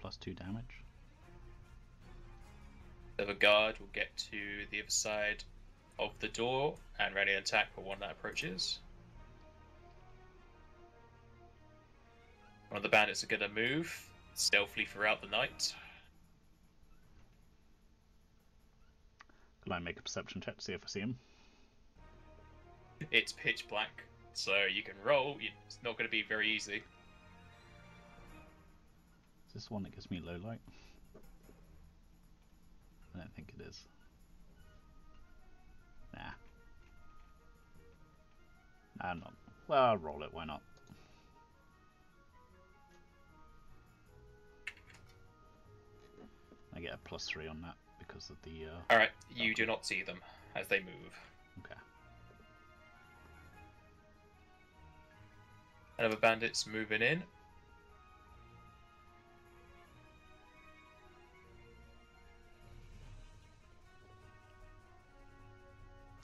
+2 damage. The other guard will get to the other side of the door and ready an attack for one that approaches. One of the bandits are going to move stealthily throughout the night. Can I make a perception check to see if I see him? It's pitch black, so you can roll. It's not going to be very easy. Is this the one that gives me low light? I don't think it is. Nah. Nah, I'm not. Well, I'll roll it, why not? I get a +3 on that because of the... Alright, you do not see them as they move. Okay. Another bandit's moving in.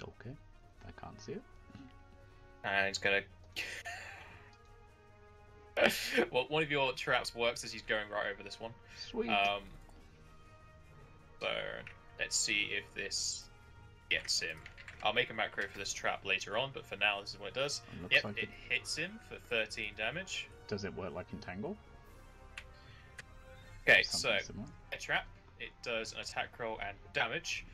Okay. I can't see it. And he's gonna... Well, one of your traps works as he's going right over this one. Sweet. So, let's see if this gets him. I'll make a macro for this trap later on, but for now this is what it does. Looks Yep, like it hits him for 13 damage. Does it work like Entangle? Okay, Something so similar? a trap, it does an attack roll and damage.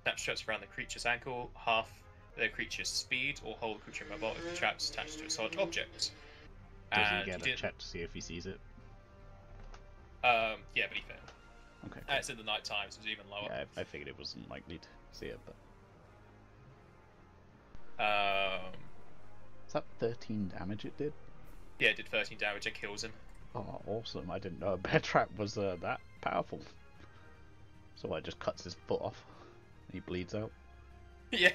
That straps around the creature's ankle, half the creature's speed, or hold the creature mobile if the trap's attached to a solid object. Does And he get he a check to see if he sees it? Yeah, but he failed. Okay. And it's in the night time, so it's even lower. Yeah, I figured it wasn't likely to see it, but... Is that 13 damage it did? Yeah, it did 13 damage and kills him. Oh, awesome. I didn't know a bear trap was that powerful. So it just cuts his foot off. And he bleeds out. Yeah,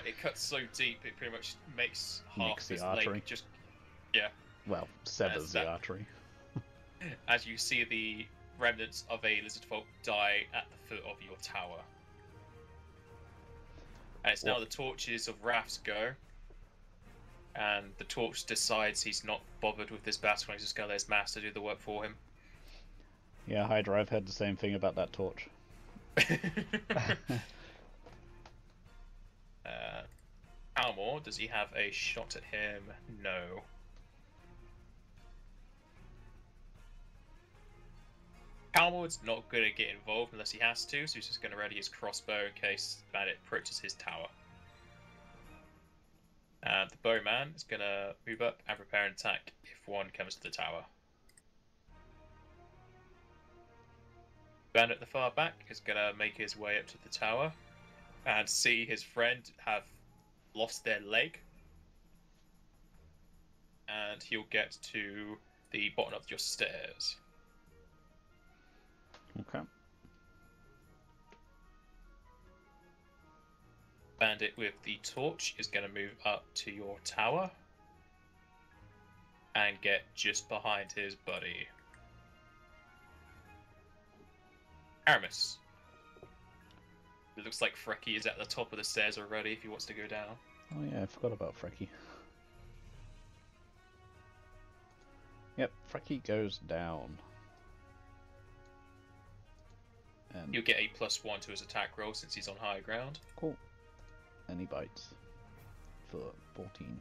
it cuts so deep, it pretty much makes half Nicks the his artery. leg just... Yeah. Well, severs the artery. As you see the remnants of a lizard folk die at the foot of your tower. And it's now the torches of Wrath's go. And the torch decides he's not bothered with this battle and he's just going to let his master do the work for him. Yeah, Hydra, I've heard the same thing about that torch. Almor, does he have a shot at him? No. Calmord's not going to get involved unless he has to, so he's just going to ready his crossbow in case Bandit approaches his tower. And the bowman is going to move up and prepare an attack if one comes to the tower. Bandit at the far back is going to make his way up to the tower and see his friend have lost their leg. And he'll get to the bottom of your stairs. Okay. Bandit with the torch is going to move up to your tower and get just behind his buddy. Aramis. It looks like Frecky is at the top of the stairs already if he wants to go down. Oh yeah, I forgot about Frecky. Yep, Frecky goes down. And He'll get a +1 to his attack roll since he's on high ground. cool. And he bites. For 14.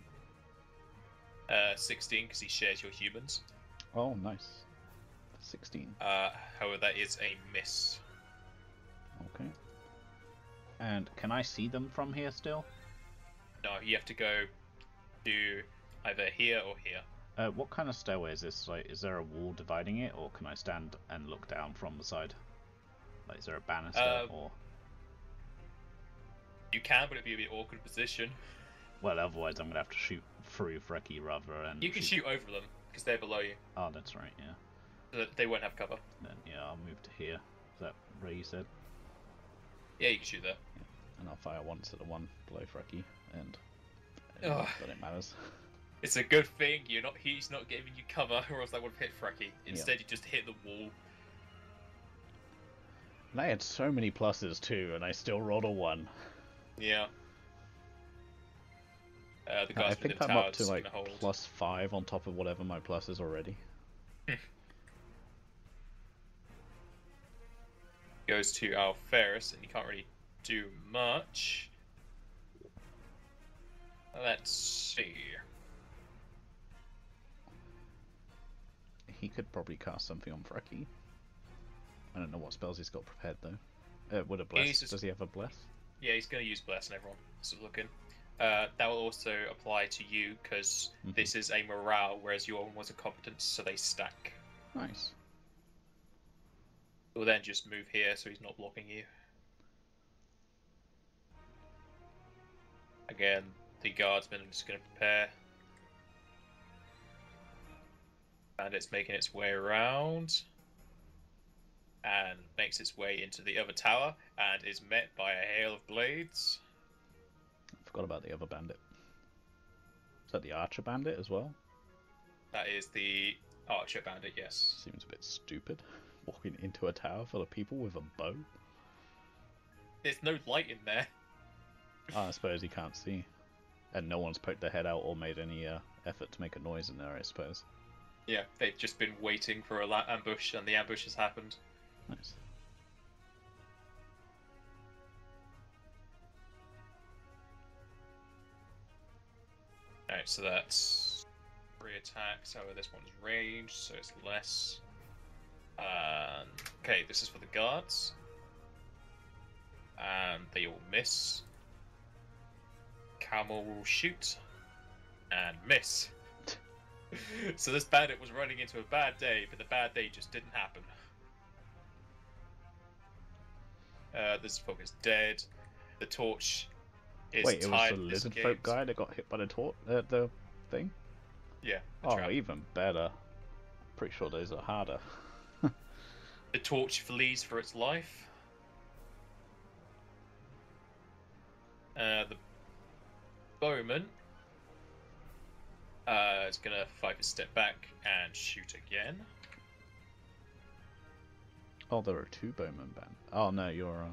16 because he shares your humans. Oh, nice. 16. However, that is a miss. Okay. And can I see them from here still? No, you have to go to either here or here. What kind of stairway is this? Like, is there a wall dividing it, or can I stand and look down from the side? Like, is there a banister, or... You can, but it'd be a bit awkward position. Well, otherwise I'm gonna have to shoot through Frecky rather than... You can shoot over them because they're below you. Oh, that's right, yeah. So that they won't have cover. Then, yeah, I'll move to here. Is that Ray you said? Yeah, you can shoot there. And I'll fire once at the one below Frecky, and... Ugh. But it matters. It's a good thing he's not giving you cover, or else I would have hit Frecky. Instead, you just hit the wall. And I had so many pluses too, and I still rolled a 1. Yeah. The I guys think within I'm tower up to is like gonna hold. +5 on top of whatever my plus is already. Goes to Alferus, and you can't really do much. Let's see. He could probably cast something on Frecky. I don't know what spells he's got prepared though. Would a bless? Does he have a bless? Yeah, he's going to use Bless on everyone. So looking. That will also apply to you because this is a morale, whereas your one was a competence, so they stack. Nice. We'll then just move here so he's not blocking you. Again, the guardsman is going to prepare. Bandit's making its way around. And makes its way into the other tower and is met by a hail of blades. I forgot about the other bandit. Is that the archer bandit as well? That is the archer bandit, yes. Seems a bit stupid. Walking into a tower full of people with a bow. There's no light in there. Oh, I suppose he can't see. And no one's poked their head out or made any effort to make a noise in there, I suppose. Yeah, they've just been waiting for an ambush, and the ambush has happened. Nice. Alright, so that's 3 attacks. However, this one's ranged, so it's less. Okay, this is for the guards. And they all miss. Camel will shoot. And miss. So this bandit was running into a bad day, but the bad day just didn't happen. This folk is dead. The torch is Wait, it was tied the with this lizard gate. folk guy that got hit by the thing? Yeah. the Oh, trap. even better. Pretty sure those are harder. The torch flees for its life. The bowman is gonna 5 a step back and shoot again. Oh, there are 2 bowmen band. Oh no, you're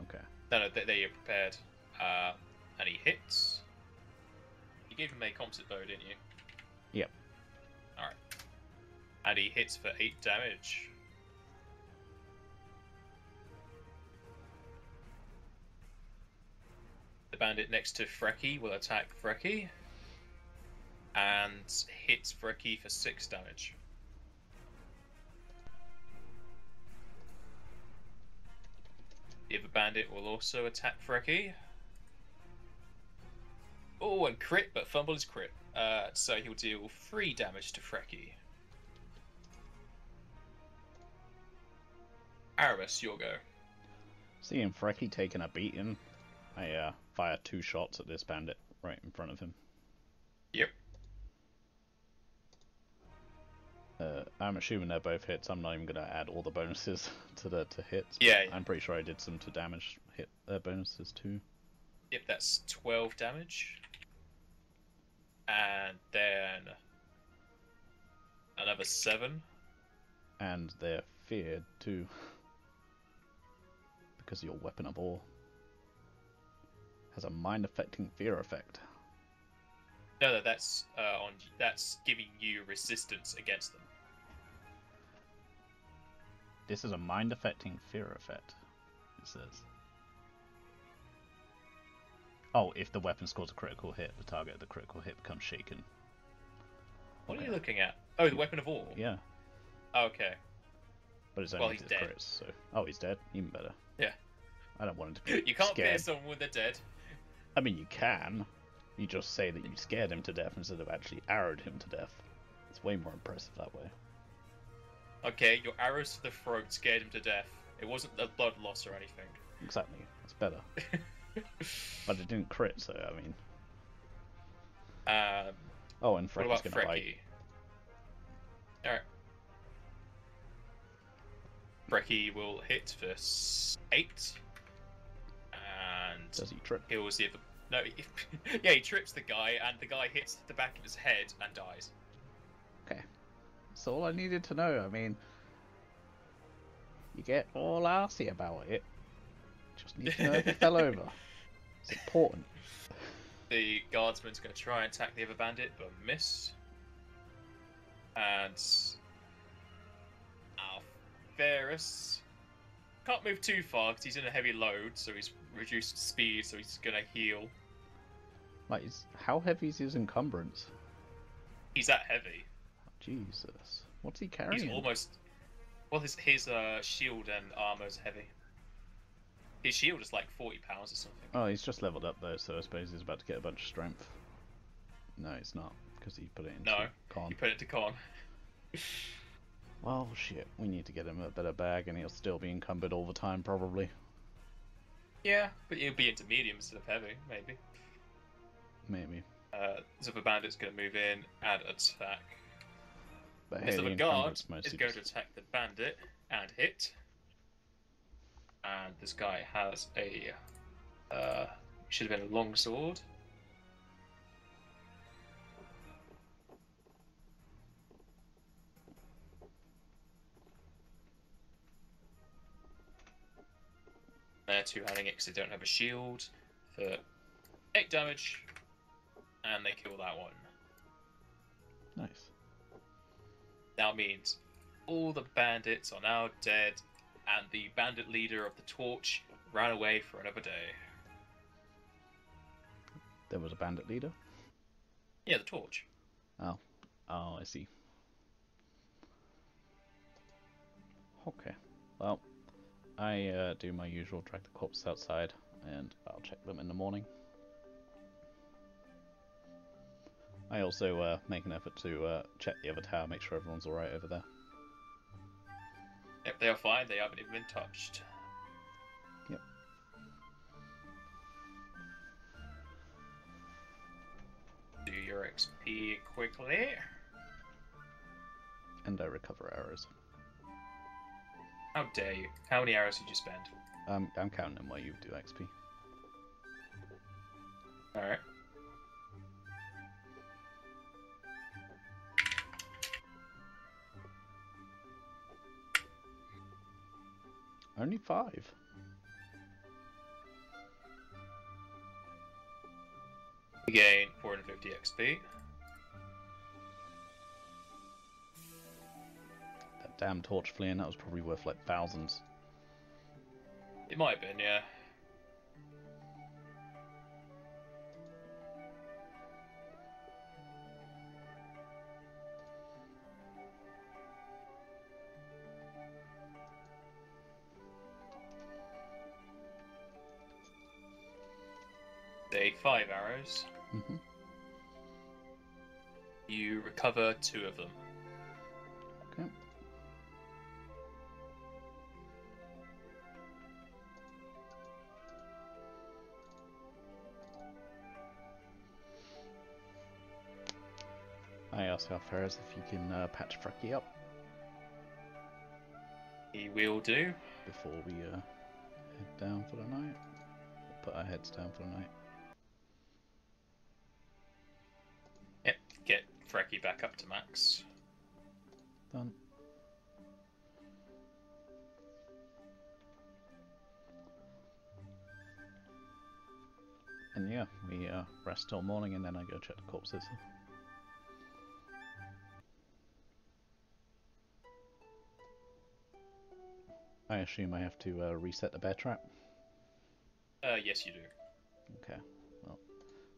okay. No, they are prepared. And he hits. You gave him a composite bow, didn't you? Yep. Alright. And he hits for 8 damage. The bandit next to Frecky will attack Frecky. And hits Frecky for 6 damage. The other bandit will also attack Frecky. Oh, and crit, but fumble is crit. So he'll deal 3 damage to Frecky. Aramis, your go. Seeing Frecky taking a beating, I fire 2 shots at this bandit right in front of him. Yep. I'm assuming they're both hits. I'm not even gonna add all the bonuses to hits. Yeah, I'm pretty sure I did some to damage hit bonuses too. Yep, that's 12 damage. And then another 7. And they're feared too. because your weapon of war has a mind-affecting fear effect. No, that's that's giving you resistance against them. This is a mind-affecting fear effect, it says. Oh, if the weapon scores a critical hit, the target of the critical hit becomes shaken. What Okay. are you looking at? Oh, the weapon of war. Yeah, Oh, okay. but it's Well, only he's if it dead. crits, so... Oh, he's dead? Even better. Yeah. I don't want him to be You can't scared. pierce someone when they're dead. I mean, you can. You just say that you scared him to death instead of actually arrowed him to death. It's way more impressive that way. Okay, your arrows to the throat scared him to death. It wasn't a blood loss or anything. Exactly. It's better. But it didn't crit, so I mean... Oh, and What Frecky's about gonna bite. Frecky? Alright. Frecky will hit for 8. And Does he trip? kills the other. No, yeah, he trips the guy, and the guy hits the back of his head and dies. Okay. That's all I needed to know. I mean... You get all arsey about it. Just need to know if he fell over. It's important. The guardsman's going to try and attack the other bandit, but miss. And Ferris can't move too far because he's in a heavy load, so he's reduced speed, so he's going to heal. Like, how heavy is his encumbrance? He's that heavy. Jesus. What's he carrying? He's almost... Well, his shield and armor is heavy. His shield is like 40 pounds or something. Oh, he's just leveled up though, so I suppose he's about to get a bunch of strength. No, it's not, because he put it into No, con. you put it to con. Well, shit, we need to get him a better bag, and he'll still be encumbered all the time, probably. Yeah, but he'll be into medium instead of heavy, maybe. Maybe. This other bandit's going to move in and attack. But This hey, the other guard encumbrance is mostly going to just... attack the bandit and hit. And this guy has a... should have been a long sword. They're two-handing it because they don't have a shield for 8 damage. And they kill that one. Nice. Now means all the bandits are now dead, and the bandit leader of the torch ran away for another day. There was a bandit leader? Yeah, the torch. Oh. Oh, I see. Okay. Well, I do my usual, drag the corpse outside, and I'll check them in the morning. I also make an effort to check the other tower, make sure everyone's alright over there. Yep, they are fine. They haven't even been touched. Yep. Do your XP quickly. And I recover arrows. How dare you? How many arrows did you spend? I'm counting them while you do XP. Alright. Only 5. You gain 450 XP. That damn torch fleeing, that was probably worth like thousands. It might have been, yeah. Take 5 arrows. Mm-hmm. You recover 2 of them. Okay. I asked Alferez if you can patch Frecky up He will do. before we head down for the night. Put our heads down for the night. Yep, get Frecky back up to max. Done. And yeah, we rest till morning, and then I go check the corpses. I assume I have to reset the bear trap? Yes, you do. Okay, well,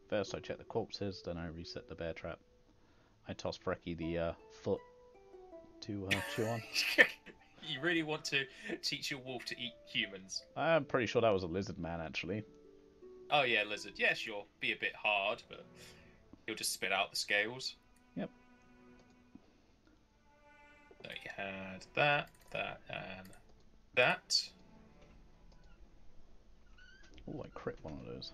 first I check the corpses, then I reset the bear trap. I toss Frecky the foot to chew on. You really want to teach your wolf to eat humans? I'm pretty sure that was a lizard man, actually. Oh yeah, lizard. Yeah, sure. Be a bit hard, but he'll just spit out the scales. Yep. So you had that, and that. Oh, I crit one of those.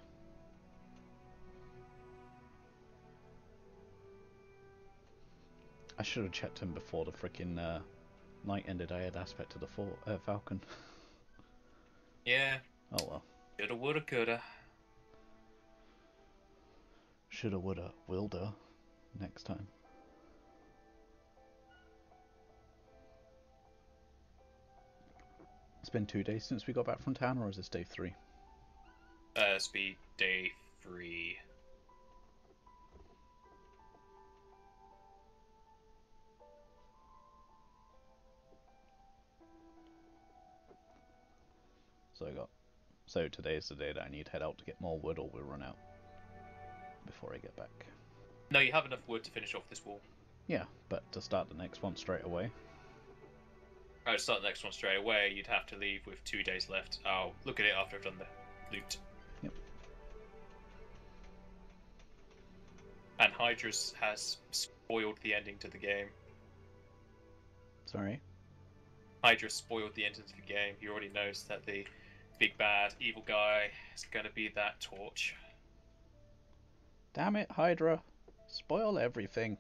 I should have checked him before the freaking night ended. I had aspect to the falcon. Yeah. Oh well. Shoulda, woulda, coulda. Shoulda, woulda, wilda. Next time. It's been 2 days since we got back from town, or is this day 3? It's be day 3. So today's the day that I need to head out to get more wood, or we'll run out before I get back. No, you have enough wood to finish off this wall. Yeah, but to start the next one straight away. Oh, to start the next one straight away, you'd have to leave with 2 days left. I'll look at it after I've done the loot. Yep. And Hydrus has spoiled the ending to the game. Sorry? Hydra spoiled the ending to the game. He already knows that the big bad evil guy is going to be that torch. Damn it, Hydra. Spoil everything.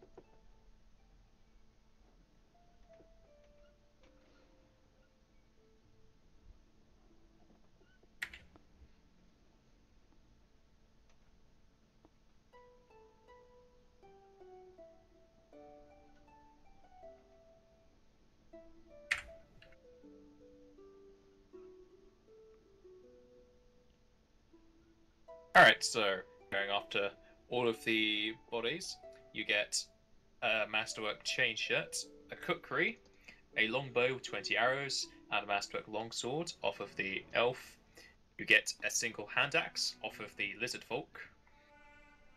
Alright, so going after all of the bodies, you get a Masterwork chain shirt, a kukri, a longbow with 20 arrows, and a Masterwork longsword off of the elf. You get a single hand axe off of the lizard folk.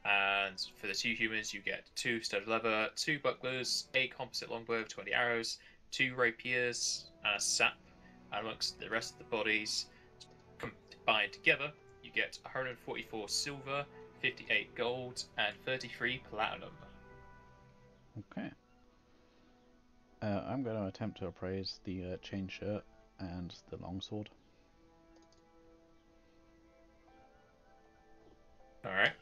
And for the 2 humans, you get 2 studded leather, 2 bucklers, a composite longbow with 20 arrows, 2 rapiers, and a sap. And amongst the rest of the bodies combined together, you get 144 silver, 58 gold, and 33 platinum. Okay. I'm going to attempt to appraise the chain shirt and the longsword. Alright.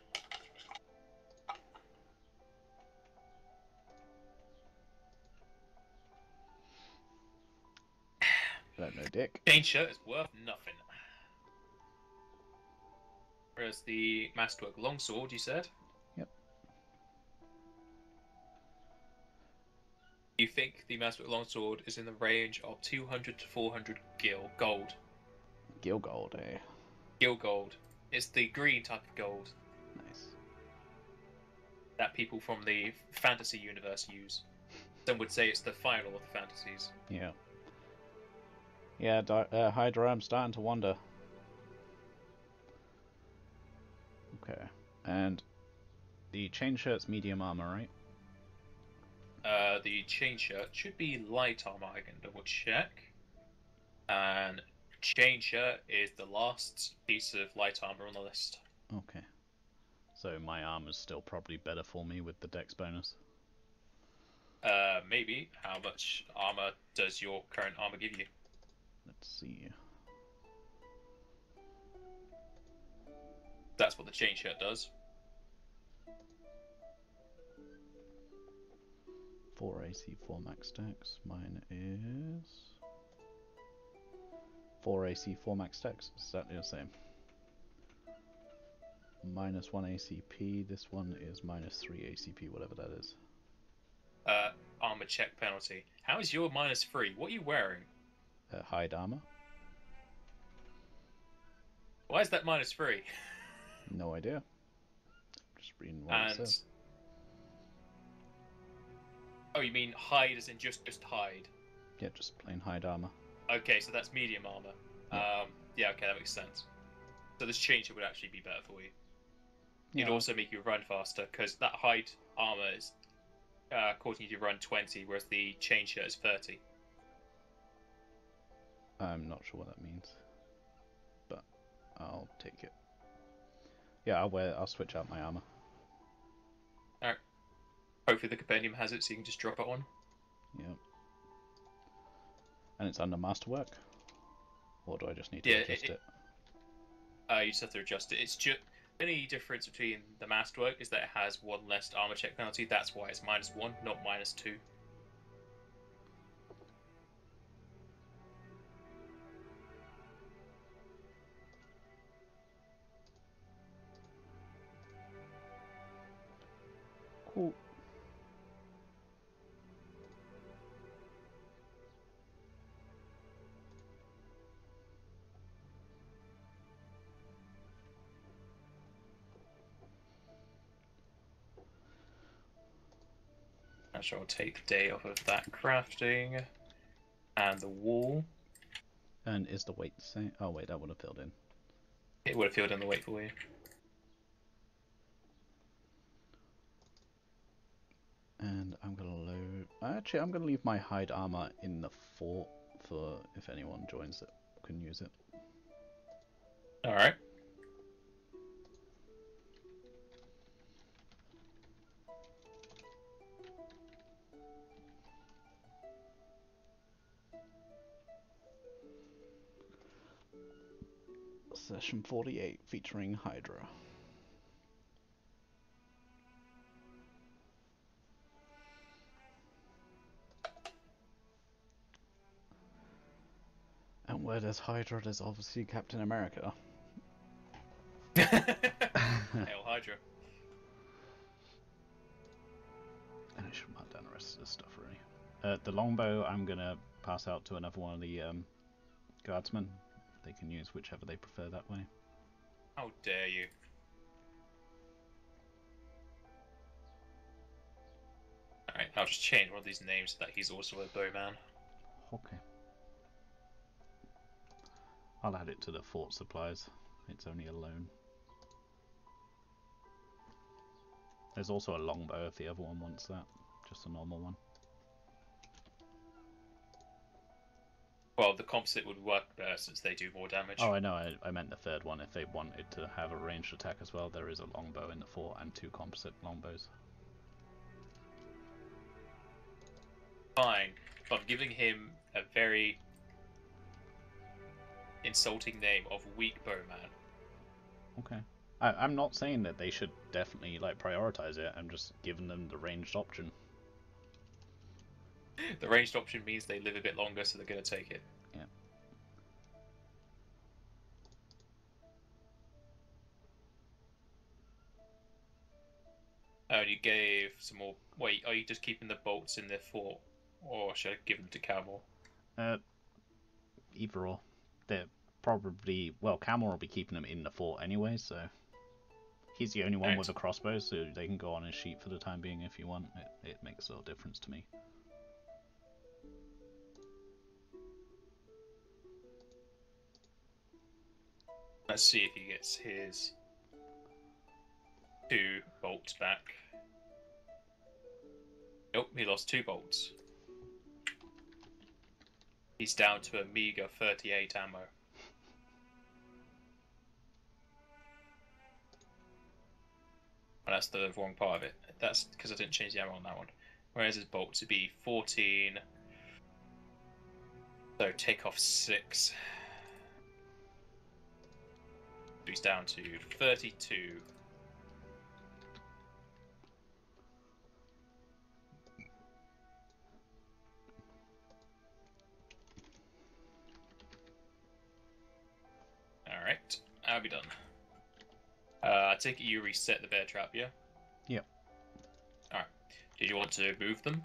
Don't know, Dick. Chain shirt is worth nothing. Whereas the Masterwork longsword, you said? Yep. You think the Masterwork longsword is in the range of 200 to 400 gold? Gil gold, eh? Gil gold. It's the green type of gold Nice. that people from the fantasy universe use. Some would say it's the final of the fantasies. Yeah. Yeah, Hydra, I'm starting to wonder. Okay. And the chain shirt's medium armor, right? The chain shirt should be light armor, I can double check. And chain shirt is the last piece of light armor on the list. Okay. So my armor's still probably better for me with the dex bonus. Maybe. How much armor does your current armor give you? Let's see. That's what the chain shirt does. 4 AC, 4 max dex. Mine is 4 AC, 4 max dex. Exactly the same. Minus 1 ACP. This one is minus 3 ACP, whatever that is. Armor check penalty. How is your minus 3? What are you wearing? Hide armor. Why is that minus 3? No idea. Just reading what it And says. oh, you mean hide as in just hide? Yeah, just plain hide armor. Okay, so that's medium armor. Yeah. Yeah, okay, that makes sense. So this change would actually be better for you. It'd Yeah, also make you run faster because that hide armor is causing you to run 20, whereas the chain shirt is 30. I'm not sure what that means, but I'll take it. Yeah, I'll switch out my armor. Alright. Hopefully the compendium has it, so you can just drop it on. Yeah. And it's under masterwork? Or do I just need to Yeah, adjust it? You just have to adjust it. It's just the only difference between the masterwork is that it has one less armor check penalty. That's why it's -1, not -2. Cool. I shall take the day off of that crafting and the wall. And is the weight the same? Oh wait, that would have filled in. It would have filled in the weight for you. And I'm gonna load... Actually, I'm gonna leave my hide armor in the fort for if anyone joins it, can use it. Alright. Session 48 featuring Hydra. And where there's Hydra, there's obviously Captain America. Hail Hydra. And I should mark down the rest of this stuff already. The longbow I'm gonna pass out to another one of the guardsmen. They can use whichever they prefer that way. How dare you? Alright, I'll just change one of these names so that he's also a bowman. Okay. I'll add it to the fort supplies. It's only a loan. There's also a longbow if the other one wants that. Just a normal one. Well, the composite would work better since they do more damage. Oh, I know. I meant the third one. If they wanted to have a ranged attack as well, there is a longbow in the fort and 2 composite longbows. Fine, but I'm giving him a very insulting name of weak bowman. Okay. I'm not saying that they should definitely like prioritize it. I'm just giving them the ranged option. The ranged option means they live a bit longer, so they're going to take it. Yeah. Oh, and you gave some more. Wait, are you just keeping the bolts in their fort, or should I give them to Camel? Either or. They're probably Camel will be keeping them in the fort anyway, so he's the only one with a crossbow, so they can go on his sheep for the time being if you want. It makes a little difference to me. Let's see if he gets his 2 bolts back. Nope, he lost 2 bolts. He's down to a meager 38 ammo. Well, that's the wrong part of it. That's because I didn't change the ammo on that one. Whereas his bolts would be 14. So take off 6. He's down to 32. Alright, I'll be done. I take it you reset the bear trap, yeah? Yep. Alright. Did you want to move them?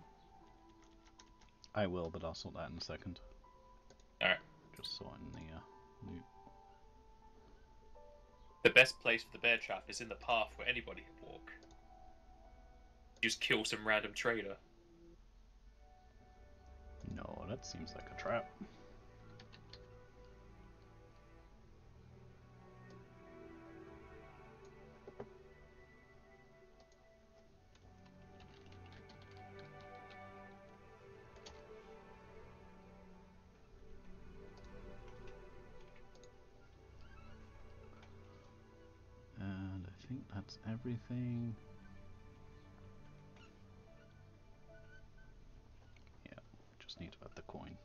I will, but I'll sort that in a second. Alright. Just sorting the loot. The best place for the bear trap is in the path where anybody can walk. Just kill some random trader. No, that seems like a trap. And I think that's everything. Yeah, just need to add the coin.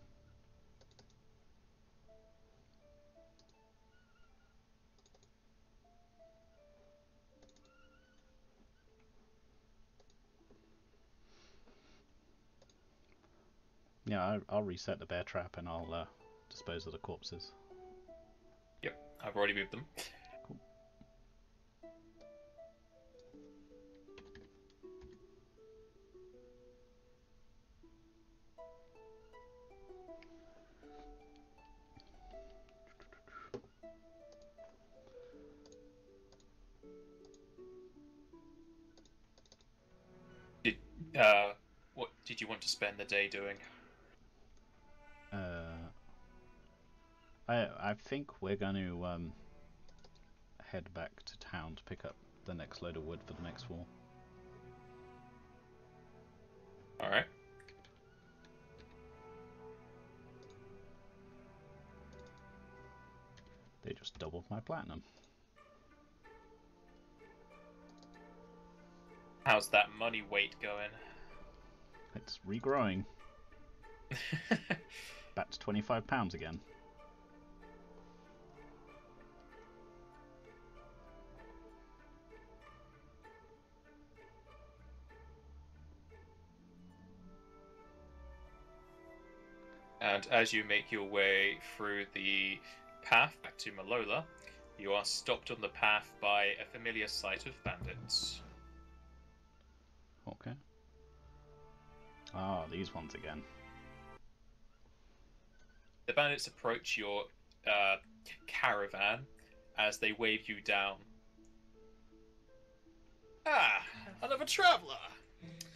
Yeah, I'll reset the bear trap and I'll dispose of the corpses. Yep, I've already moved them. Cool. What did you want to spend the day doing? I think we're going to head back to town to pick up the next load of wood for the next wall. Alright. They just doubled my platinum. How's that money weight going? It's regrowing. Back to £25 again. And as you make your way through the path back to Malola, you are stopped on the path by a familiar sight of bandits. Okay. Ah, these ones again. The bandits approach your caravan as they wave you down. Ah, another traveller!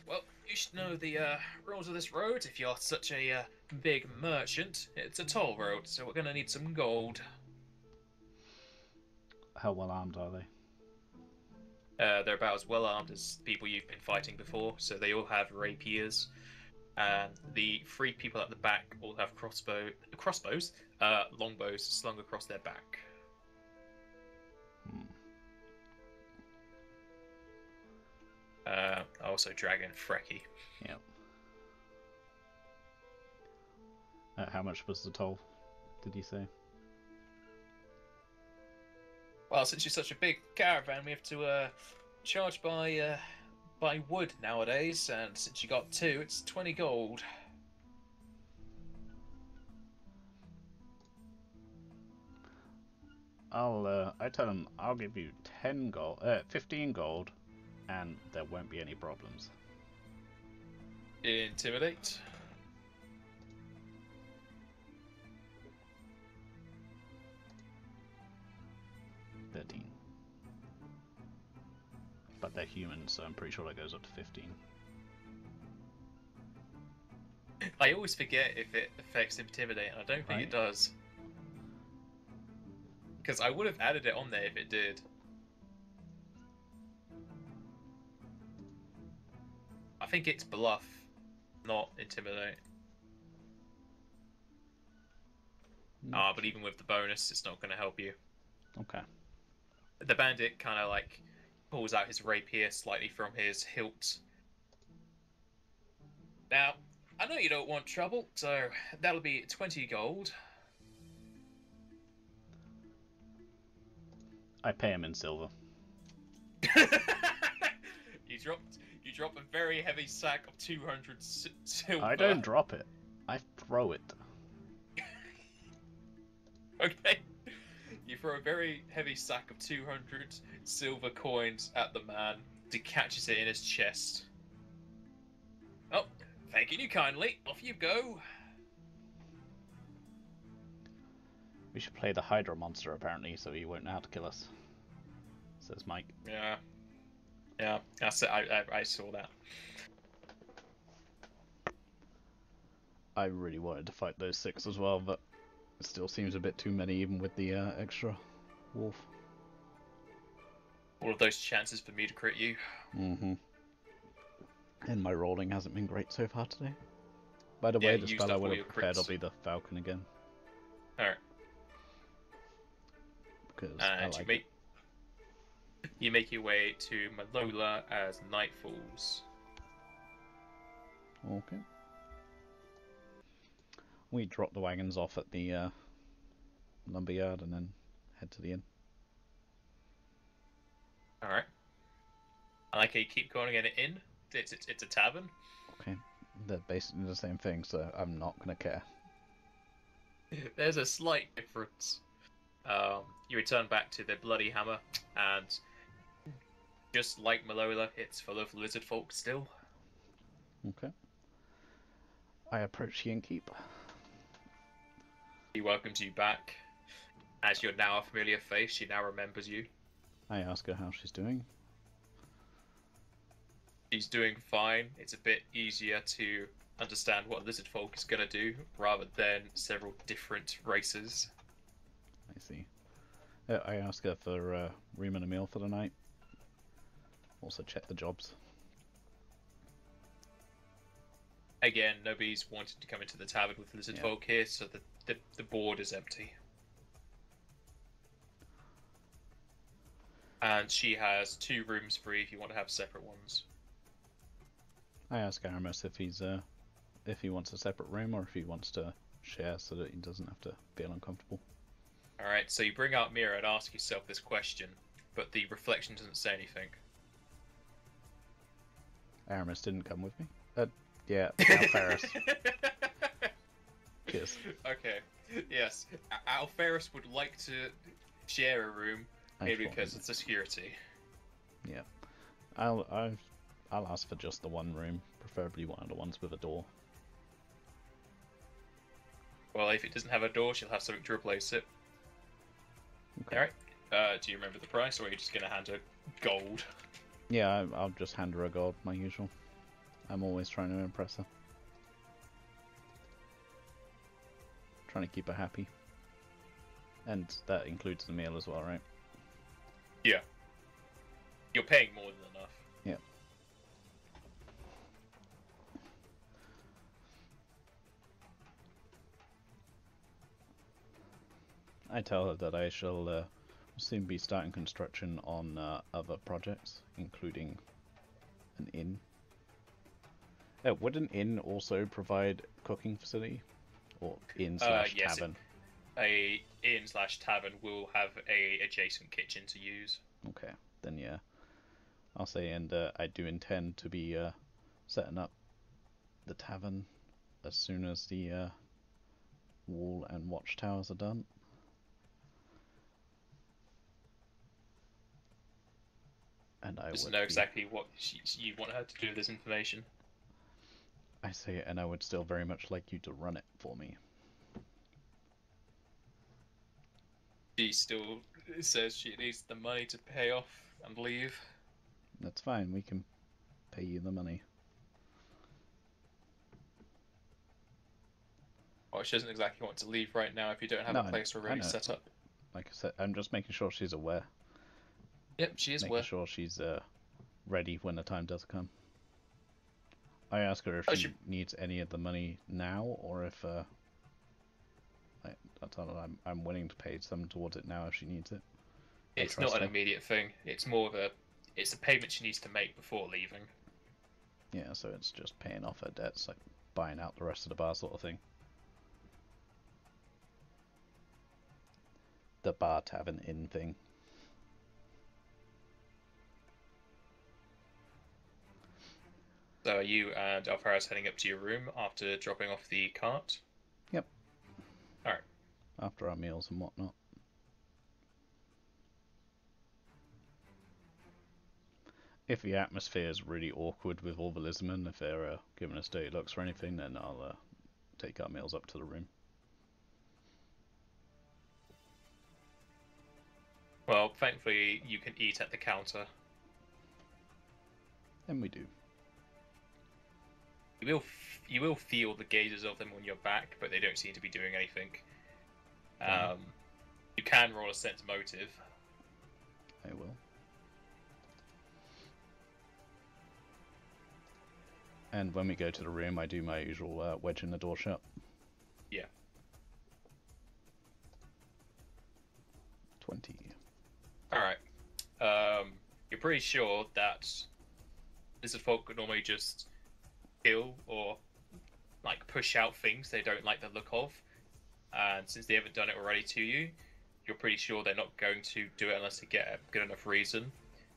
Well, you should know the rules of this road if you're such a big merchant. It's a toll road, so we're gonna need some gold. How well armed are they? They're about as well armed as people you've been fighting before, so they all have rapiers. And the three people at the back all have crossbows, longbows slung across their back. Also Dragon Frecky. Yep. How much was the toll, did you say? Well, since you're such a big caravan, we have to charge by wood nowadays, and since you got 2, it's 20 gold. I tell them I'll give you 15 gold, and there won't be any problems. Intimidate. But they're humans, so I'm pretty sure that goes up to 15. I always forget if it affects Intimidate, and I don't think it does. Because I would have added it on there if it did. I think it's Bluff, not Intimidate. But even with the bonus, it's not going to help you. Okay. The bandit kind of like pulls out his rapier slightly from his hilt. Now, I know you don't want trouble, so that'll be 20 gold. I pay him in silver. You drop a very heavy sack of 200 silver. I don't drop it. I throw it. Okay. You throw a very heavy sack of 200 silver coins at the man. He catches it in his chest. Oh, thanking you kindly. Off you go. We should play the Hydra monster, apparently, so he won't know how to kill us. says Mike. Yeah. Yeah, that's it. I saw that. I really wanted to fight those 6 as well, but it still seems a bit too many even with the extra wolf. All of those chances for me to crit you. Mm-hmm. And my rolling hasn't been great so far today. By the Yeah, way, the used spell I up all would your have prepared will crits. be the Falcon again. Alright. Because I And like it. you make your way to Malola as night falls. Okay. We drop the wagons off at the lumberyard and then head to the inn. Alright. I like how you keep calling it an inn. It's a tavern. Okay. They're basically the same thing, so I'm not gonna care. There's a slight difference. You return back to the Bloody Hammer, and just like Malola, it's full of lizard folk still. Okay. I approach the innkeep. He welcomes you back. As you're now a familiar face, she now remembers you. I ask her how she's doing. She's doing fine. It's a bit easier to understand what lizard folk is going to do, rather than several different races. I see. I ask her for room and a meal for the night. Also check the jobs. Again, nobody's wanted to come into the tavern with lizard folk here, so the board is empty. And she has 2 rooms free if you want to have separate ones. I ask Aramis if he wants a separate room or if he wants to share so that he doesn't have to feel uncomfortable. Alright, so you bring out Mira and ask yourself this question, but the reflection doesn't say anything. Aramis didn't come with me. Yeah, Alferis. Cheers. Okay, yes. Alferis would like to share a room, maybe because it's a security. Yeah. I'll ask for just the one room, preferably one of the ones with a door. Well, if it doesn't have a door, she'll have something to replace it. Okay. Alright. Do you remember the price, or are you just going to hand her gold? Yeah, I'll just hand her a gold, my usual. I'm always trying to impress her. Trying to keep her happy. And that includes the meal as well, right? Yeah. You're paying more than enough. Yeah. I tell her that I shall soon be starting construction on other projects, including an inn. Would an inn also provide cooking facility? Or inn slash yes, tavern? A inn/tavern will have a adjacent kitchen to use. Okay, then yeah. I'll say, and I do intend to be setting up the tavern as soon as the wall and watchtowers are done. And I Just would know exactly what you want her to do with this information. I say, and I would still very much like you to run it for me. She still says she needs the money to pay off and leave. That's fine, we can pay you the money. Well, she doesn't exactly want to leave right now if you don't have a place already set up. Like I said, I'm just making sure she's aware. Yep, she is aware. Making sure she's ready when the time does come. I ask her if she needs any of the money now, or if I tell her I'm willing to pay some towards it now if she needs it. It's not an immediate thing. It's more of it's a payment she needs to make before leaving. Yeah, so it's just paying off her debts, like buying out the rest of the bar sort of thing. The bar, tavern, inn thing. So are you and Alfaraz heading up to your room after dropping off the cart? Yep. Alright. After our meals and whatnot. If the atmosphere is really awkward with all the Lisman, if they're giving us dirty looks or anything, then I'll take our meals up to the room. Well, thankfully you can eat at the counter. And we do. You will feel the gazes of them on your back, but they don't seem to be doing anything. You can roll a sense motive. I will. And when we go to the room, I do my usual wedge in the door shut. Yeah. 20. Alright. You're pretty sure that lizard folk could normally just kill or like push out things they don't like the look of. And since they haven't done it already to you, you're pretty sure they're not going to do it unless they get a good enough reason.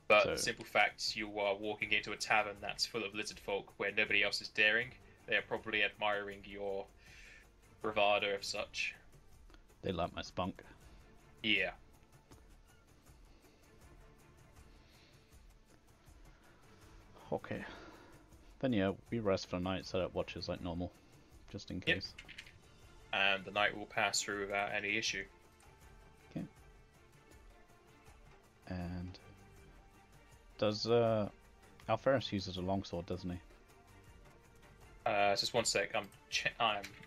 But So- the simple fact you are walking into a tavern that's full of lizard folk where nobody else is daring, they are probably admiring your bravado of such. They like my spunk. Yeah. Okay. Then yeah, we rest for the night, set up watches like normal. Just in Yep. case. And the night will pass through without any issue. And does Alferus uses a longsword, doesn't he? Just one sec. I'm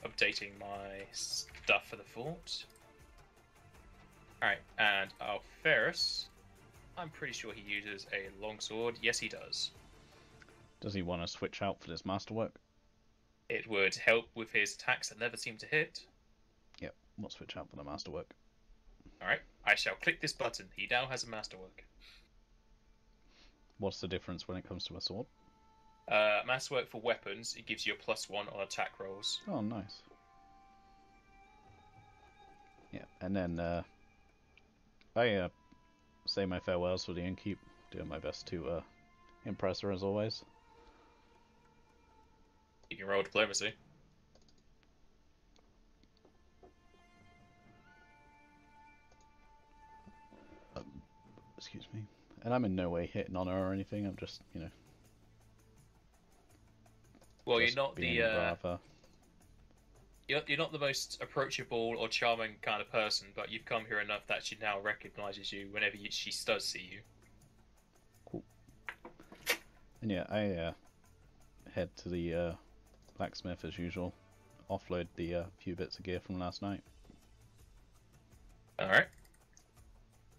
updating my stuff for the fort. Alright, and Alferus, I'm pretty sure he uses a longsword. Yes, he does. Does he want to switch out for this masterwork? It would help with his attacks that never seem to hit. Yep, we'll switch out for the masterwork. Alright, I shall click this button. He now has a masterwork. What's the difference when it comes to a sword? Masterwork for weapons, it gives you a +1 on attack rolls. Oh, nice. Yeah, and then I say my farewells for the innkeep, doing my best to impress her as always. You can roll diplomacy. Excuse me. And I'm in no way hitting on her or anything, I'm just, you know... Well, just you're not being the brava. you're not the most approachable or charming kind of person, but you've come here enough that she now recognizes you whenever she does see you. Cool. And yeah, I head to the blacksmith as usual, offload the few bits of gear from last night. Alright.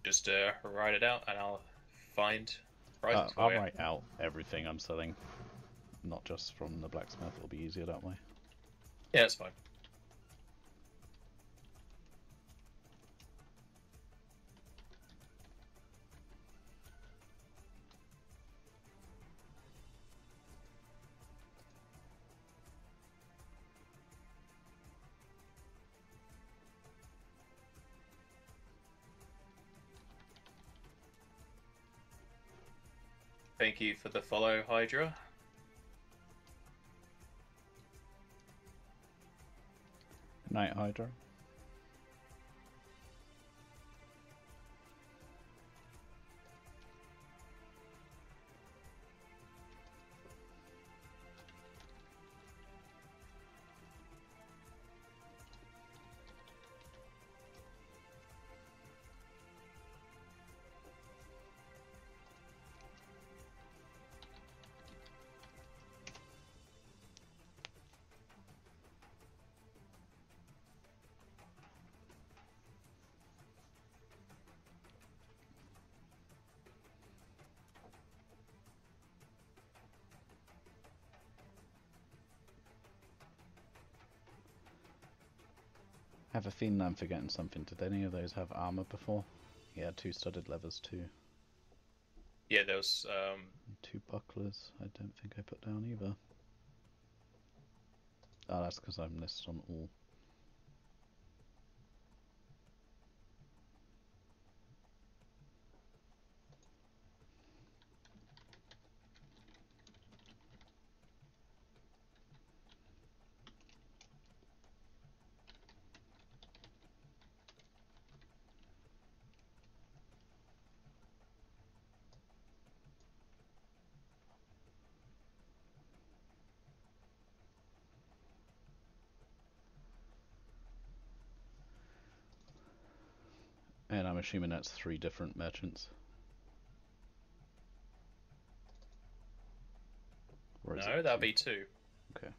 Just write it out and I'll find prices for I'll you. write out everything I'm selling, not just from the blacksmith, it'll be easier that way. Yeah, that's fine. Thank you for the follow, Hydra. Good night, Hydra. I have a feeling I'm forgetting something. Did any of those have armor before? Yeah, 2 studded levers too. Yeah, there was 2 bucklers. I don't think I put down either. Oh, that's because I'm listed on all. And I'm assuming that's 3 different merchants. Or is No, it that'll 2? be 2. Okay.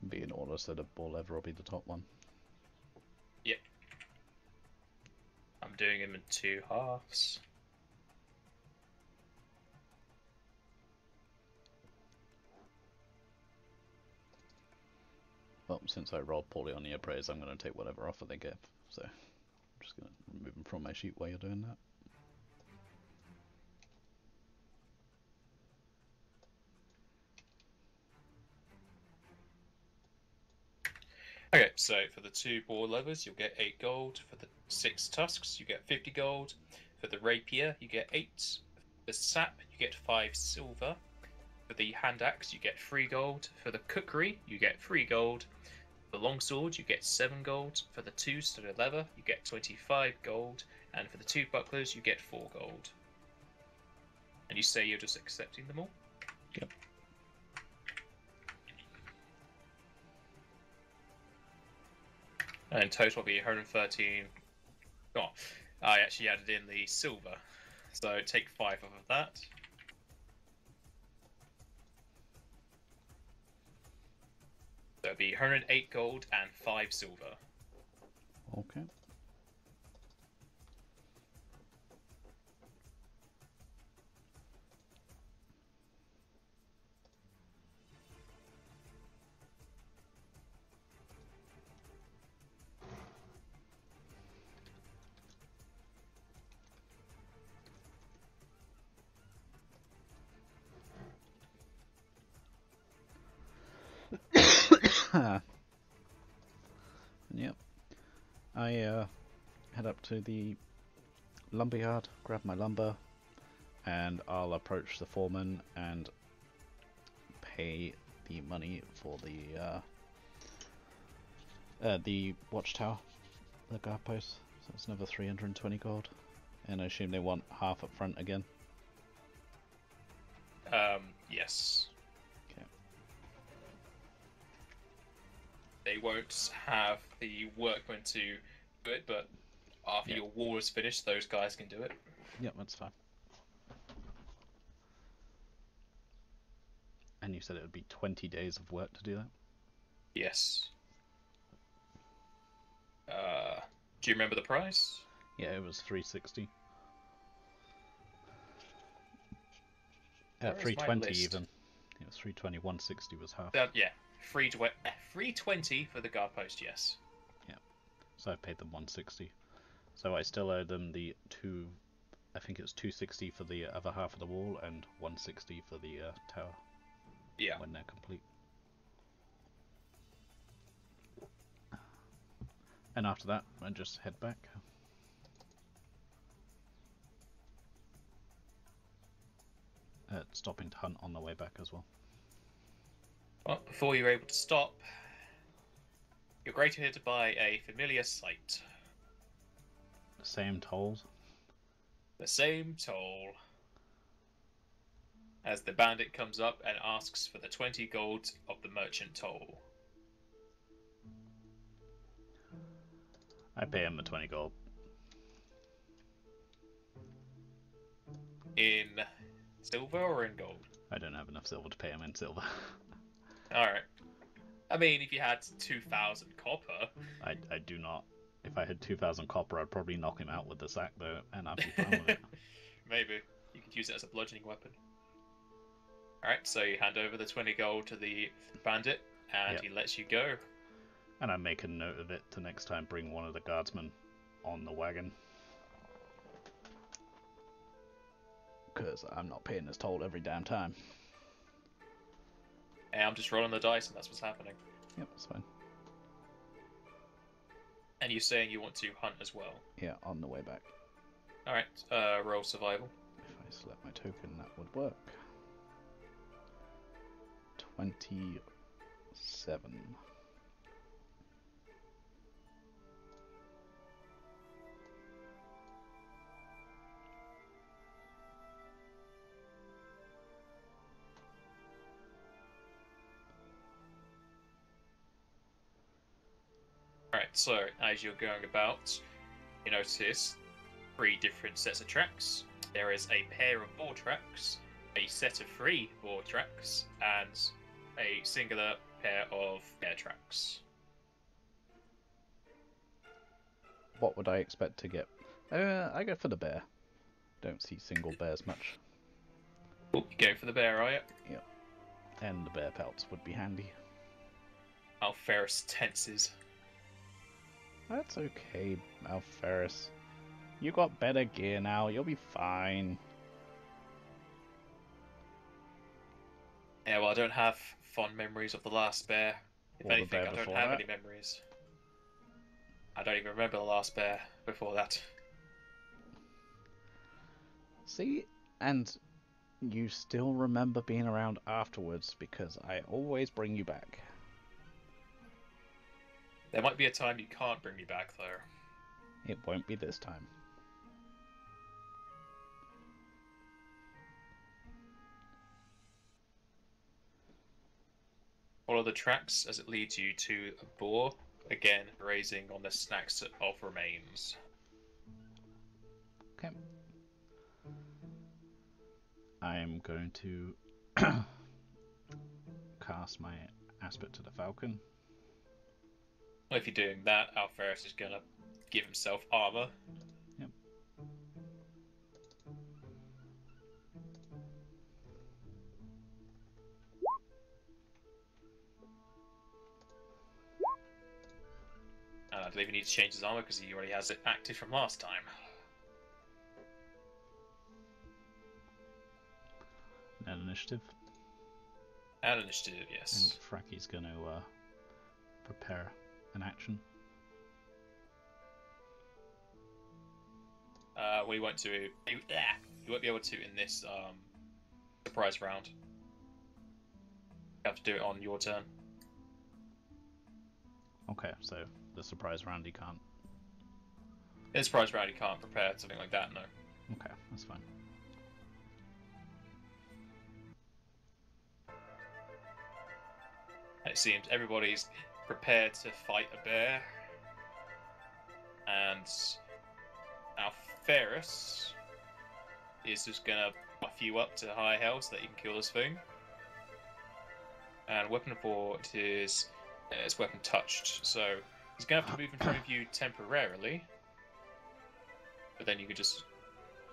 Be in order, so the ball lever will be the top one. Yep. I'm doing them in 2 halves. Well, since I rolled poorly on the appraise, I'm going to take whatever offer they give. So I'm just going to remove them from my sheet while you're doing that. Okay, so for the 2 boar levers, you'll get 8 gold. For the 6 tusks, you get 50 gold. For the rapier, you get 8. For the sap, you get 5 silver. For the hand axe, you get 3 gold. For the cookery, you get 3 gold. For the longsword, you get 7 gold. For the 2 studded leather, you get 25 gold. And for the 2 bucklers, you get 4 gold. And you say you're just accepting them all? Yep. And in total will be 113. Oh, I actually added in the silver. So take 5 off of that. So it'll be 108 gold and 5 silver. Okay. Yep. I head up to the lumberyard, grab my lumber, and I'll approach the foreman and pay the money for the watchtower, the guard post. So it's another 320 gold, and I assume they want half up front again. Yes. Okay. They won't have the workmen to do it, but after your wall is finished, those guys can do it. Yep, that's fine. And you said it would be 20 days of work to do that? Yes. Do you remember the price? Yeah, it was 360. Where is my 320 list? even. It was 320, 160 was half. Yeah, 320 for the guard post. Yes. So I paid them 160. So I still owe them the I think it's 260 for the other half of the wall and 160 for the tower. Yeah. When they're complete. And after that, I just head back. Stopping to hunt on the way back as well. Well, before you're able to stop, you're greeted by a familiar sight. The same tolls. The same toll. As the bandit comes up and asks for the 20 gold of the merchant toll. I pay him the 20 gold. In silver or in gold? I don't have enough silver to pay him in silver. Alright. I mean, if you had 2,000 copper... I do not. If I had 2,000 copper, I'd probably knock him out with the sack, though, and I'd be fine with it. Maybe. You could use it as a bludgeoning weapon. Alright, so you hand over the 20 gold to the bandit, and Yep. he lets you go. And I make a note of it to next time bring one of the guardsmen on the wagon. Because I'm not paying this toll every damn time. And I'm just rolling the dice, and that's what's happening. Yep, that's fine. And you're saying you want to hunt as well. Yeah, on the way back. Alright, roll survival. If I select my token, that would work. 27. So, as you're going about, you notice 3 different sets of tracks. There is a pair of boar tracks, a set of 3 boar tracks, and a singular pair of bear tracks. What would I expect to get? I go for the bear. Don't see single bears much. Oh, you go for the bear, are you? Yep. And the bear pelts would be handy. Alferis tenses. That's okay, Alferis. You got better gear now, you'll be fine. Yeah, well, I don't have fond memories of the last bear. If Or the anything, bear I don't before have that. any memories. I don't even remember the last bear before that. See? And you still remember being around afterwards because I always bring you back. There might be a time you can't bring me back, though. It won't be this time. Follow the tracks as it leads you to a boar, again grazing on the snacks of remains. Okay. I am going to cast my aspect to the falcon. Well, if you're doing that, Alferis is gonna give himself armor. Yep. And I believe he needs to change his armor because he already has it active from last time. And initiative. And initiative, And yes. Fraki's going to prepare an action. Well, he won't do. He won't be able to in this surprise round. You have to do it on your turn. Okay, so the surprise round he can't. In the surprise round, he can't prepare something like that. No. Okay, that's fine. And it seems everybody's prepared to fight a bear, and Alferis is just gonna buff you up to high health so that you can kill this thing. And weapon for it is it's weapon touched, so he's gonna have to move in front of you temporarily. But then you could just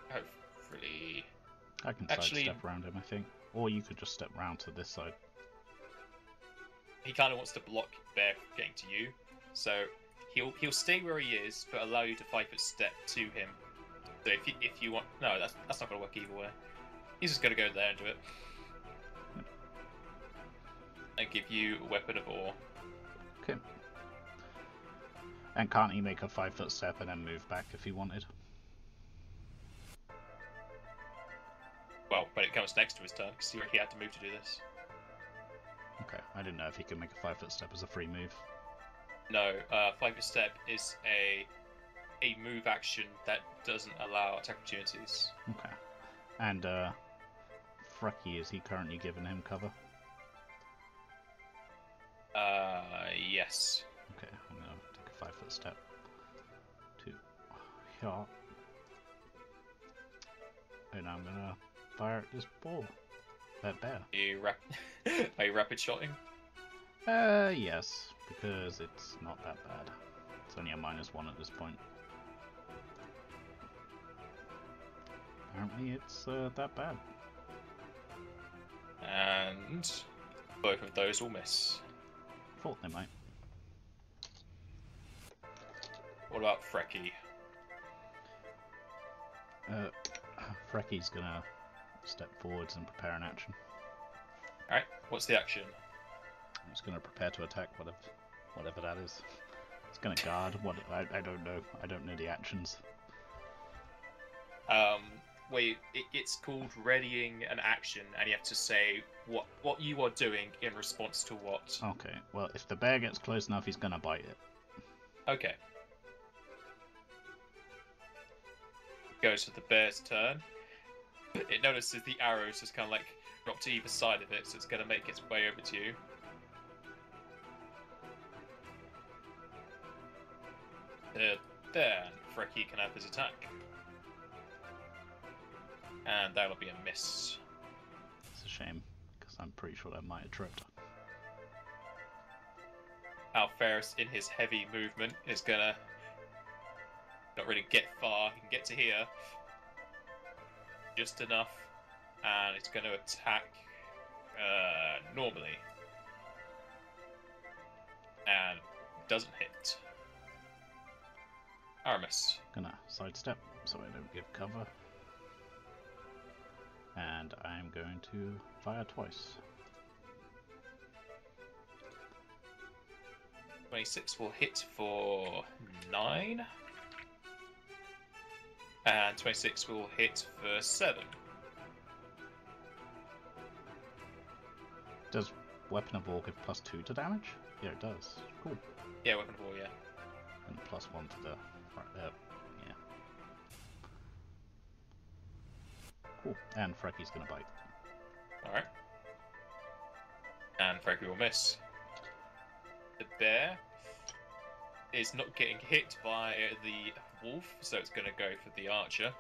hopefully. I can Actually- sidestep around him, I think. Or you could just step round to this side. He kind of wants to block bear from getting to you, so he'll stay where he is, but allow you to 5-foot step to him. So if you want, no, that's not gonna work either way. He's just gonna go there and do it, and give you a weapon of ore. Okay. And can't he make a 5-foot step and then move back if he wanted? Well, when it comes next to his turn, because he had to move to do this. Okay, I didn't know if he could make a 5-foot step as a free move. No, 5-foot step is a move action that doesn't allow attack opportunities. Okay. And Freki, is he currently giving him cover? Yes. Okay, I'm gonna take a 5-foot step to here. And I'm gonna fire at this ball. That bear. Are you rapid shotting? Yes, because it's not that bad. It's only a -1 at this point. Apparently it's that bad. And both of those will miss. Thought they might. What about Freki? Freki's gonna step forwards and prepare an action. Alright, what's the action? He's gonna prepare to attack whatever that is. It's gonna guard. What I don't know. I don't know the actions. It's called readying an action, and you have to say what you are doing in response to what. Okay. Well, if the bear gets close enough, he's gonna bite it. Okay. Goes to the bear's turn. It notices the arrows just kind of like drop to either side of it, so it's going to make its way over to you. There, Frecky can have his attack. And that'll be a miss. It's a shame, because I'm pretty sure that might have tripped. Alferis, in his heavy movement, is gonna not really get far. He can get to here, just enough, and it's gonna attack normally, and doesn't hit. Aramis. Gonna sidestep so I don't give cover. And I'm going to fire twice. 26 will hit for 9. And 26 will hit for 7. Does Weapon of War give +2 to damage? Yeah, it does. Cool. Yeah, weapon of war, yeah. And +1 to the... yeah. Cool. And Frecky's gonna bite. Alright. And Frecky will miss. The bear is not getting hit by the wolf, so it's going to go for the archer.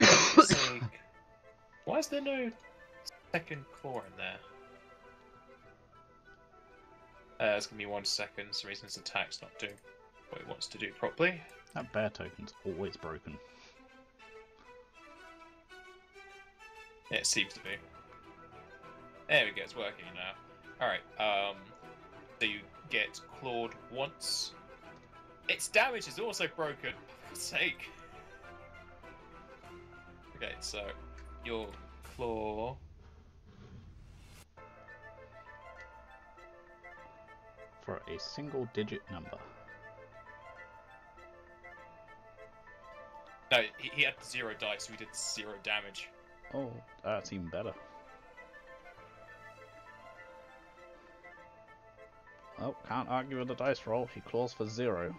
So, why is there no second claw in there? It's going to be 1 second, so reason his attack's not doing what he wants to do properly. That bear token's always broken. Yeah, it seems to be. There we go, it's working now. Alright, so you get clawed once. Its damage is also broken, for God's sake. Okay, so your claw... For a single digit number. No, he had 0 dice, so he did 0 damage. Oh, that's even better. Oh, can't argue with the dice roll. He claws for 0.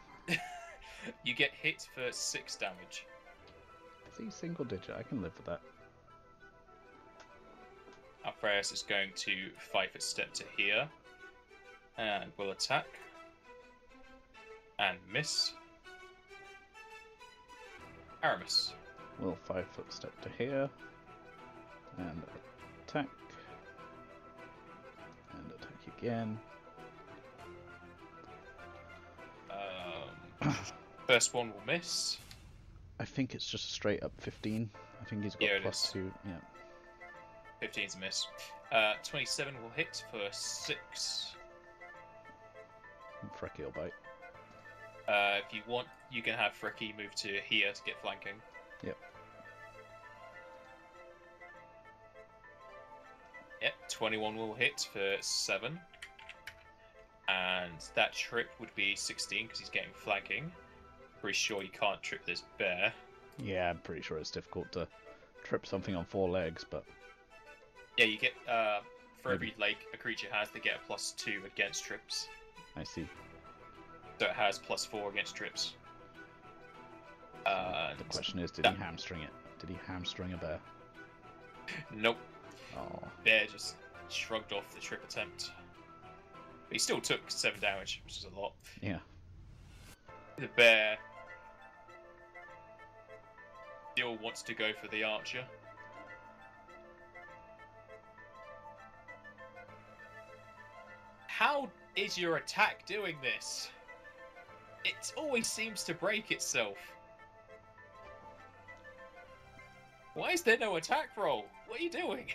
You get hit for 6 damage. See, single digit. I can live with that. Alfreus is going to 5-foot step to here. And will attack. And miss. Aramis. We'll 5-foot step to here. And attack. And attack again. First one will miss. I think it's just a straight up 15. I think he's got Yeah, it is. +2. Yeah. 15's a miss. 27 will hit for 6. And Frecky will bite. If you want, you can have Fricky move to here to get flanking. Yep. Yep, 21 will hit for 7. And that trip would be 16 because he's getting flanking. Pretty sure you can't trip this bear. Yeah, I'm pretty sure it's difficult to trip something on 4 legs, but Yeah, you get, for every leg a creature has, they get a +2 against trips. I see. So it has +4 against trips. The question is, did he hamstring it? Did he hamstring a bear? Nope. Oh, Bear just shrugged off the trip attempt. But he still took 7 damage, which is a lot. yeah. The bear still wants to go for the archer. How is your attack doing this? It always seems to break itself. Why is there no attack roll? What are you doing?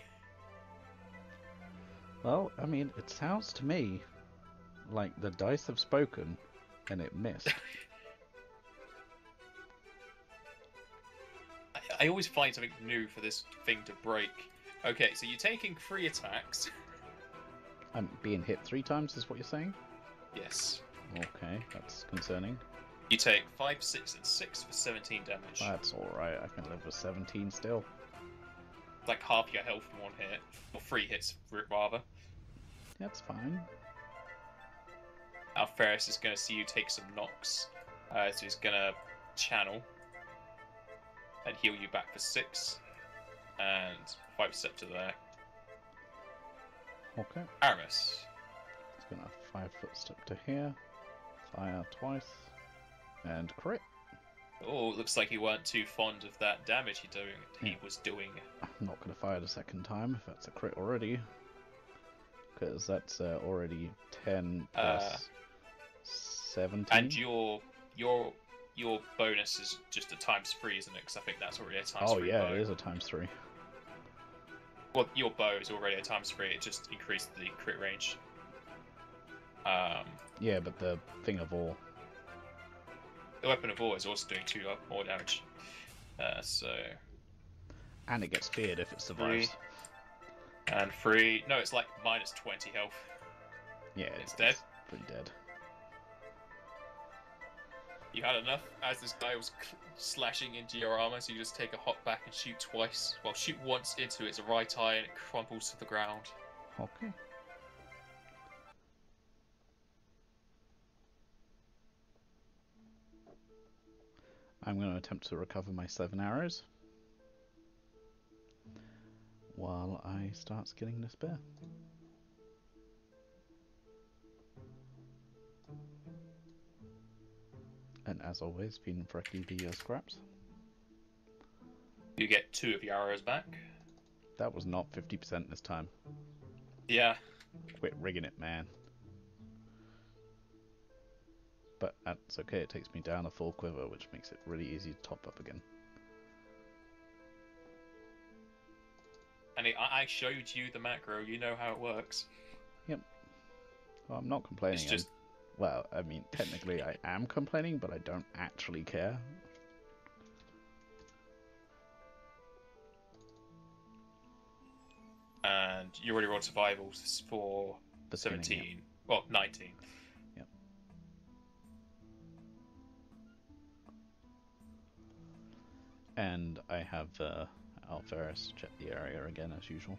Well, I mean, it sounds to me like the dice have spoken and it missed. I always find something new for this thing to break. Okay, so you're taking 3 attacks. I'm being hit 3 times, is what you're saying? Yes. Okay, that's concerning. You take 5, 6, and 6 for 17 damage. That's alright, I can live with 17 still. It's like half your health in 1 hit. Or 3 hits, rather. That's fine. Alferis is going to see you take some knocks. So he's going to channel. And heal you back for 6. And 5 step to there. Okay. Aramis. It's gonna 5-foot step to here. Fire twice. And crit. Oh, looks like you weren't too fond of that damage he was doing. I'm not gonna fire the second time if that's a crit already. Because that's already 10 plus 17. And your bonus is just a ×3, isn't it? Because I think that's already a ×3 Oh yeah, bow. it is a ×3. Well, your bow is already a ×3. It just increased the crit range. Yeah, but the thing of all. The weapon of war is also doing 2 more damage. So. And it gets feared if it survives. 3 and 3. No, it's like -20 health. Yeah, It's dead. Pretty dead. You had enough as this guy was slashing into your armor, so you just take a hop back and shoot twice. Well, shoot once into its right eye and it crumples to the ground. Okay. I'm going to attempt to recover my 7 arrows while I start getting this bear. And as always, feeding Frecky the scraps. You get 2 of your arrows back. That was not 50% this time. Yeah. Quit rigging it, man. But that's okay, it takes me down a full quiver, which makes it really easy to top up again. And I showed you the macro, you know how it works. Yep. Well, I'm not complaining. It's just... Well, I mean, technically I am complaining, but I don't actually care. And you already rolled survivals for The 17. spinning, yep. Well, 19. Yep. And I have Alferis check the area again as usual.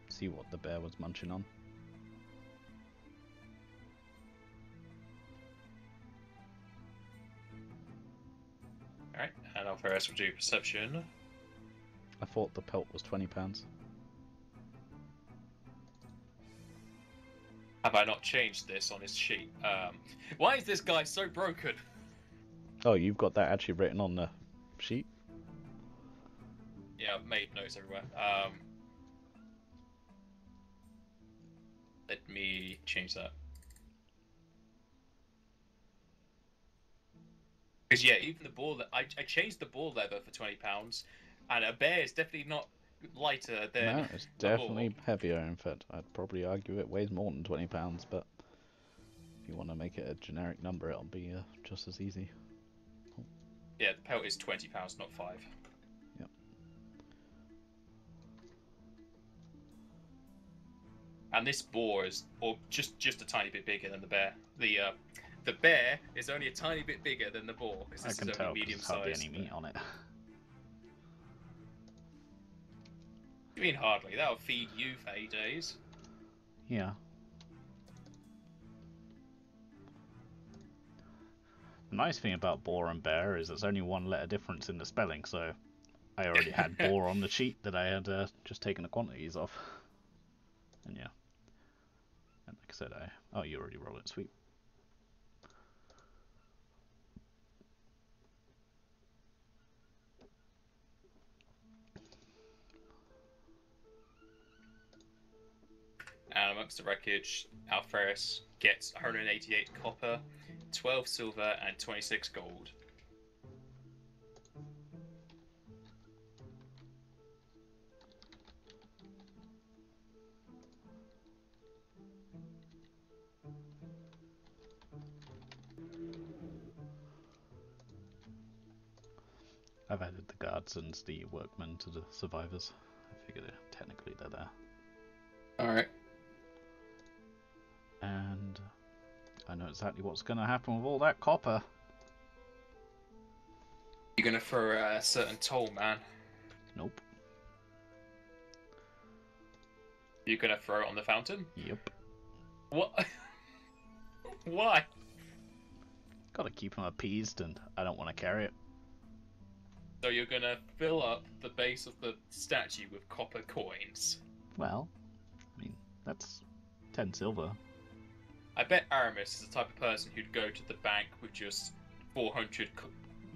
See what the bear was munching on. Alright, and Alferis will do perception. I thought the pelt was £20. Have I not changed this on his sheet? Why is this guy so broken? Oh, you've got that actually written on the sheet? Yeah, I've made notes everywhere. Let me change that. Because yeah, even the ball that I changed the ball leather for £20, and a bear is definitely not lighter than. No, it's definitely heavier. In fact, I'd probably argue it weighs more than £20, but if you want to make it a generic number, it'll be just as easy. Yeah, the pelt is £20, not 5. Yep. And this boar is, or just a tiny bit bigger than the bear. The bear is only a tiny bit bigger than the boar because this I can is tell only 'cause medium there's hardly sized. any meat on it. You mean hardly? That'll feed you for 8 days. Yeah. The nice thing about boar and bear is there's only 1 letter difference in the spelling, so I already had boar on the sheet that I had just taken the quantities off. And yeah. And like I said, oh, you already rolled it, sweet. And amongst the wreckage, Alferis gets 188 copper, 12 silver, and 26 gold. I've added the guards and the workmen to the survivors. I figured technically they're there. Alright. And I know exactly what's going to happen with all that copper. You're gonna throw a certain toll, man. Nope. You're gonna throw it on the fountain? Yep. What? Why? Gotta keep them appeased, and I don't want to carry it. So you're gonna fill up the base of the statue with copper coins? Well, I mean, that's 10 silver. I bet Aramis is the type of person who'd go to the bank with just 400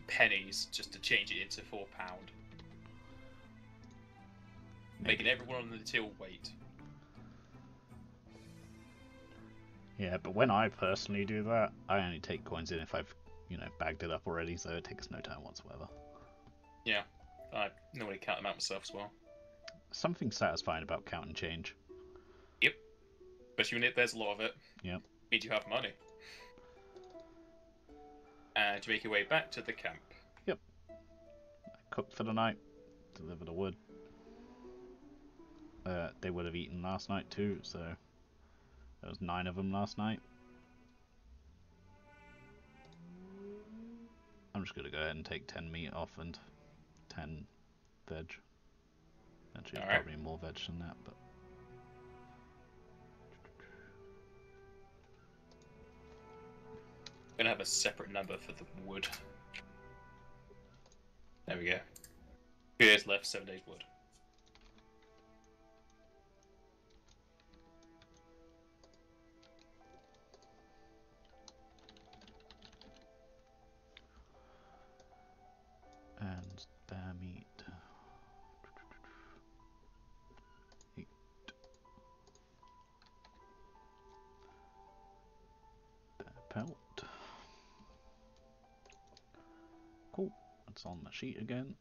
pennies just to change it into £4, making everyone on the till wait. Yeah, but when I personally do that, I only take coins in if I've, bagged it up already, so it takes no time whatsoever. Yeah, I normally count them out myself as well. Something satisfying about counting change. Yep, especially when there's a lot of it. Yep. Means you have money. And you make your way back to the camp. Yep. I cooked for the night, delivered the wood. They would have eaten last night too, so there was 9 of them last night. I'm just going to go ahead and take 10 meat off and 10 veg. Actually, it's probably more veg than that, but... I'm gonna have a separate number for the wood. There we go. 2 days left, 7 days wood. And bear meat. 8. Bear pelt. Cool. That's on the sheet again.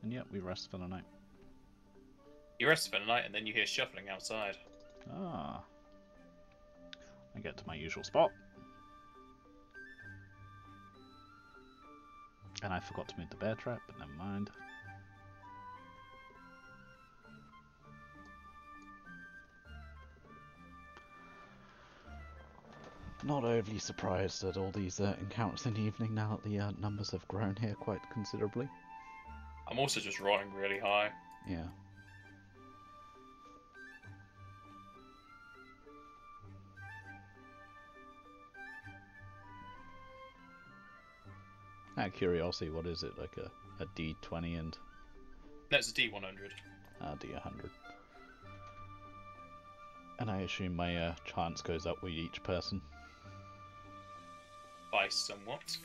And yep, we rest for the night. You rest for the night and then you hear shuffling outside. Ah. I get to my usual spot. And I forgot to move the bear trap, but never mind. Not overly surprised at all these encounters in the evening now that the numbers have grown here quite considerably. I'm also just rolling really high. Yeah. Out of curiosity, what is it? Like a D20 and... That's a D100. D100. And I assume my chance goes up with each person. By somewhat.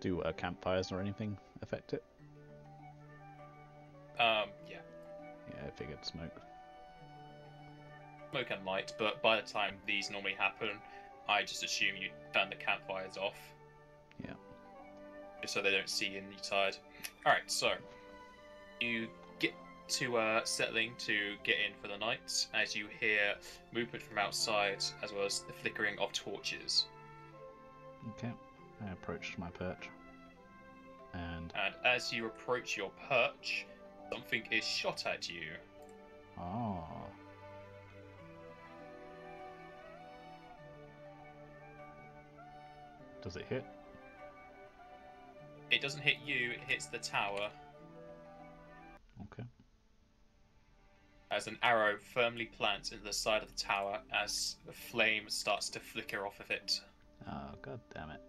Do campfires or anything affect it? Yeah. Yeah, I figured smoke. Smoke and light, but by the time these normally happen, I just assume you turn the campfires off. Yeah. Just so they don't see you and you're tired. Alright, so you get to settling to get in for the night as you hear movement from outside as well as the flickering of torches. Okay. I approached my perch. And as you approach your perch, something is shot at you. oh. Does it hit? It doesn't hit you, it hits the tower. Okay. As an arrow firmly plants into the side of the tower as a flame starts to flicker off of it. Oh, god damn it.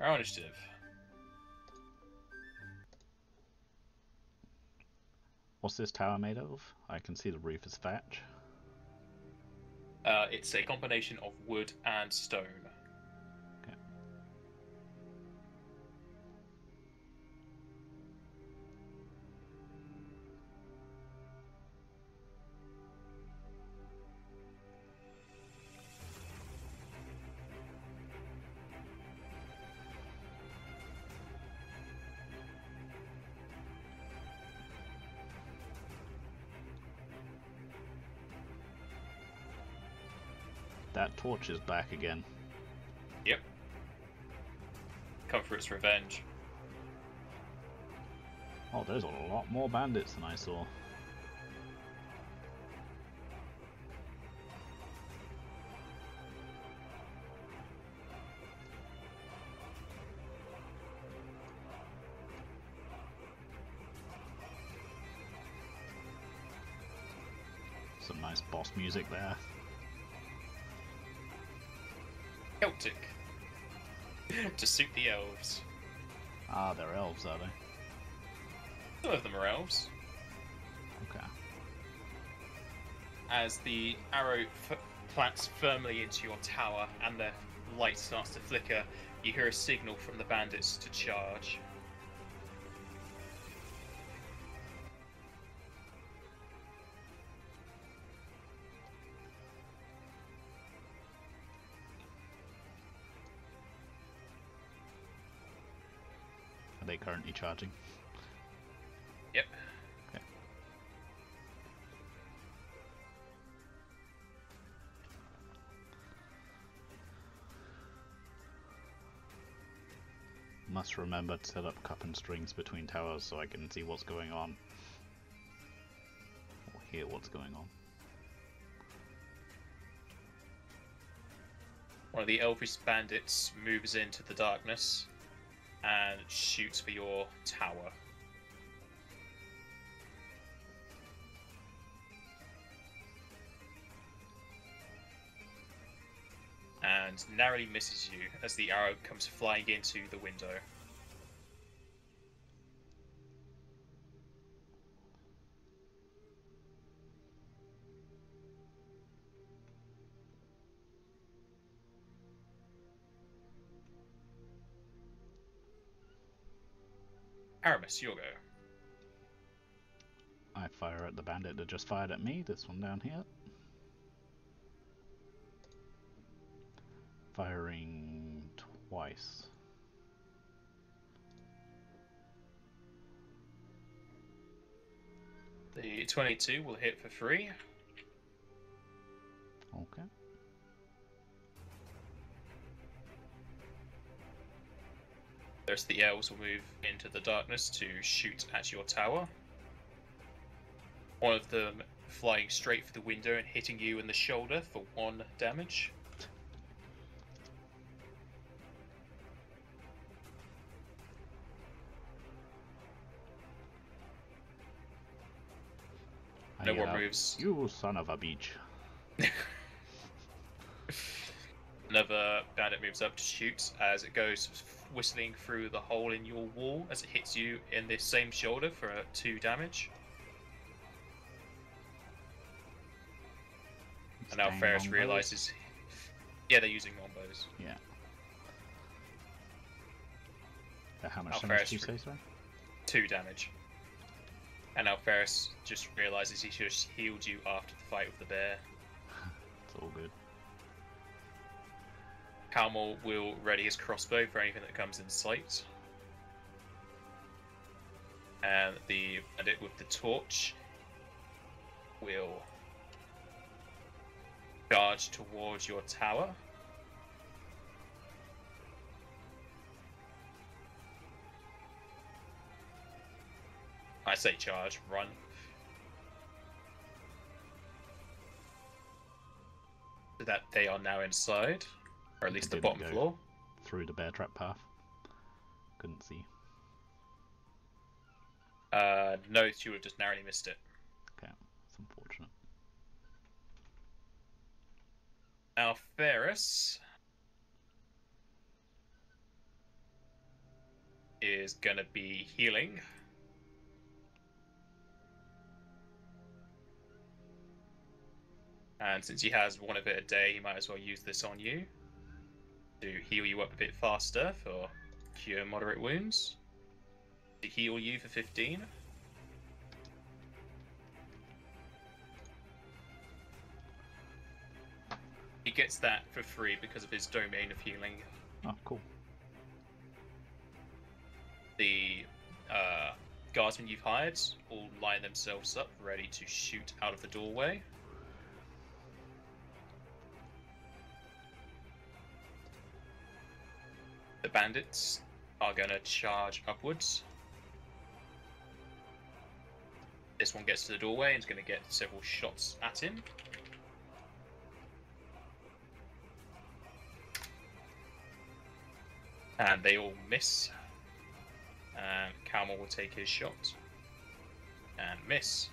Our initiative. What's this tower made of? I can see the roof is thatch. It's a combination of wood and stone. Okay. That torch is back again. Yep. Come for its revenge. Oh, there's a lot more bandits than I saw. Some nice boss music there. Celtic. To suit the elves. Ah, they're elves, are they? Some of them are elves. Okay. As the arrow plants firmly into your tower and the light starts to flicker, you hear a signal from the bandits to charge. Are they currently charging? Yep. Okay. Must remember to set up cup and strings between towers so I can see what's going on. Or hear what's going on. One of the elvish bandits moves into the darkness and shoots for your tower. And narrowly misses you as the arrow comes flying into the window. Aramis, you'll go. I fire at the bandit that just fired at me, this one down here. Firing twice. The 22 will hit for free. Okay. The rest of the elves will move into the darkness to shoot at your tower. One of them flying straight for the window and hitting you in the shoulder for 1 damage. No more moves. You son of a beach. Another bandit moves up to shoot as it goes whistling through the hole in your wall as it hits you in the same shoulder for 2 damage. And now Ferris realizes... Yeah, they're using longbows. Yeah. How much Now damage Ferris do you say, sorry? 2 damage. And now Ferris just realizes he should have healed you after the fight with the bear. It's all good. Calmal will ready his crossbow for anything that comes in sight. And the bandit with the torch will charge towards your tower. I say charge, run. So that they are now inside, or at least the Didn't bottom go floor. Through the bear trap path. Couldn't see. No, you would have just narrowly missed it. Okay, it's unfortunate. Now Ferris is gonna be healing. And since he has 1 of it a day, he might as well use this on you to heal you up a bit faster for cure moderate wounds. To heal you for 15. He gets that for free because of his domain of healing. Oh, cool. The guardsmen you've hired all line themselves up, ready to shoot out of the doorway. The bandits are going to charge upwards. This one gets to the doorway and is going to get several shots at him. And they all miss. And Calmal will take his shot. And miss.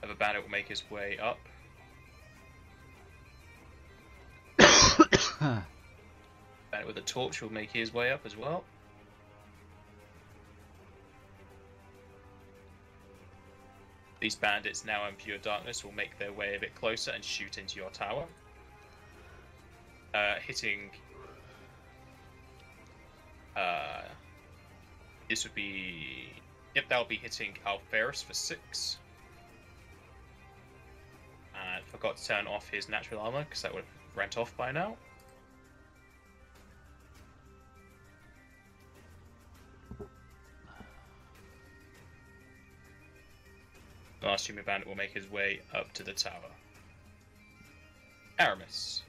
The bandit will make his way up. Bandit with a torch will make his way up as well. These bandits, now in pure darkness, will make their way a bit closer and shoot into your tower. Hitting... this would be... Yep, that'll be hitting Alferus for 6. And forgot to turn off his natural armor, because that would have rent off by now. The last human bandit will make his way up to the tower. Aramis.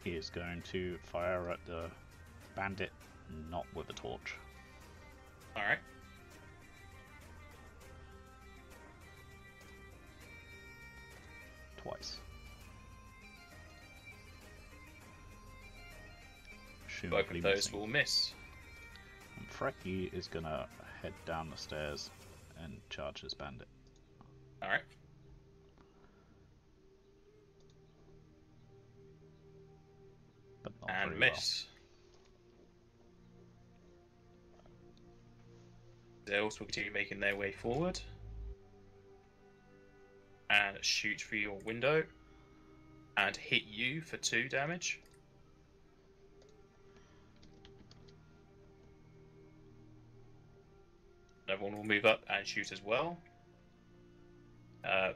He is going to fire at the bandit, not with a torch. Alright. Twice. Both of those will miss. And Frecky is gonna head down the stairs and charge his bandit. Alright. But not And very miss. They also continue making their way forward. And shoot through your window. And hit you for 2 damage. Another one will move up and shoot as well.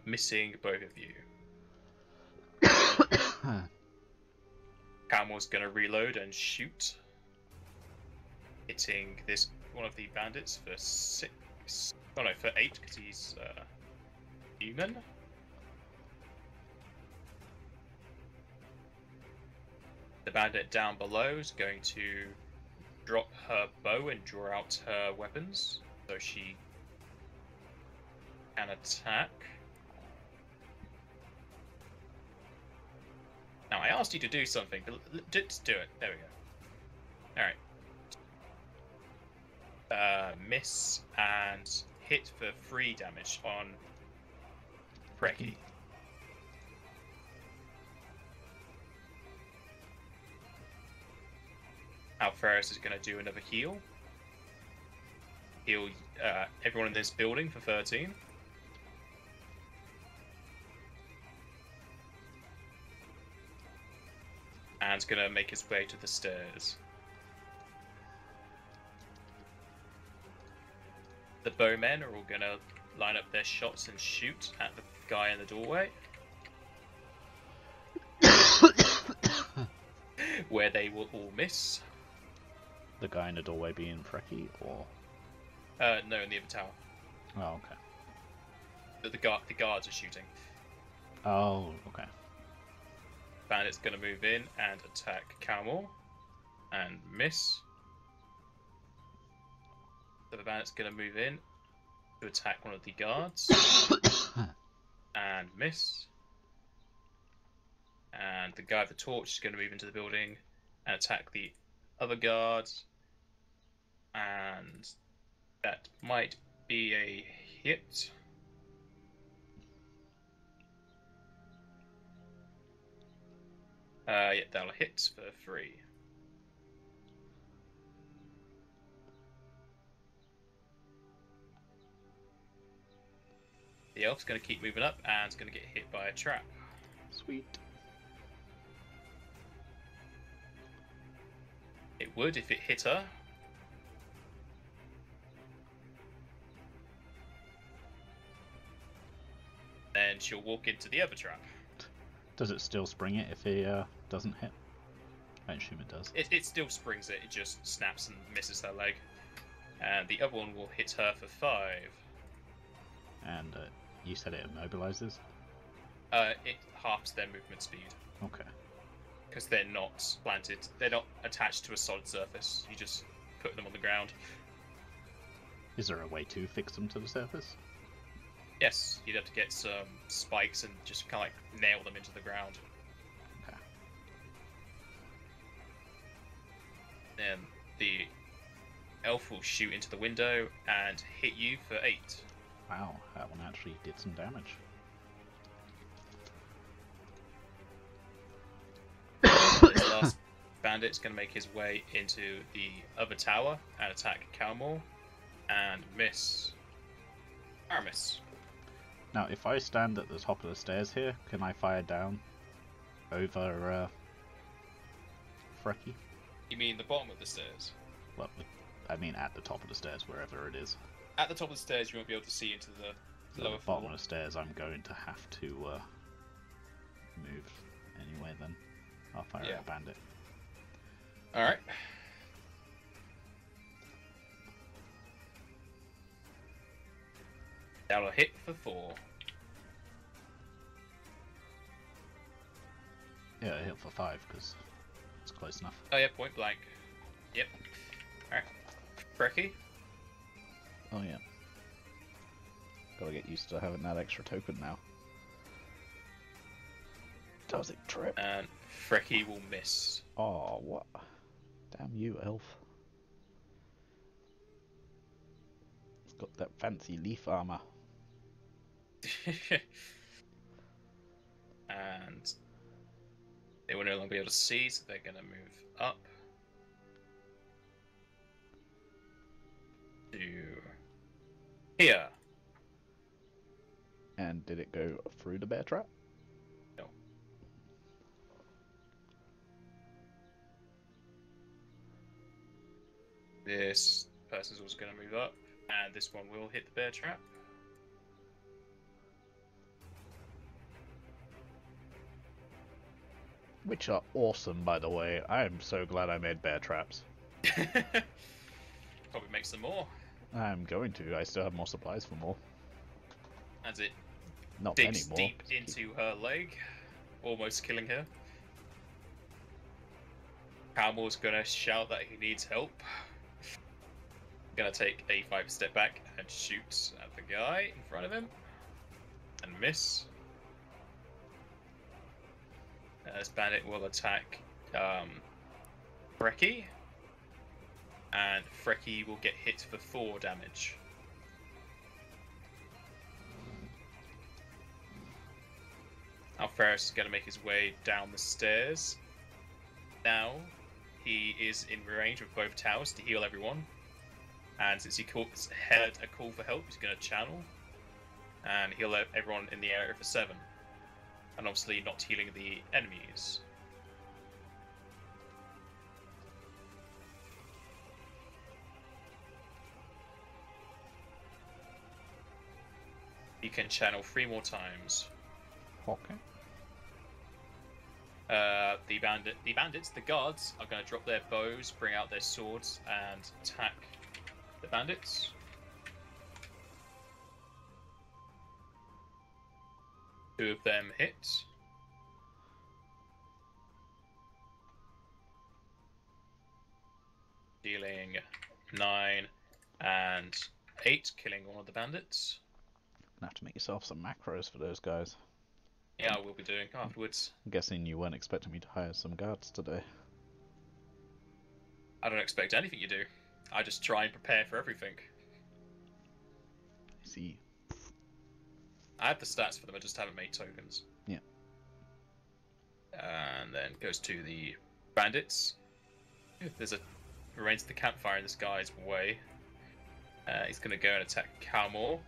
Missing both of you. well. Camel's gonna reload and shoot. Hitting this one of the bandits for 6. Oh no, for 8 because he's human. The bandit down below is going to drop her bow and draw out her weapons so she can attack. Now I asked you to do something, but just do it. There we go. Alright. Miss and hit for 3 damage on Frecky. Alferus is going to do another heal. Heal everyone in this building for 13. And is going to make his way to the stairs. The bowmen are all going to line up their shots and shoot at the guy in the doorway. Where they will all miss. The guy in the doorway being Frecky, or? No, in the other tower. Oh, okay. The guards are shooting. Oh, okay. Bandit's going to move in and attack Calmore. And miss. So the bandit's going to move in to attack one of the guards. And miss. And the guy with the torch is going to move into the building and attack the other guards. And that might be a hit. Yeah, that'll hit for 3. The elf's going to keep moving up and is going to get hit by a trap. Sweet. It would if it hit her. Then she'll walk into the other trap. Does it still spring it if he doesn't hit? I assume it does. It still springs it, it just snaps and misses her leg. And the other one will hit her for 5. And you said it immobilizes? It halves their movement speed. Okay. Because they're not planted, they're not attached to a solid surface. You just put them on the ground. Is there a way to fix them to the surface? Yes, you'd have to get some spikes and just kind of like nail them into the ground. Okay. Then the elf will shoot into the window and hit you for 8. Wow, that one actually did some damage. bandit's going to make his way into the other tower and attack Calmore and miss Aramis. Now, if I stand at the top of the stairs here, can I fire down over Frecky? You mean the bottom of the stairs? Well, I mean at the top of the stairs, wherever it is. At the top of the stairs, you won't be able to see into the So lower the bottom floor. of the stairs, I'm going to have to move anyway. Then I'll fire Yeah. at a bandit. Alright. That'll hit for 4. Yeah, I hit for 5 because it's close enough. Oh yeah, point blank. Yep. Alright. Frecky. Oh yeah. Gotta get used to having that extra token now. Does it trip? And Frecky will miss. Oh, what? Damn you, elf. It's got that fancy leaf armor. And they will no longer be able to see, so they're going to move up to here. And did it go through the bear trap? No. This person's also going to move up, and this one will hit the bear trap. Which are awesome, by the way. I am so glad I made bear traps. Probably make some more I'm going to. I still have more supplies for more. as it Not digs many more. deep into her leg, almost killing her. Calmore's gonna shout that he needs help. Gonna take a 5-step back and shoot at the guy in front of him. And miss. This bandit will attack Frecky. And Frecky will get hit for 4 damage. Alferus is going to make his way down the stairs. Now, he is in range of both towers to heal everyone. And since he heard a call for help, he's going to channel. And heal everyone in the area for 7. And obviously not healing the enemies. He can channel 3 more times. Okay. The guards are going to drop their bows, bring out their swords, and attack the bandits. Two of them hit. Dealing 9 and 8, killing one of the bandits. Gonna have to make yourself some macros for those guys. Yeah, I will be doing afterwards. I'm guessing you weren't expecting me to hire some guards today. I don't expect anything you do. I just try and prepare for everything. I see. I have the stats for them, I just haven't made tokens. Yeah. And then goes to the bandits. There's a remains of the campfire in this guy's way. He's going to go and attack Calmore.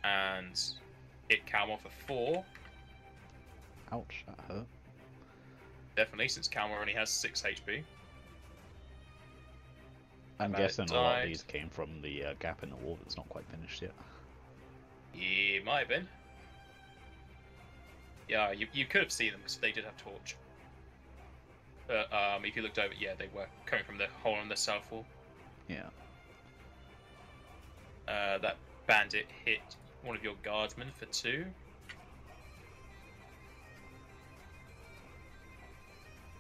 And hit Calmore for 4. Ouch, that hurt. Definitely, since Calmore only has 6 HP. I'm Bandit guessing a lot of died. these came from the gap in the wall that's not quite finished yet. He might have been. Yeah, you could have seen them because they did have torch. But if you looked over, yeah, they were coming from the hole in the south wall. Yeah. That bandit hit one of your guardsmen for 2.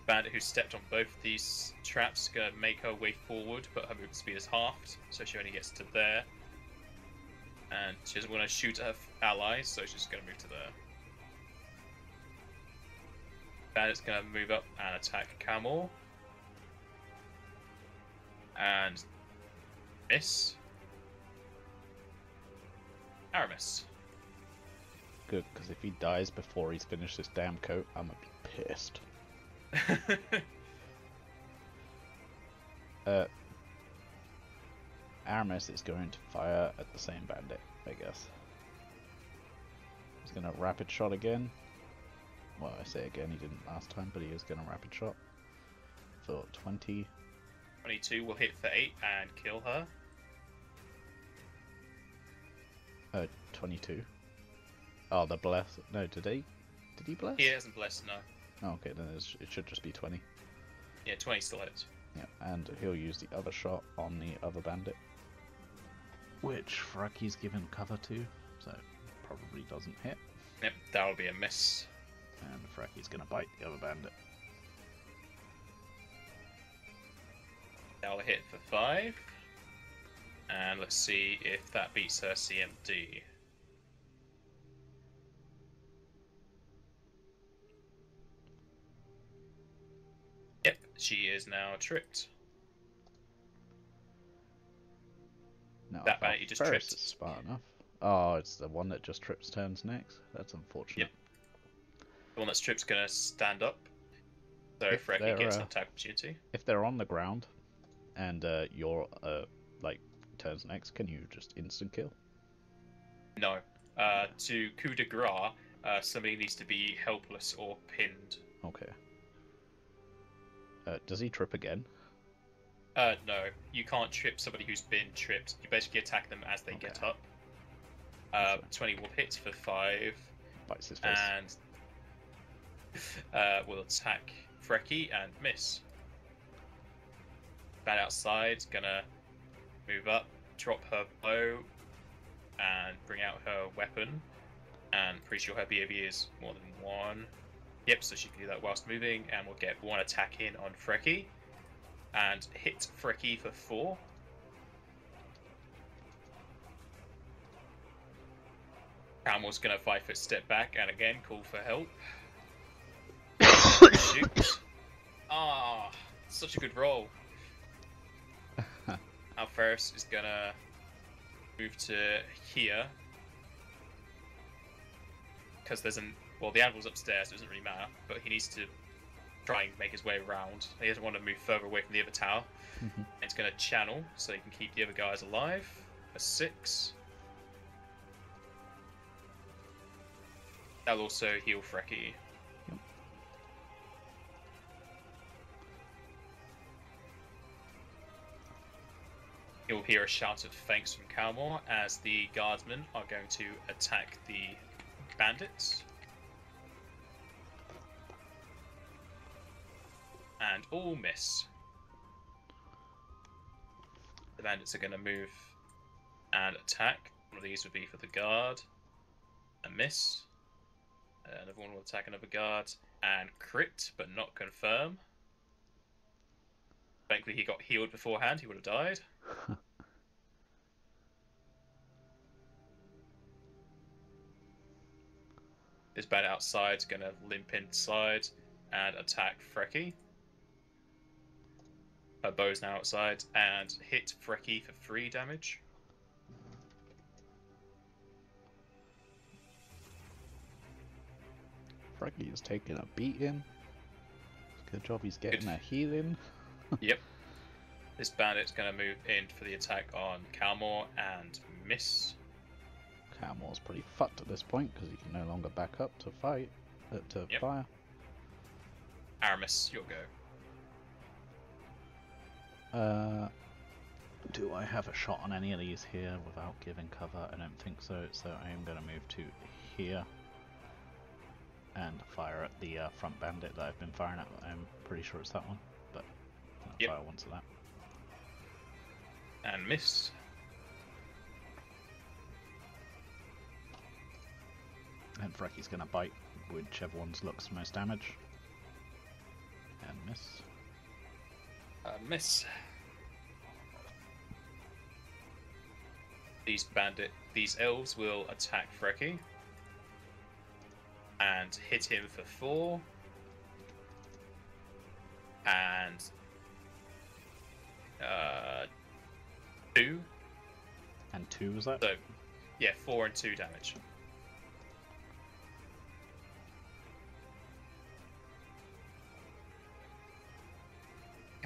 Bandit who stepped on both of these traps gonna make her way forward, but her movement speed is halved, so she only gets to there. And she doesn't want to shoot at her allies, so she's gonna move to there. Bandit's gonna move up and attack Calmore. And miss. Aramis. Good, because if he dies before he's finished his damn coat, I'm gonna be pissed. Aramis is going to fire at the same bandit, I guess. He's going to rapid shot again. Well, I say again, he didn't last time, but he is going to rapid shot for 20. 22 will hit for 8 and kill her. 22. Oh, the bless. No, did he bless? He hasn't blessed, no. Oh, okay, then it should just be 20. Yeah, 20 still hits. Yeah, and he'll use the other shot on the other bandit, which Fraki's given cover to, so probably doesn't hit. Yep, that'll be a miss. And Fraki's gonna bite the other bandit. That'll hit for 5. And let's see if that beats her CMD. Yep, she is now tripped. No, That bandit just tripped. Is smart enough. Oh, it's the one that just trips turns next. That's unfortunate. Yep. The one that's tripped's gonna stand up. So If Freki they're, gets an attack opportunity. If they're on the ground, and you're like turns next, can you just instant kill? No. To coup de grace, somebody needs to be helpless or pinned. Okay. Does he trip again? No. You can't trip somebody who's been tripped. You basically attack them as they get up. 20 will hit for 5. Bites his face. And will attack Freki and miss. Bad outside's gonna move up, drop her bow, and bring out her weapon. And pretty sure her BAB is more than 1. Yep, so she can do that whilst moving, and we'll get 1 attack in on Freki. And hit Freki for 4. Camel's gonna 5-foot step back and again call for help. Shoot. Ah, such a good roll. Alferus is gonna move to here. Because there's the anvil's upstairs, so it doesn't really matter, but he needs to try and make his way around. He doesn't want to move further away from the other tower. It's gonna channel so he can keep the other guys alive. A 6. That'll also heal Freki. Yep. You'll hear a shout of thanks from Calmore as the guardsmen are going to attack the bandits. And all miss. The bandits are going to move and attack. One of these would be for the guard. A miss. Another one will attack another guard and crit, but not confirm. Thankfully, he got healed beforehand. He would have died. This bandit outside is going to limp inside and attack Freki. Her bow's now outside and hit Freki for 3 damage. Freki is taking a beating. Good job he's getting a healing. Yep. This bandit's going to move in for the attack on Calmore and miss. Calmore's pretty fucked at this point because he can no longer back up to fight, to fire. Aramis, your go. Do I have a shot on any of these here without giving cover? I don't think so, so I am going to move to here and fire at the front bandit that I've been firing at. I'm pretty sure it's that one, but I'll fire once of that. And miss. And Freki's going to bite whichever one looks most damage. And miss. Miss. These elves will attack Freki and hit him for 4 and 2. And 2 was that? So, yeah, 4 and 2 damage.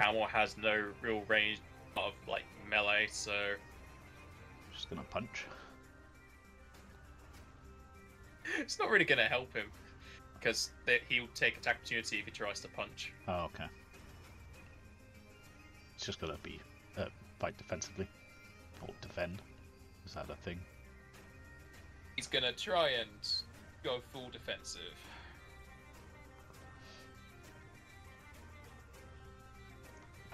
Calmore has no real range of like melee, so Just gonna punch. it's not really going to help him because he'll take attack opportunity if he tries to punch. Oh, okay. It's just gonna be fight defensively or defend. Is that a thing? He's going to try and go full defensive.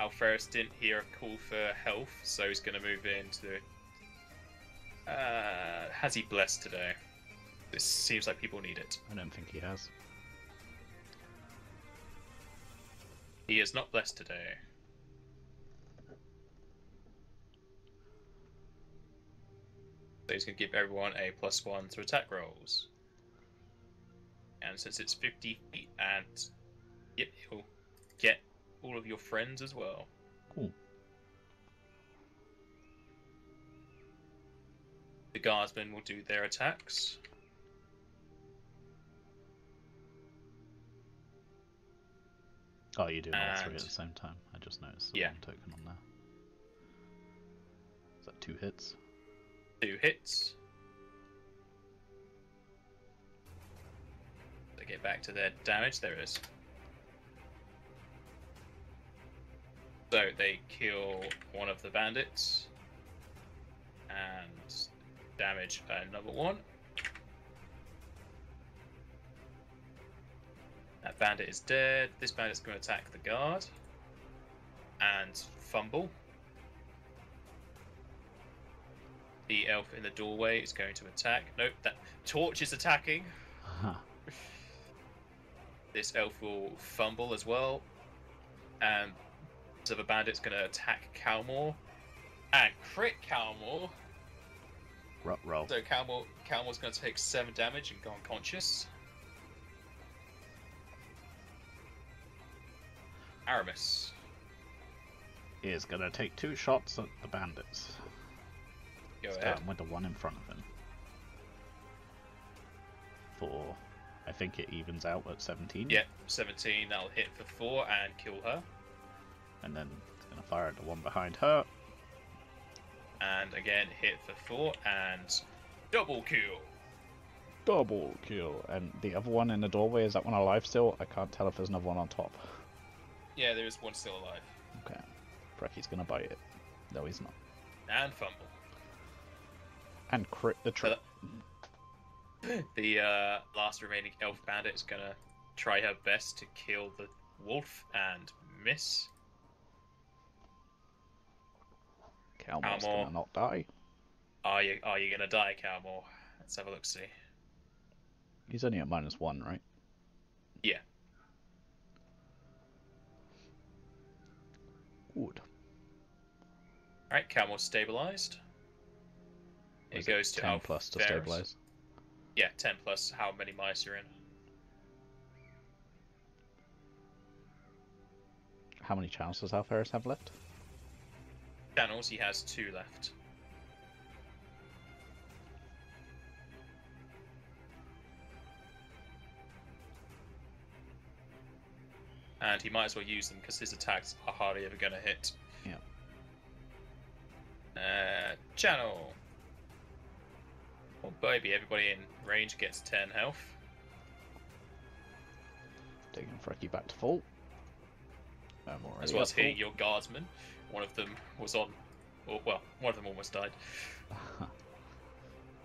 Alferis didn't hear a call for health, so he's going to move into. Has he blessed today? This seems like people need it. I don't think he has. He is not blessed today. So he's going to give everyone a +1 to attack rolls. And since it's 50 feet, and yep, he'll get all of your friends as well. Cool. The guardsmen will do their attacks. Oh, you're doing all three And- at the same time. I just noticed the Yeah. one token on there. Is that 2 hits? 2 hits. They get back to their damage. There it is. So they kill one of the bandits and damage another one. That bandit is dead. This bandit's going to attack the guard and fumble. The elf in the doorway is going to attack. Nope, that torch is attacking. This elf will fumble as well. And this other bandit's going to attack Calmore. And crit Calmore. Roll. So Calmore's going to take 7 damage and go unconscious. Aramis. He is gonna take 2 shots at the bandits. Go ahead. Starting with the one in front of him. For, I think it evens out at 17. Yep, 17. That'll hit for 4 and kill her. And then it's gonna fire at the one behind her. And again, hit for 4 and double kill. Double kill. And the other one in the doorway, is that one alive still? I can't tell if there's another one on top. Yeah, there is one still alive. Okay. Brecky's gonna bite it. No, he's not. And fumble. And crit the trip. The last remaining elf bandit is gonna try her best to kill the wolf and miss. Calmore's Calmore. gonna not die. Are you gonna die, Calmore? Let's have a look. See. He's only at -1, right? Yeah. Good. Alright, Calmore's stabilized. It Was goes to 10 plus to Alferis. stabilize. Yeah, 10 plus how many mice you're in. How many channels does Alferis have left? Channels, he has 2 left. And he might as well use them because his attacks are hardly ever going to hit. Yeah. Channel. Oh baby, everybody in range gets 10 health. Taking Frecky back to full. I'm already As well as at full. hitting your guardsmen. One of them was on... Or, well, one of them almost died.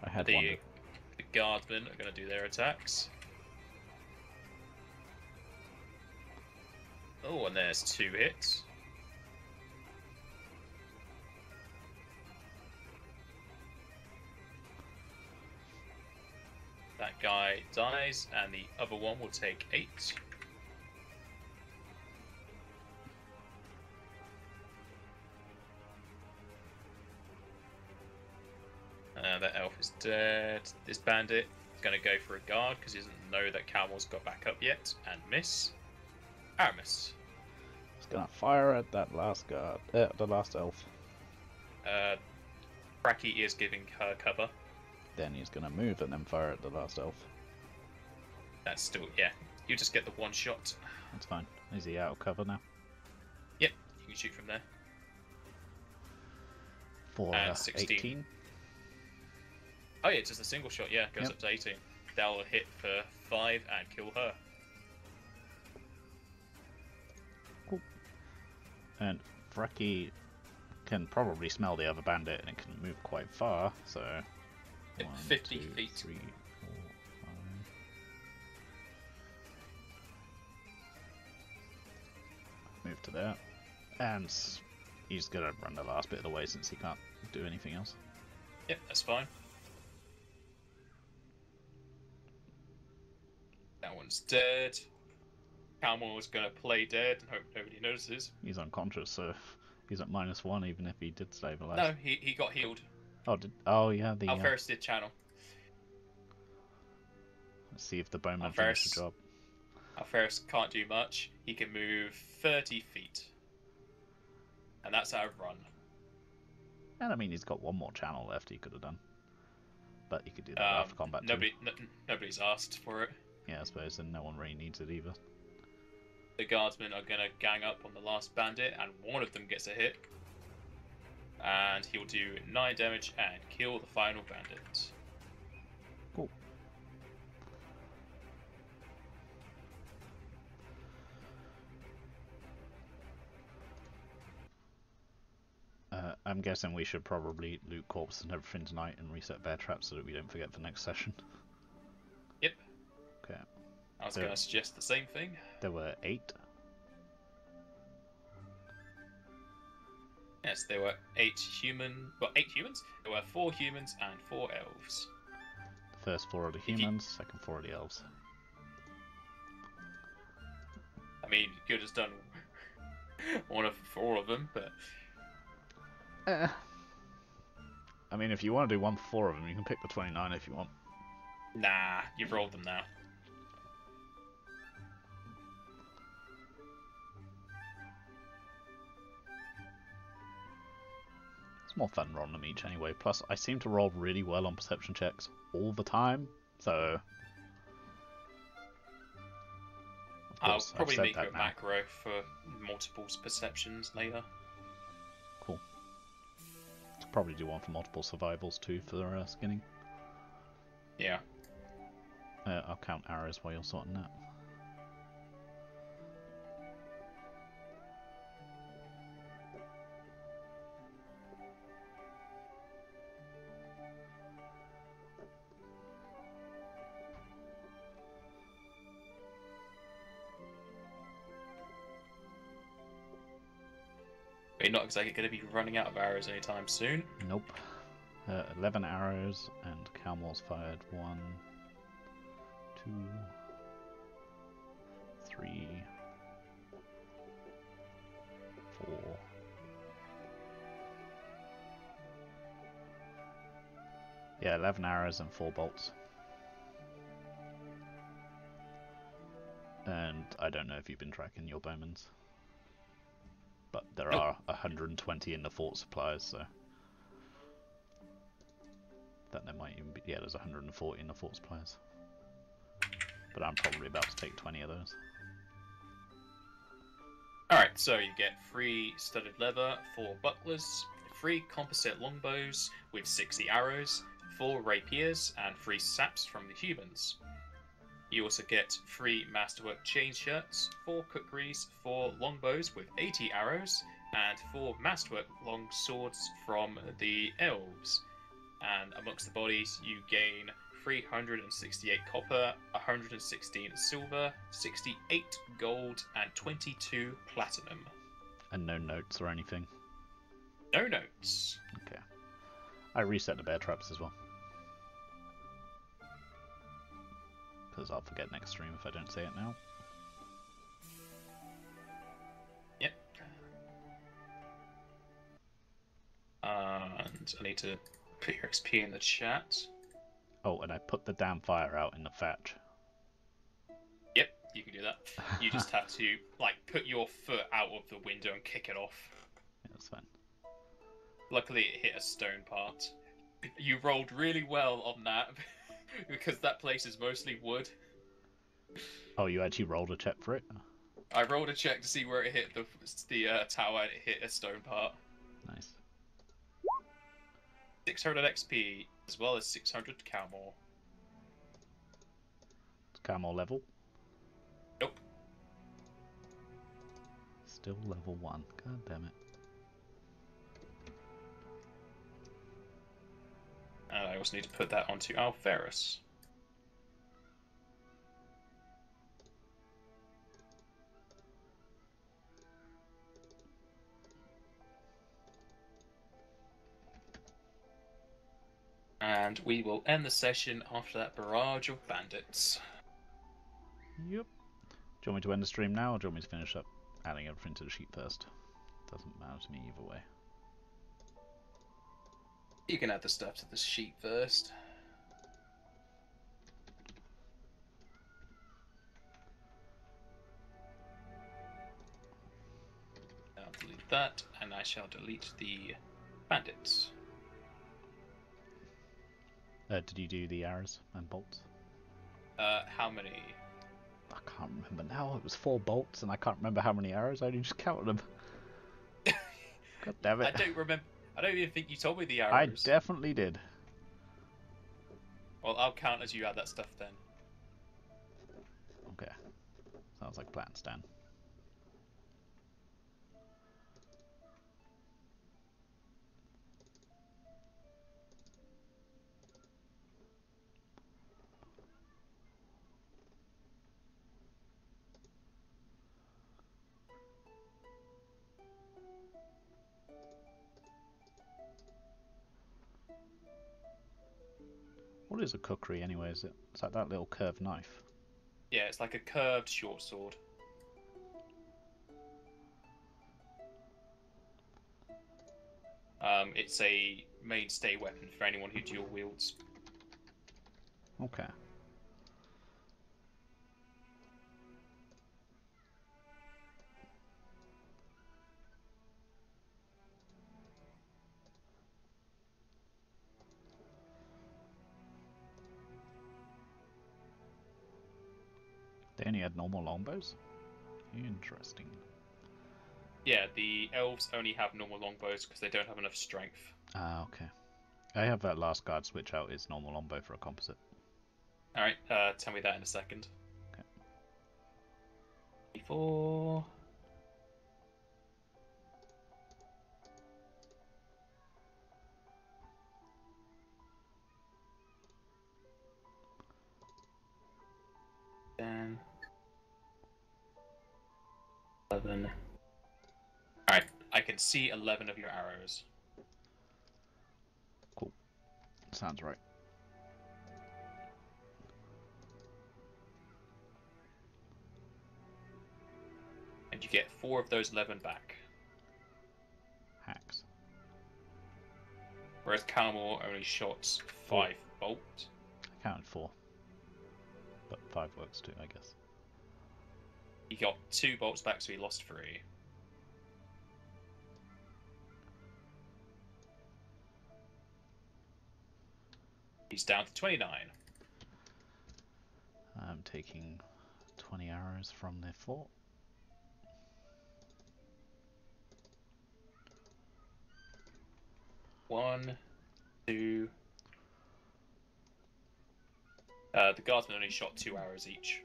I had one. The guardsmen are going to do their attacks. Oh, and there's 2 hits. That guy dies, and the other one will take 8. That elf is dead. This bandit is going to go for a guard because he doesn't know that Calmore's got back up yet, and miss. Aramis. He's gonna fire at that last guard. The last elf. Bracky is giving her cover. Then he's gonna move and then fire at the last elf. That's still, yeah. You just get the one shot. That's fine. Is he out of cover now? Yep, can shoot from there. For And 16. 18. Oh yeah, it's just a single shot. Yeah, goes Yep. up to 18. That'll hit for 5 and kill her. And Vreki can probably smell the other bandit and it can move quite far, so... Yeah, 1, 50 2, feet. 3, 4, 5. Move to there. And he's gonna run the last bit of the way since he can't do anything else. Yep, that's fine. That one's dead. Calmor's gonna play dead and hope nobody notices. He's unconscious, so he's at -1 even if he did stabilize. No, he got healed. Oh yeah, the... Alferis did channel. let's see if the bowman Alferis. finished the job. Alferis can't do much. He can move 30 feet. And that's out of run. And I mean, he's got one more channel left he could have done. But he could do that after combat too. Nobody's asked for it. Yeah, I suppose, and no one really needs it either. The guardsmen are gonna gang up on the last bandit, and one of them gets a hit. And he'll do 9 damage and kill the final bandit. Cool. I'm guessing we should probably loot corpses and everything tonight and reset bear traps so that we don't forget for next session. Yep. Okay. I was There- gonna suggest the same thing. There were 8. Yes, there were 8 humans. There were 4 humans and 4 elves. The first 4 are the humans, second 4 are the elves. I mean, you could have done one for all of them, but I mean, if you want to do one for 4 of them, you can pick the 29 if you want. nah, you've rolled them now. It's more fun rolling them each anyway. Plus, I seem to roll really well on perception checks all the time, so... Of I'll course, I've probably said make you that a now. macro for multiples perceptions later. Cool. Probably do one for multiple survivals too for skinning. Yeah. I'll count arrows while you're sorting that. But you're not exactly going to be running out of arrows anytime soon. Nope. 11 arrows, and Calmor's fired 1, 2, 3, 4. Yeah, 11 arrows and 4 bolts. And I don't know if you've been tracking your bowmans. But there Nope. are 120 in the fort supplies, so... That there might even be... Yeah, there's 140 in the fort supplies. But I'm probably about to take 20 of those. Alright, so you get 3 studded leather, 4 bucklers, 3 composite longbows with 60 arrows, 4 rapiers, and 3 saps from the humans. You also get 3 masterwork chain shirts, 4 kukris, 4 longbows with 80 arrows, and 4 masterwork long swords from the elves. And amongst the bodies, you gain 368 copper, 116 silver, 68 gold, and 22 platinum. And no notes or anything. No notes. Okay. I reset the bear traps as well. Because I'll forget next stream if I don't say it now. Yep. And I need to put your XP in the chat. Oh, and I put the damn fire out in the thatch. Yep, you can do that. You just have to, like, put your foot out of the window and kick it off. Yeah, that's fine. Luckily, it hit a stone part. You rolled really well on that, because that place is mostly wood. Oh, you actually rolled a check for it? I rolled a check to see where it hit the tower, and it hit a stone part. Nice. 600 XP, as well as 600 Calmore. Is Carmel level? Nope. Still level 1. God damn it. And I also need to put that onto Alferus. And we will end the session after that barrage of bandits. Yep. Do you want me to end the stream now, or do you want me to finish up adding everything to the sheet first? Doesn't matter to me either way. You can add the stuff to the sheet first. I'll delete that, and I shall delete the bandits. Did you do the arrows and bolts? How many? I can't remember now. It was 4 bolts, and I can't remember how many arrows. I only just counted them. God damn it. I don't remember. I don't even think you told me the I arrows. definitely did. Well, I'll count as you add that stuff then. Okay. Sounds like a plan, Stan. What is a kukri anyway? Is it? It's like that little curved knife. Yeah, it's like a curved short sword. It's a mainstay weapon for anyone who dual wields. Okay. They only had normal longbows? Interesting. Yeah, the elves only have normal longbows because they don't have enough strength. Ah, okay. I have that last guard switch out. It's normal longbow for a composite. Alright, tell me that in a second. Okay. Before... Then... 11... Alright, I can see 11 of your arrows. Cool. Sounds right. And you get 4 of those 11 back. Hacks. Whereas Calmore only shot 5 bolts. I counted 4. But 5 works too, I guess. He got 2 bolts back, so he lost 3. He's down to 29. I'm taking 20 arrows from their fort. One, two. The guardsmen only shot 2 arrows each.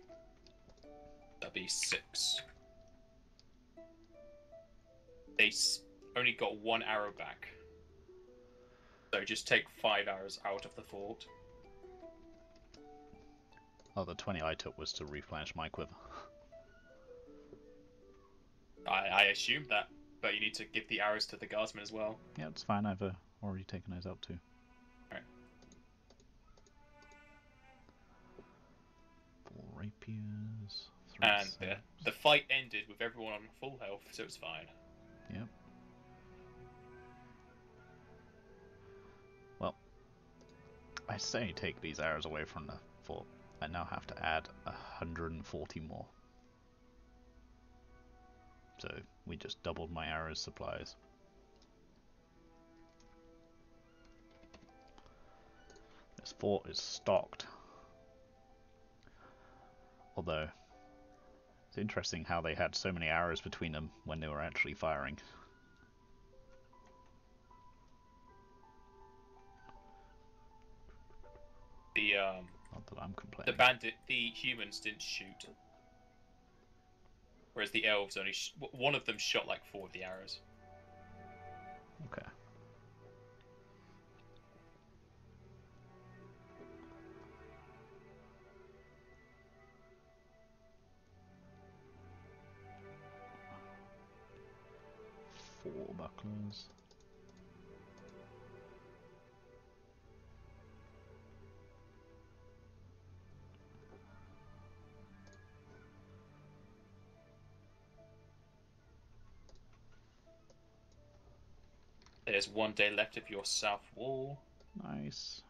That'd be 6. They only got 1 arrow back. So just take 5 arrows out of the fort. Oh, the 20 I took was to replenish my quiver. I assumed that, but you need to give the arrows to the guardsmen as well. Yeah, it's fine. I've already taken those out too. Alright. 4 rapiers. 3 And sabres. the fight ended with everyone on full health, so it's fine. Yep. Well, I say take these arrows away from the fort. I now have to add 140 more. So we just doubled my arrows supplies. This fort is stocked. Although, It's interesting how they had so many arrows between them when they were actually firing. Not that I'm complaining. The humans didn't shoot, whereas the elves only one of them shot like 4 of the arrows. Okay. Four bucklers. There's 1 day left of your south wall. Nice.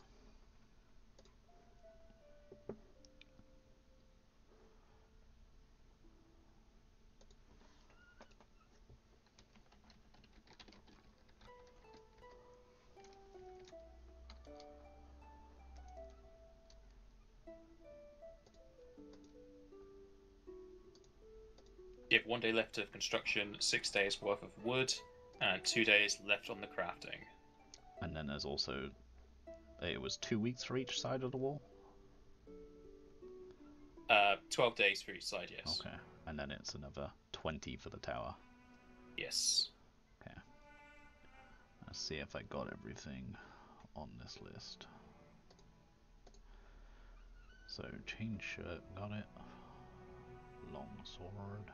You have 1 day left of construction, 6 days worth of wood, and 2 days left on the crafting. And then there's also, it was 2 weeks for each side of the wall? 12 days for each side, yes. Okay, and then it's another 20 for the tower. Yes. Okay. Let's see if I got everything on this list. So, chain shirt, got it. Long sword.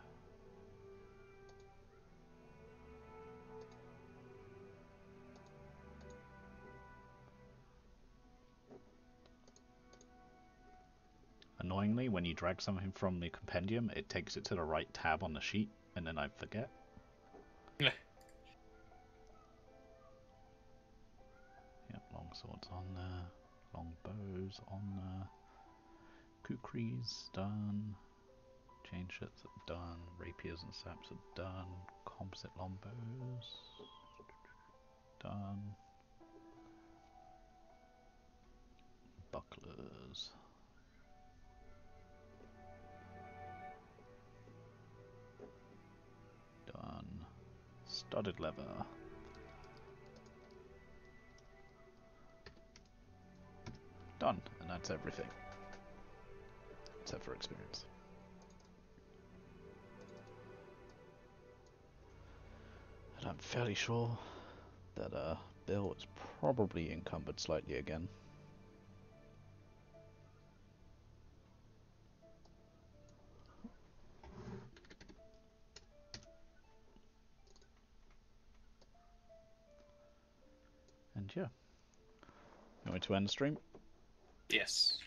Annoyingly, when you drag something from the compendium, it takes it to the right tab on the sheet, and then I forget. Yep, long swords on there, long bows on there, kukris done, chain shirts are done, rapiers and saps are done, composite longbows done, bucklers. Done. Studded leather. Done. And that's everything. Except for experience. And I'm fairly sure that Bill is probably encumbered slightly again. And yeah. You want me to end the stream? Yes.